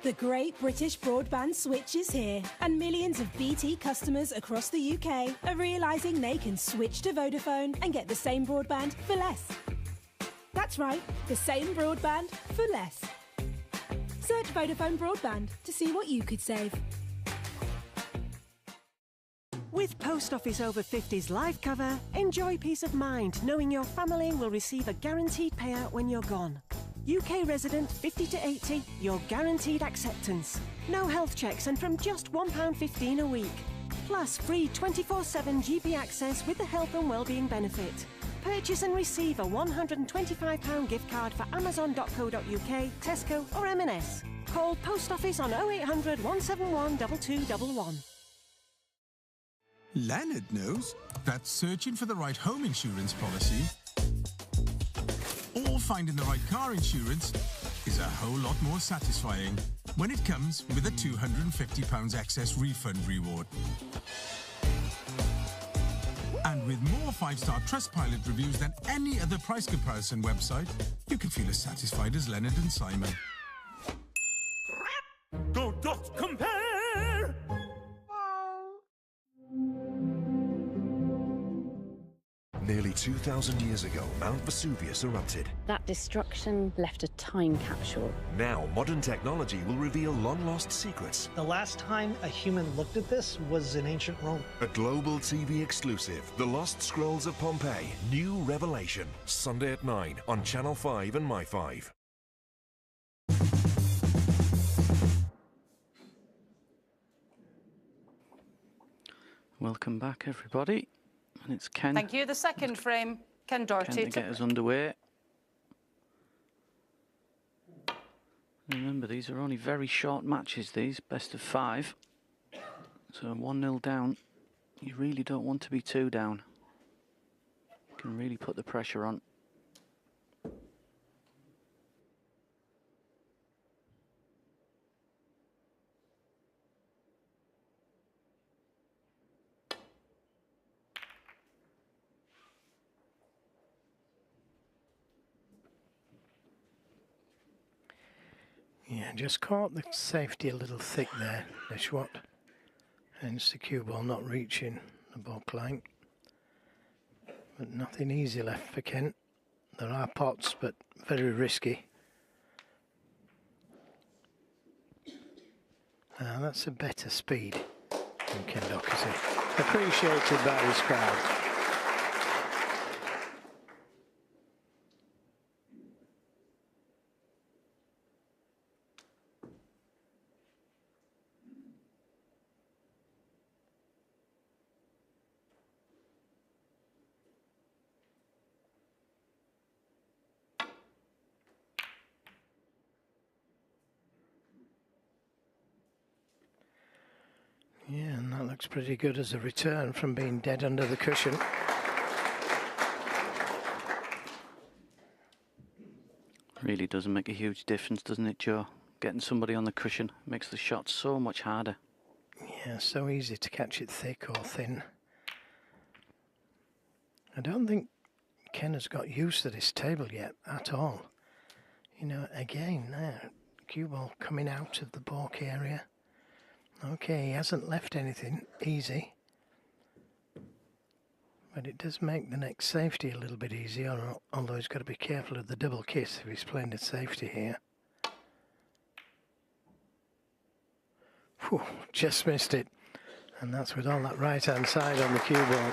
The Great British Broadband Switch is here, and millions of BT customers across the UK are realising they can switch to Vodafone and get the same broadband for less. That's right, the same broadband for less. Search Vodafone Broadband to see what you could save. With Post Office Over 50s life cover, enjoy peace of mind knowing your family will receive a guaranteed payout when you're gone. UK resident 50 to 80, your guaranteed acceptance. No health checks and from just £1.15 a week. Plus free 24/7 GP access with the health and wellbeing benefit. Purchase and receive a £125 gift card for amazon.co.uk, Tesco or M&S. Call Post Office on 0800 171 2211. Leonard knows that searching for the right home insurance policy or finding the right car insurance is a whole lot more satisfying when it comes with a £250 excess refund reward. And with more 5-star Trustpilot reviews than any other price comparison website, you can feel as satisfied as Leonard and Simon. Go dot compare! Nearly 2,000 years ago, Mount Vesuvius erupted. That destruction left a time capsule. Now, modern technology will reveal long-lost secrets. The last time a human looked at this was in ancient Rome. A global TV exclusive, The Lost Scrolls of Pompeii, New Revelation. Sunday at 9 on Channel 5 and My5. Welcome back, everybody. And it's Ken. Thank you. The second frame, Ken Doherty. Ken to get us underway. Remember, these are only very short matches, these, best of 5. So 1-0 down. You really don't want to be 2 down. You can really put the pressure on. Yeah, just caught the safety a little thick there, Deshwat. Hence the cue ball not reaching the baulk line. But nothing easy left for Kent. There are pots, but very risky. Now that's a better speed than Ken Doherty. Appreciated by his crowd. Yeah, and that looks pretty good as a return from being dead under the cushion. Really doesn't make a huge difference, doesn't it, Joe? Getting somebody on the cushion makes the shot so much harder. Yeah, so easy to catch it thick or thin. I don't think Ken has got used to this table yet at all. You know, again, there, cue ball coming out of the baulk area. Okay, he hasn't left anything easy. But it does make the next safety a little bit easier, although he's got to be careful of the double kiss if he's playing the safety here. Whew, just missed it. And that's with all that right-hand side on the cue ball.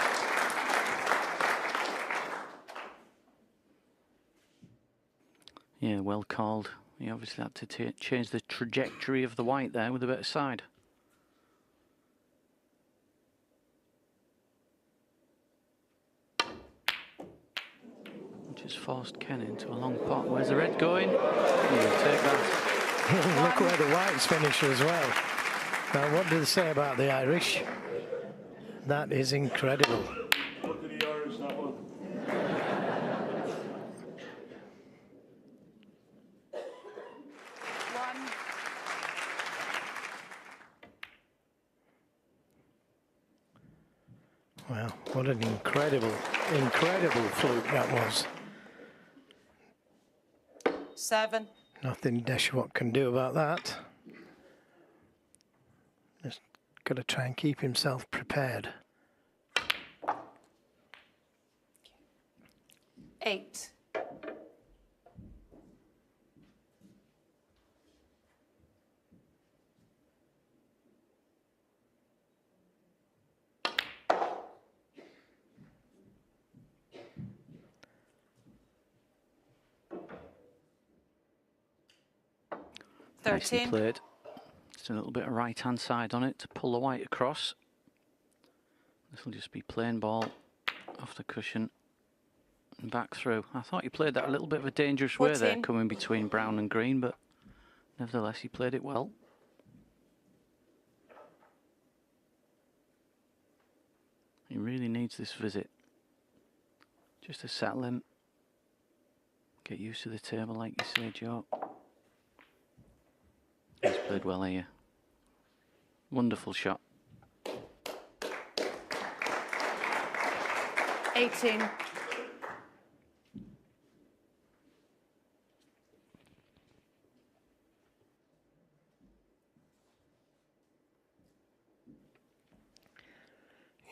Yeah, well called. He obviously had to change the trajectory of the white there with a bit of side. Just forced Ken into a long pot. Where's the red going? He'll take that. Look where the whites finish as well. Now, what do they say about the Irish? That is incredible. Wow, what an incredible fluke that was. 7. Nothing Deshwat can do about that. Just got to try and keep himself prepared. 8. Nicely played. Just a little bit of right hand side on it to pull the white across. This will just be plain ball off the cushion and back through. I thought he played that a little bit of a dangerous way there, coming between brown and green, but nevertheless he played it well. He really needs this visit just to settle him, get used to the table like you say, Joe. He's played well here. Wonderful shot. 18.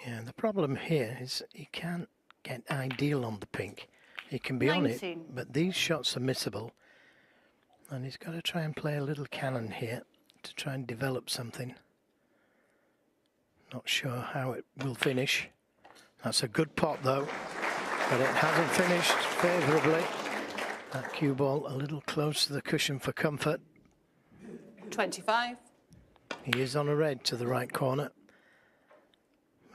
Yeah, the problem here is he can't get ideal on the pink. He can be 19. on it, but these shots are missable. And he's got to try and play a little cannon here to try and develop something. Not sure how it will finish. That's a good pot though, but it hasn't finished favourably. That cue ball a little close to the cushion for comfort. 25. He is on a red to the right corner,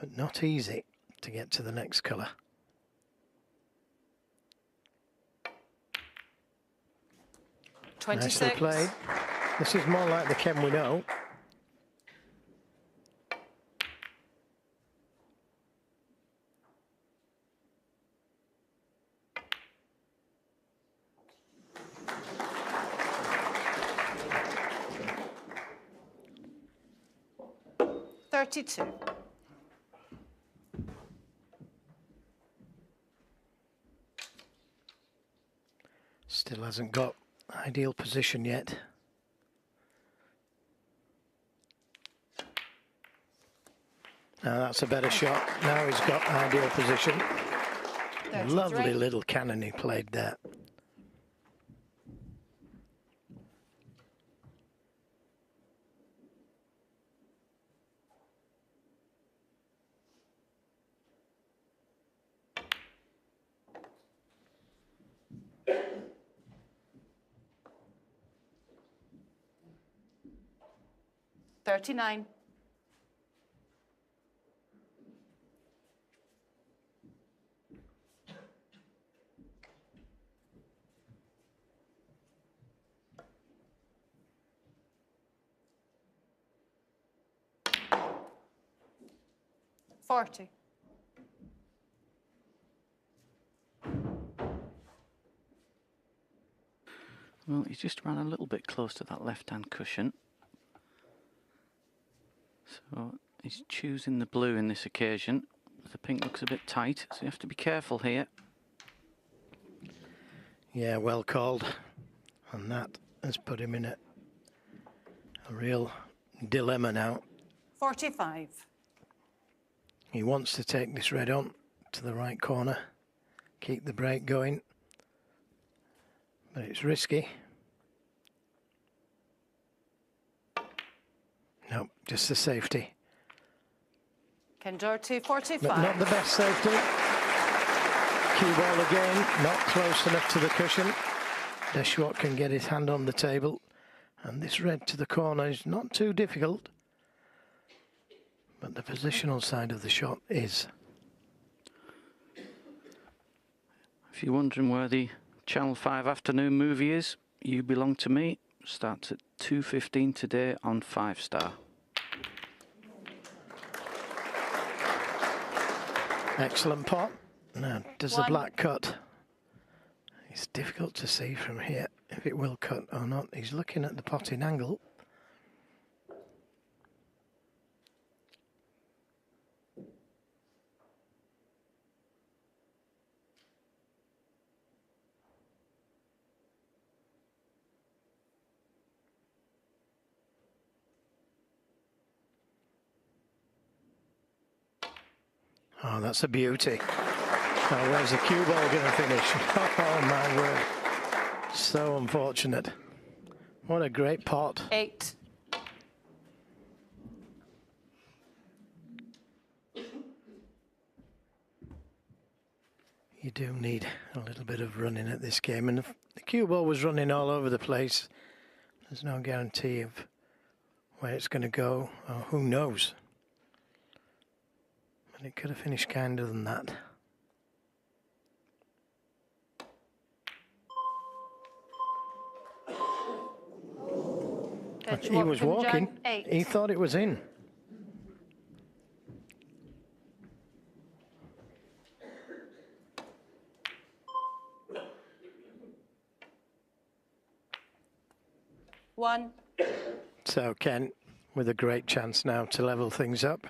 but not easy to get to the next colour. 26. Nicely played. This is more like the Ken we know. $32. Still hasn't got ideal position yet. Now that's a better shot. Now he's got ideal position. 33. Lovely little cannon he played there. $39. $40. Well, he's just ran a little bit close to that left-hand cushion. So he's choosing the blue in this occasion. The pink looks a bit tight, so you have to be careful here. Yeah, well called. And that has put him in a real dilemma now. 45. He wants to take this red on to the right corner, keep the break going, but it's risky. No, just the safety. Ken Doherty, 45. But not the best safety. Cue ball again, not close enough to the cushion. Deshwat can get his hand on the table, and this red to the corner is not too difficult. But the positional side of the shot is. If If you're wondering where the Channel 5 afternoon movie is, You Belong to Me starts at 2:15 today on 5 Star. Excellent pot. Now, does the black cut? It's difficult to see from here if it will cut or not. He's looking at the potting angle. Oh, that's a beauty. Now, where's the cue ball going to finish? Oh, my word. So unfortunate. What a great pot. 8. You do need a little bit of running at this game. And if the cue ball was running all over the place, there's no guarantee of where it's going to go, or who knows. But it could have finished kinder than that. He was walking. He thought it was in. One. So Ken with a great chance now to level things up.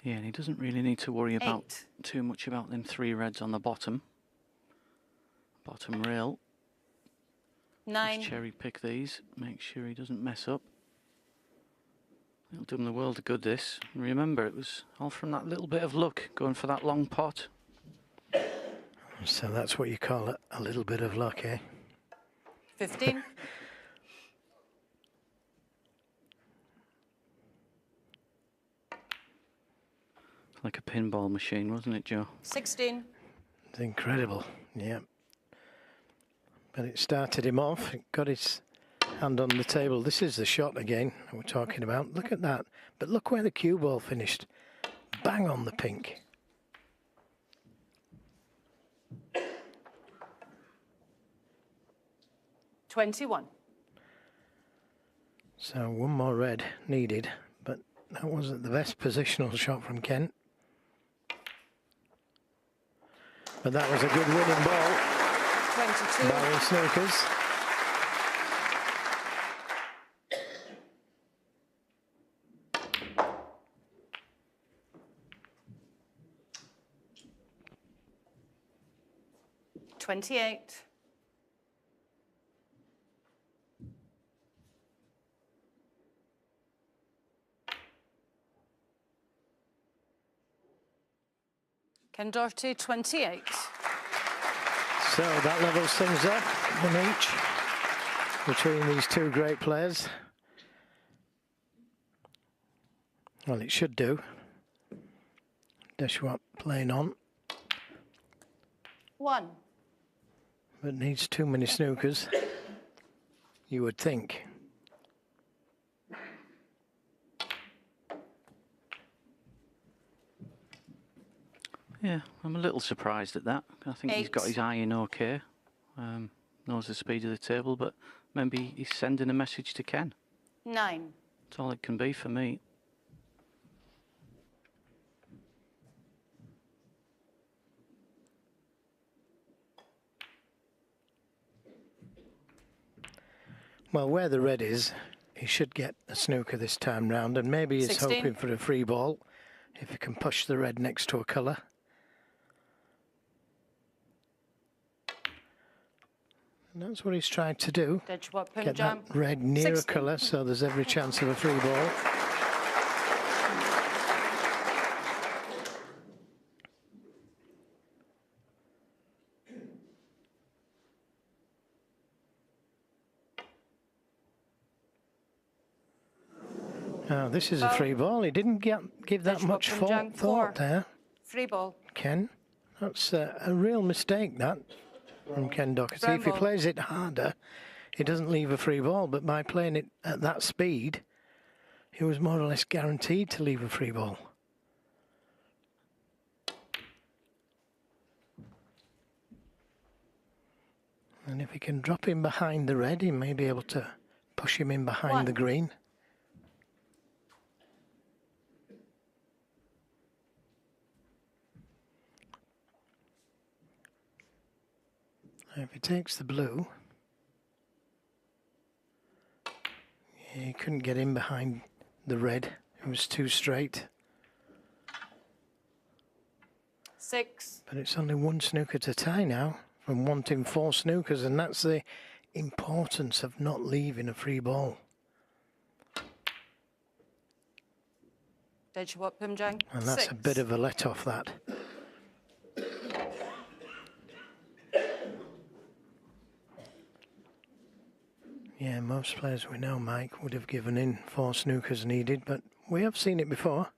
Yeah, and he doesn't really need to worry about too much about them 3 reds on the bottom rail. 9. Just cherry pick these, make sure he doesn't mess up. It'll do him the world of good, this. And remember, it was all from that little bit of luck going for that long pot. So that's what you call a little bit of luck, eh? 15. Like a pinball machine, wasn't it, Joe? 16. It's incredible, yeah. But it started him off, it got his hand on the table. This is the shot again that we're talking about. Look at that. But look where the cue ball finished. Bang on the pink. $21. So one more red needed, but that wasn't the best positional shot from Kent. But that was a good winning ball. 22. Barry Snookers. $28. Ken Doherty, 28. So that levels things up, an each, between these two great players. Well, it should do. Deshwat playing on. 1. But needs too many snookers, you would think. Yeah, I'm a little surprised at that. I think he's got his eye in okay. Knows the speed of the table, but maybe he's sending a message to Ken. 9. That's all it can be for me. Well, where the red is, he should get a snooker this time round, and maybe he's 16. hoping for a free ball if he can push the red next to a colour. And that's what he's trying to do. Get that red near a colour, so there's every chance of a free ball. Now, this is a free ball. He didn't give that much thought there. Free ball. Ken, that's a real mistake, that, from Ken Doherty. If he plays it harder, he doesn't leave a free ball, but by playing it at that speed, he was more or less guaranteed to leave a free ball. And if he can drop him behind the red, he may be able to push him in behind the green. Now if he takes the blue, he couldn't get in behind the red. It was too straight. 6. But it's only one snooker to tie now from wanting 4 snookers, and that's the importance of not leaving a free ball. Deshwat Pumjang. And that's 6. a bit of a let-off, that. Yeah, most players we know, Mike, would have given in 4 snookers needed, but we have seen it before.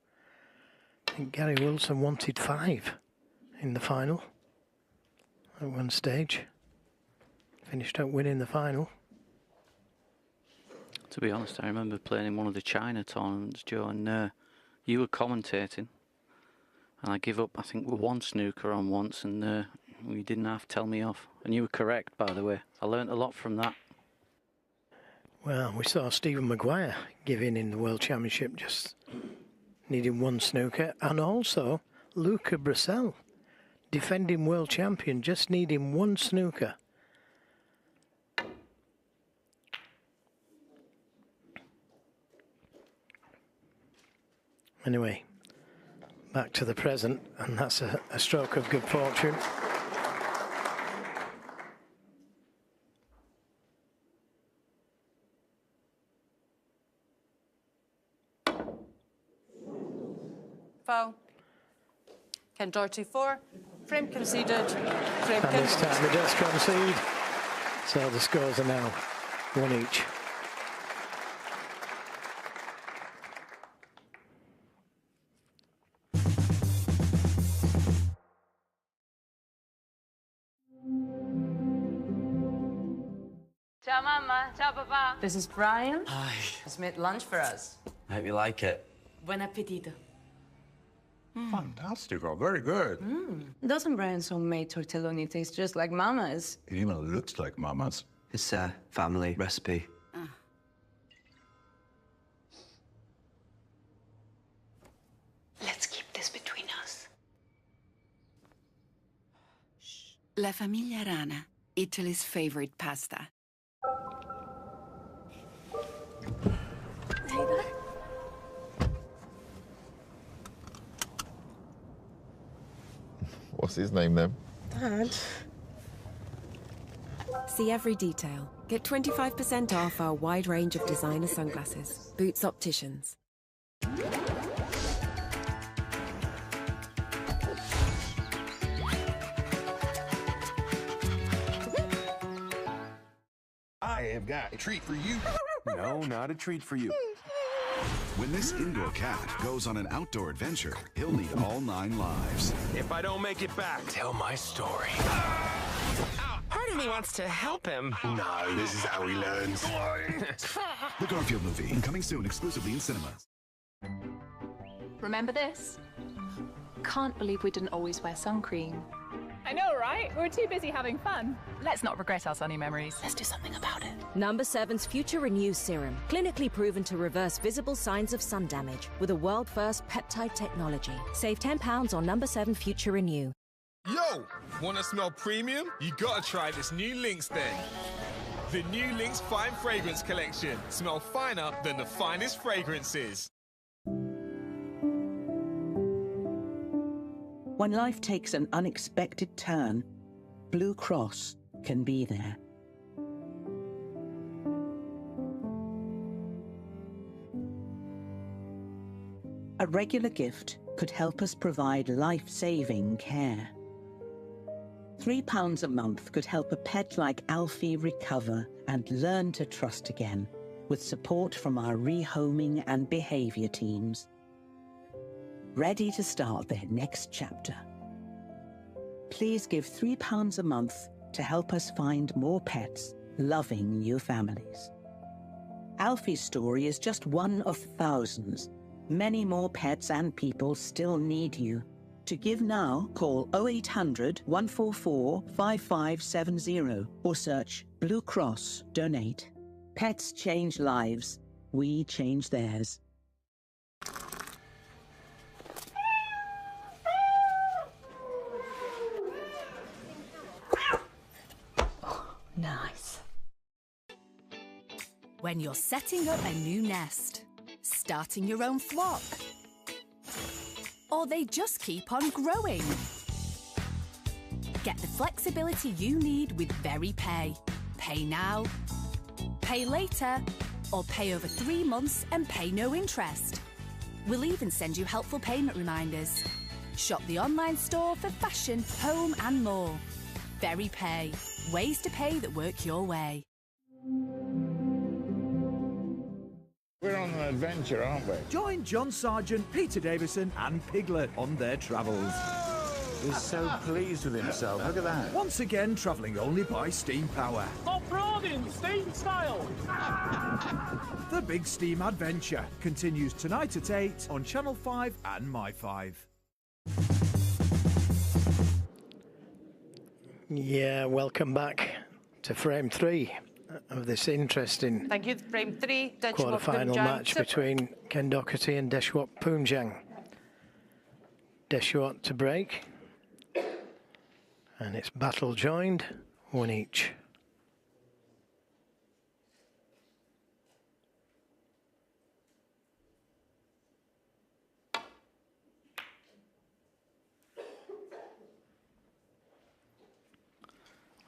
I think Gary Wilson wanted 5 in the final at one stage. Finished up winning the final. To be honest, I remember playing in one of the China tournaments, Joe, and you were commentating, and I give up, I think, 1 snooker on once, and you didn't have to tell me off. And you were correct, by the way. I learnt a lot from that. Well, we saw Stephen Maguire give in the World Championship, just needing 1 snooker, and also Luca Bressel, defending world champion, just needing 1 snooker. Anyway, back to the present, and that's a stroke of good fortune. Foul. Ken Doherty 4. Frame conceded. Frame And this time he does concede. So the scores are now 1 each. Ciao, Mama. Ciao, Papa. This is Brian. Hi. He's made lunch for us. I hope you like it. Buon appetito. Fantastic, very good. Doesn't Brian's homemade tortelloni taste just like Mama's? It even looks like Mama's. It's a family recipe. Let's keep this between us. La Famiglia Rana, Italy's favorite pasta. What's his name then? Dad. See every detail. Get 25% off our wide range of designer sunglasses. Boots Opticians. I have got a treat for you. No, not a treat for you. When this indoor cat goes on an outdoor adventure, he'll need all 9 lives. If I don't make it back, tell my story. Part of me wants to help him. No, this is how he learns. The Garfield movie, coming soon exclusively in cinemas. Remember this? Can't believe we didn't always wear sun cream. I know, right? We were too busy having fun. Let's not regret our sunny memories. Let's do something about it. Number 7's Future Renew Serum, clinically proven to reverse visible signs of sun damage with a world-first peptide technology. Save £10 on Number 7 Future Renew. Yo, wanna smell premium? You gotta try this new Lynx then. The new Lynx Fine Fragrance Collection. Smell finer than the finest fragrances. When life takes an unexpected turn, Blue Cross can be there. A regular gift could help us provide life-saving care. £3 a month could help a pet like Alfie recover and learn to trust again, with support from our rehoming and behaviour teams. Ready to start their next chapter. Please give £3 a month to help us find more pets loving new families. Alfie's story is just one of thousands. Many more pets and people still need you. To give now, call 0800 144 5570 or search Blue Cross Donate. Pets change lives. We change theirs. Nice. When you're setting up a new nest, starting your own flock, or they just keep on growing. Get the flexibility you need with VeryPay. Pay now, pay later, or pay over 3 months and pay no interest. We'll even send you helpful payment reminders. Shop the online store for fashion, home and more. VeryPay. Ways to pay that work your way. We're on an adventure, aren't we? Join John Sargent, Peter Davison and Piglet on their travels. He's so pleased with himself. Look at that. Once again, travelling only by steam power. Off-roading, steam style. The Big Steam Adventure continues tonight at 8 on Channel 5 and My5. Yeah, welcome back to frame 3 of this interesting Thank you. Frame 3. quarter-final match between Ken Doherty and Deshwat Poonjang. Deshwat to break, and it's battle joined, 1 each.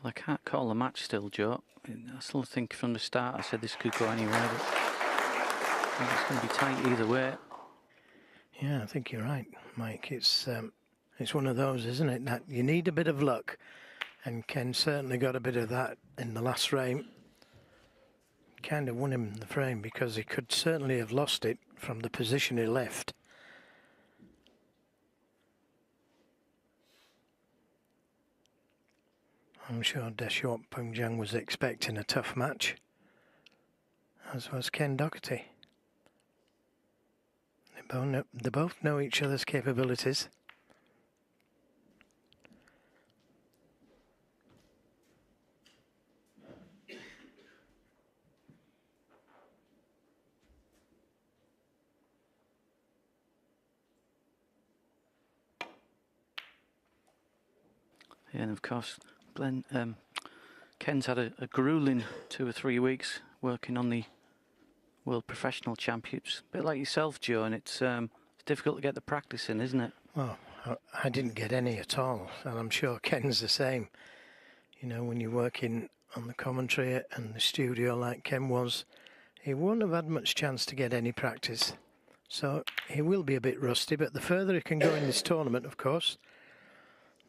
Well, I can't call the match still, Joe. I still think from the start I said this could go anywhere, but I think it's going to be tight either way. Yeah, I think you're right, Mike. It's one of those, isn't it, that you need a bit of luck, and Ken certainly got a bit of that in the last frame. Kind of won him the frame because he could certainly have lost it from the position he left. I'm sure Deshwat Poonjang was expecting a tough match, as was Ken Doherty. They both know each other's capabilities. Yeah, and of course, Ken's had a grueling 2 or 3 weeks working on the World Professional Championships. A bit like yourself, Joe, and it's difficult to get the practice in, isn't it? Well, I didn't get any at all, and I'm sure Ken's the same. You know, when you're working on the commentary and the studio like Ken was, he won't have had much chance to get any practice. So he will be a bit rusty, but the further he can go in this tournament, of course,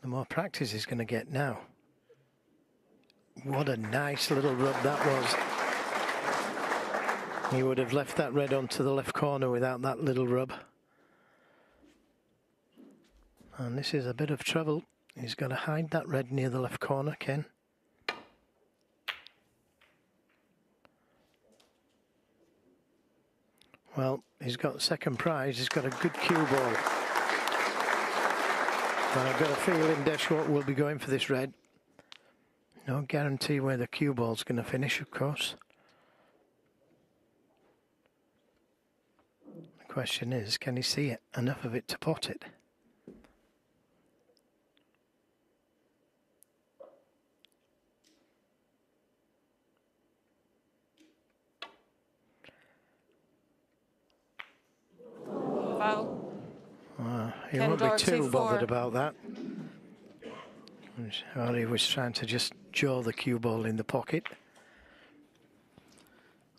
the more practice he's going to get now. What a nice little rub that was. He would have left that red onto the left corner without that little rub. And this is a bit of trouble. He's got to hide that red near the left corner, Ken. Well, he's got second prize. He's got a good cue ball. And I've got a feeling Deshwat will be going for this red. No guarantee where the cue ball's going to finish, of course. The question is, can he see it, enough of it to pot it? Foul. He won't be too bothered about that. Or he was trying to just jaw the cue ball in the pocket.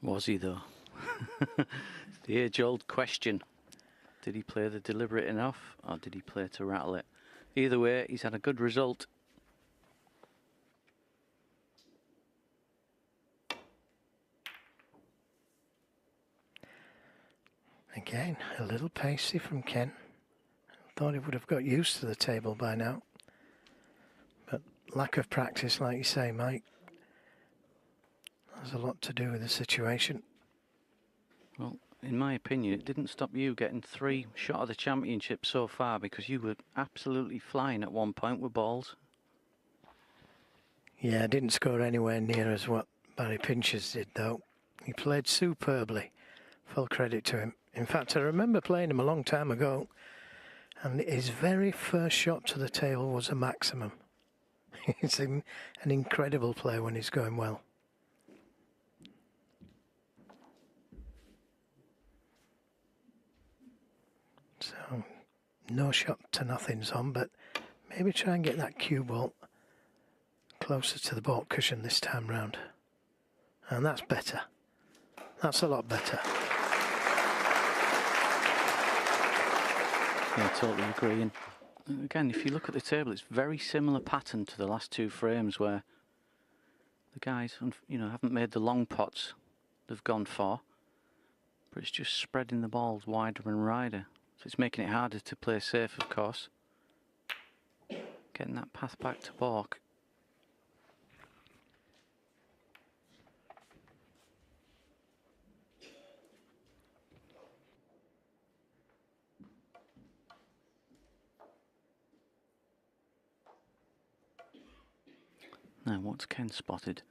Was he, though? The age-old question. Did he play the deliberate enough, or did he play to rattle it? Either way, he's had a good result. Again, a little pacey from Ken. Thought he would have got used to the table by now. But lack of practice, like you say, Mike. There's a lot to do with the situation. Well, in my opinion, it didn't stop you getting 3 shot of the championship so far, because you were absolutely flying at one point with balls. Yeah, I didn't score anywhere near as what Barry Pinchers did, though. He played superbly. Full credit to him. In fact, I remember playing him a long time ago, and his very first shot to the table was a maximum. He's an incredible player when he's going well. So, no shot to nothing's on, but maybe try and get that cue ball closer to the ball cushion this time round. And that's better. That's a lot better. Yeah, I totally agree. And again, if you look at the table, it's very similar pattern to the last 2 frames, where the guys, you know, haven't made the long pots they've gone for, but it's just spreading the balls wider and wider. So it's making it harder to play safe, of course. Getting that path back to Bork. Now, what's Ken spotted?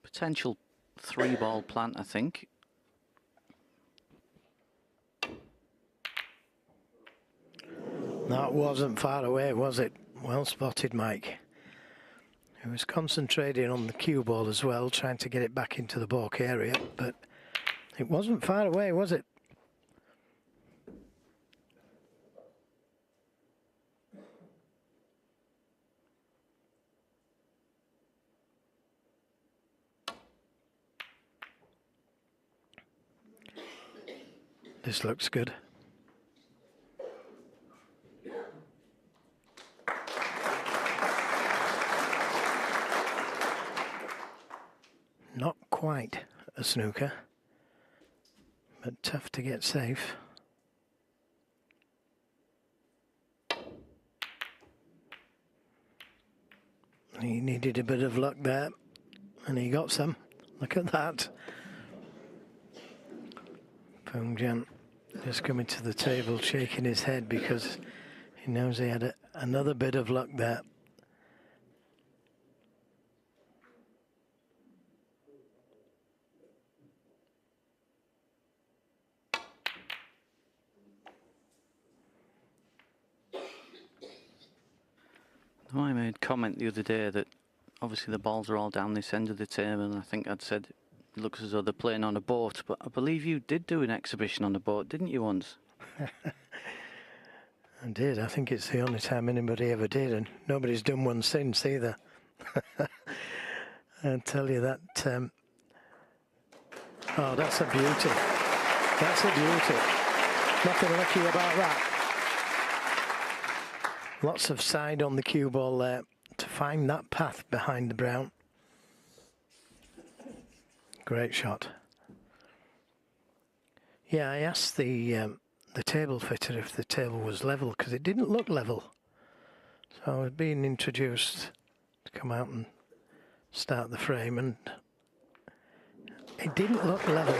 Potential 3-ball plant, I think. That wasn't far away, was it? Well spotted, Mike. He was concentrating on the cue ball as well, trying to get it back into the Bork area, but it wasn't far away, was it? This looks good. Not quite a snooker, but tough to get safe. He needed a bit of luck there, and he got some. Look at that. Poomjan just coming to the table, shaking his head because he knows he had another bit of luck there. I made comment the other day that obviously the balls are all down this end of the table, and I think I'd said it looks as though they're playing on a boat, but I believe you did do an exhibition on a boat, didn't you, once? I did. I think it's the only time anybody ever did, and nobody's done one since either. I'll tell you that. Oh, that's a beauty. That's a beauty. Nothing lucky about that. Lots of side on the cue ball there to find that path behind the brown. Great shot. Yeah, I asked the table fitter if the table was level, because it didn't look level. So I was being introduced to come out and start the frame, and it didn't look level.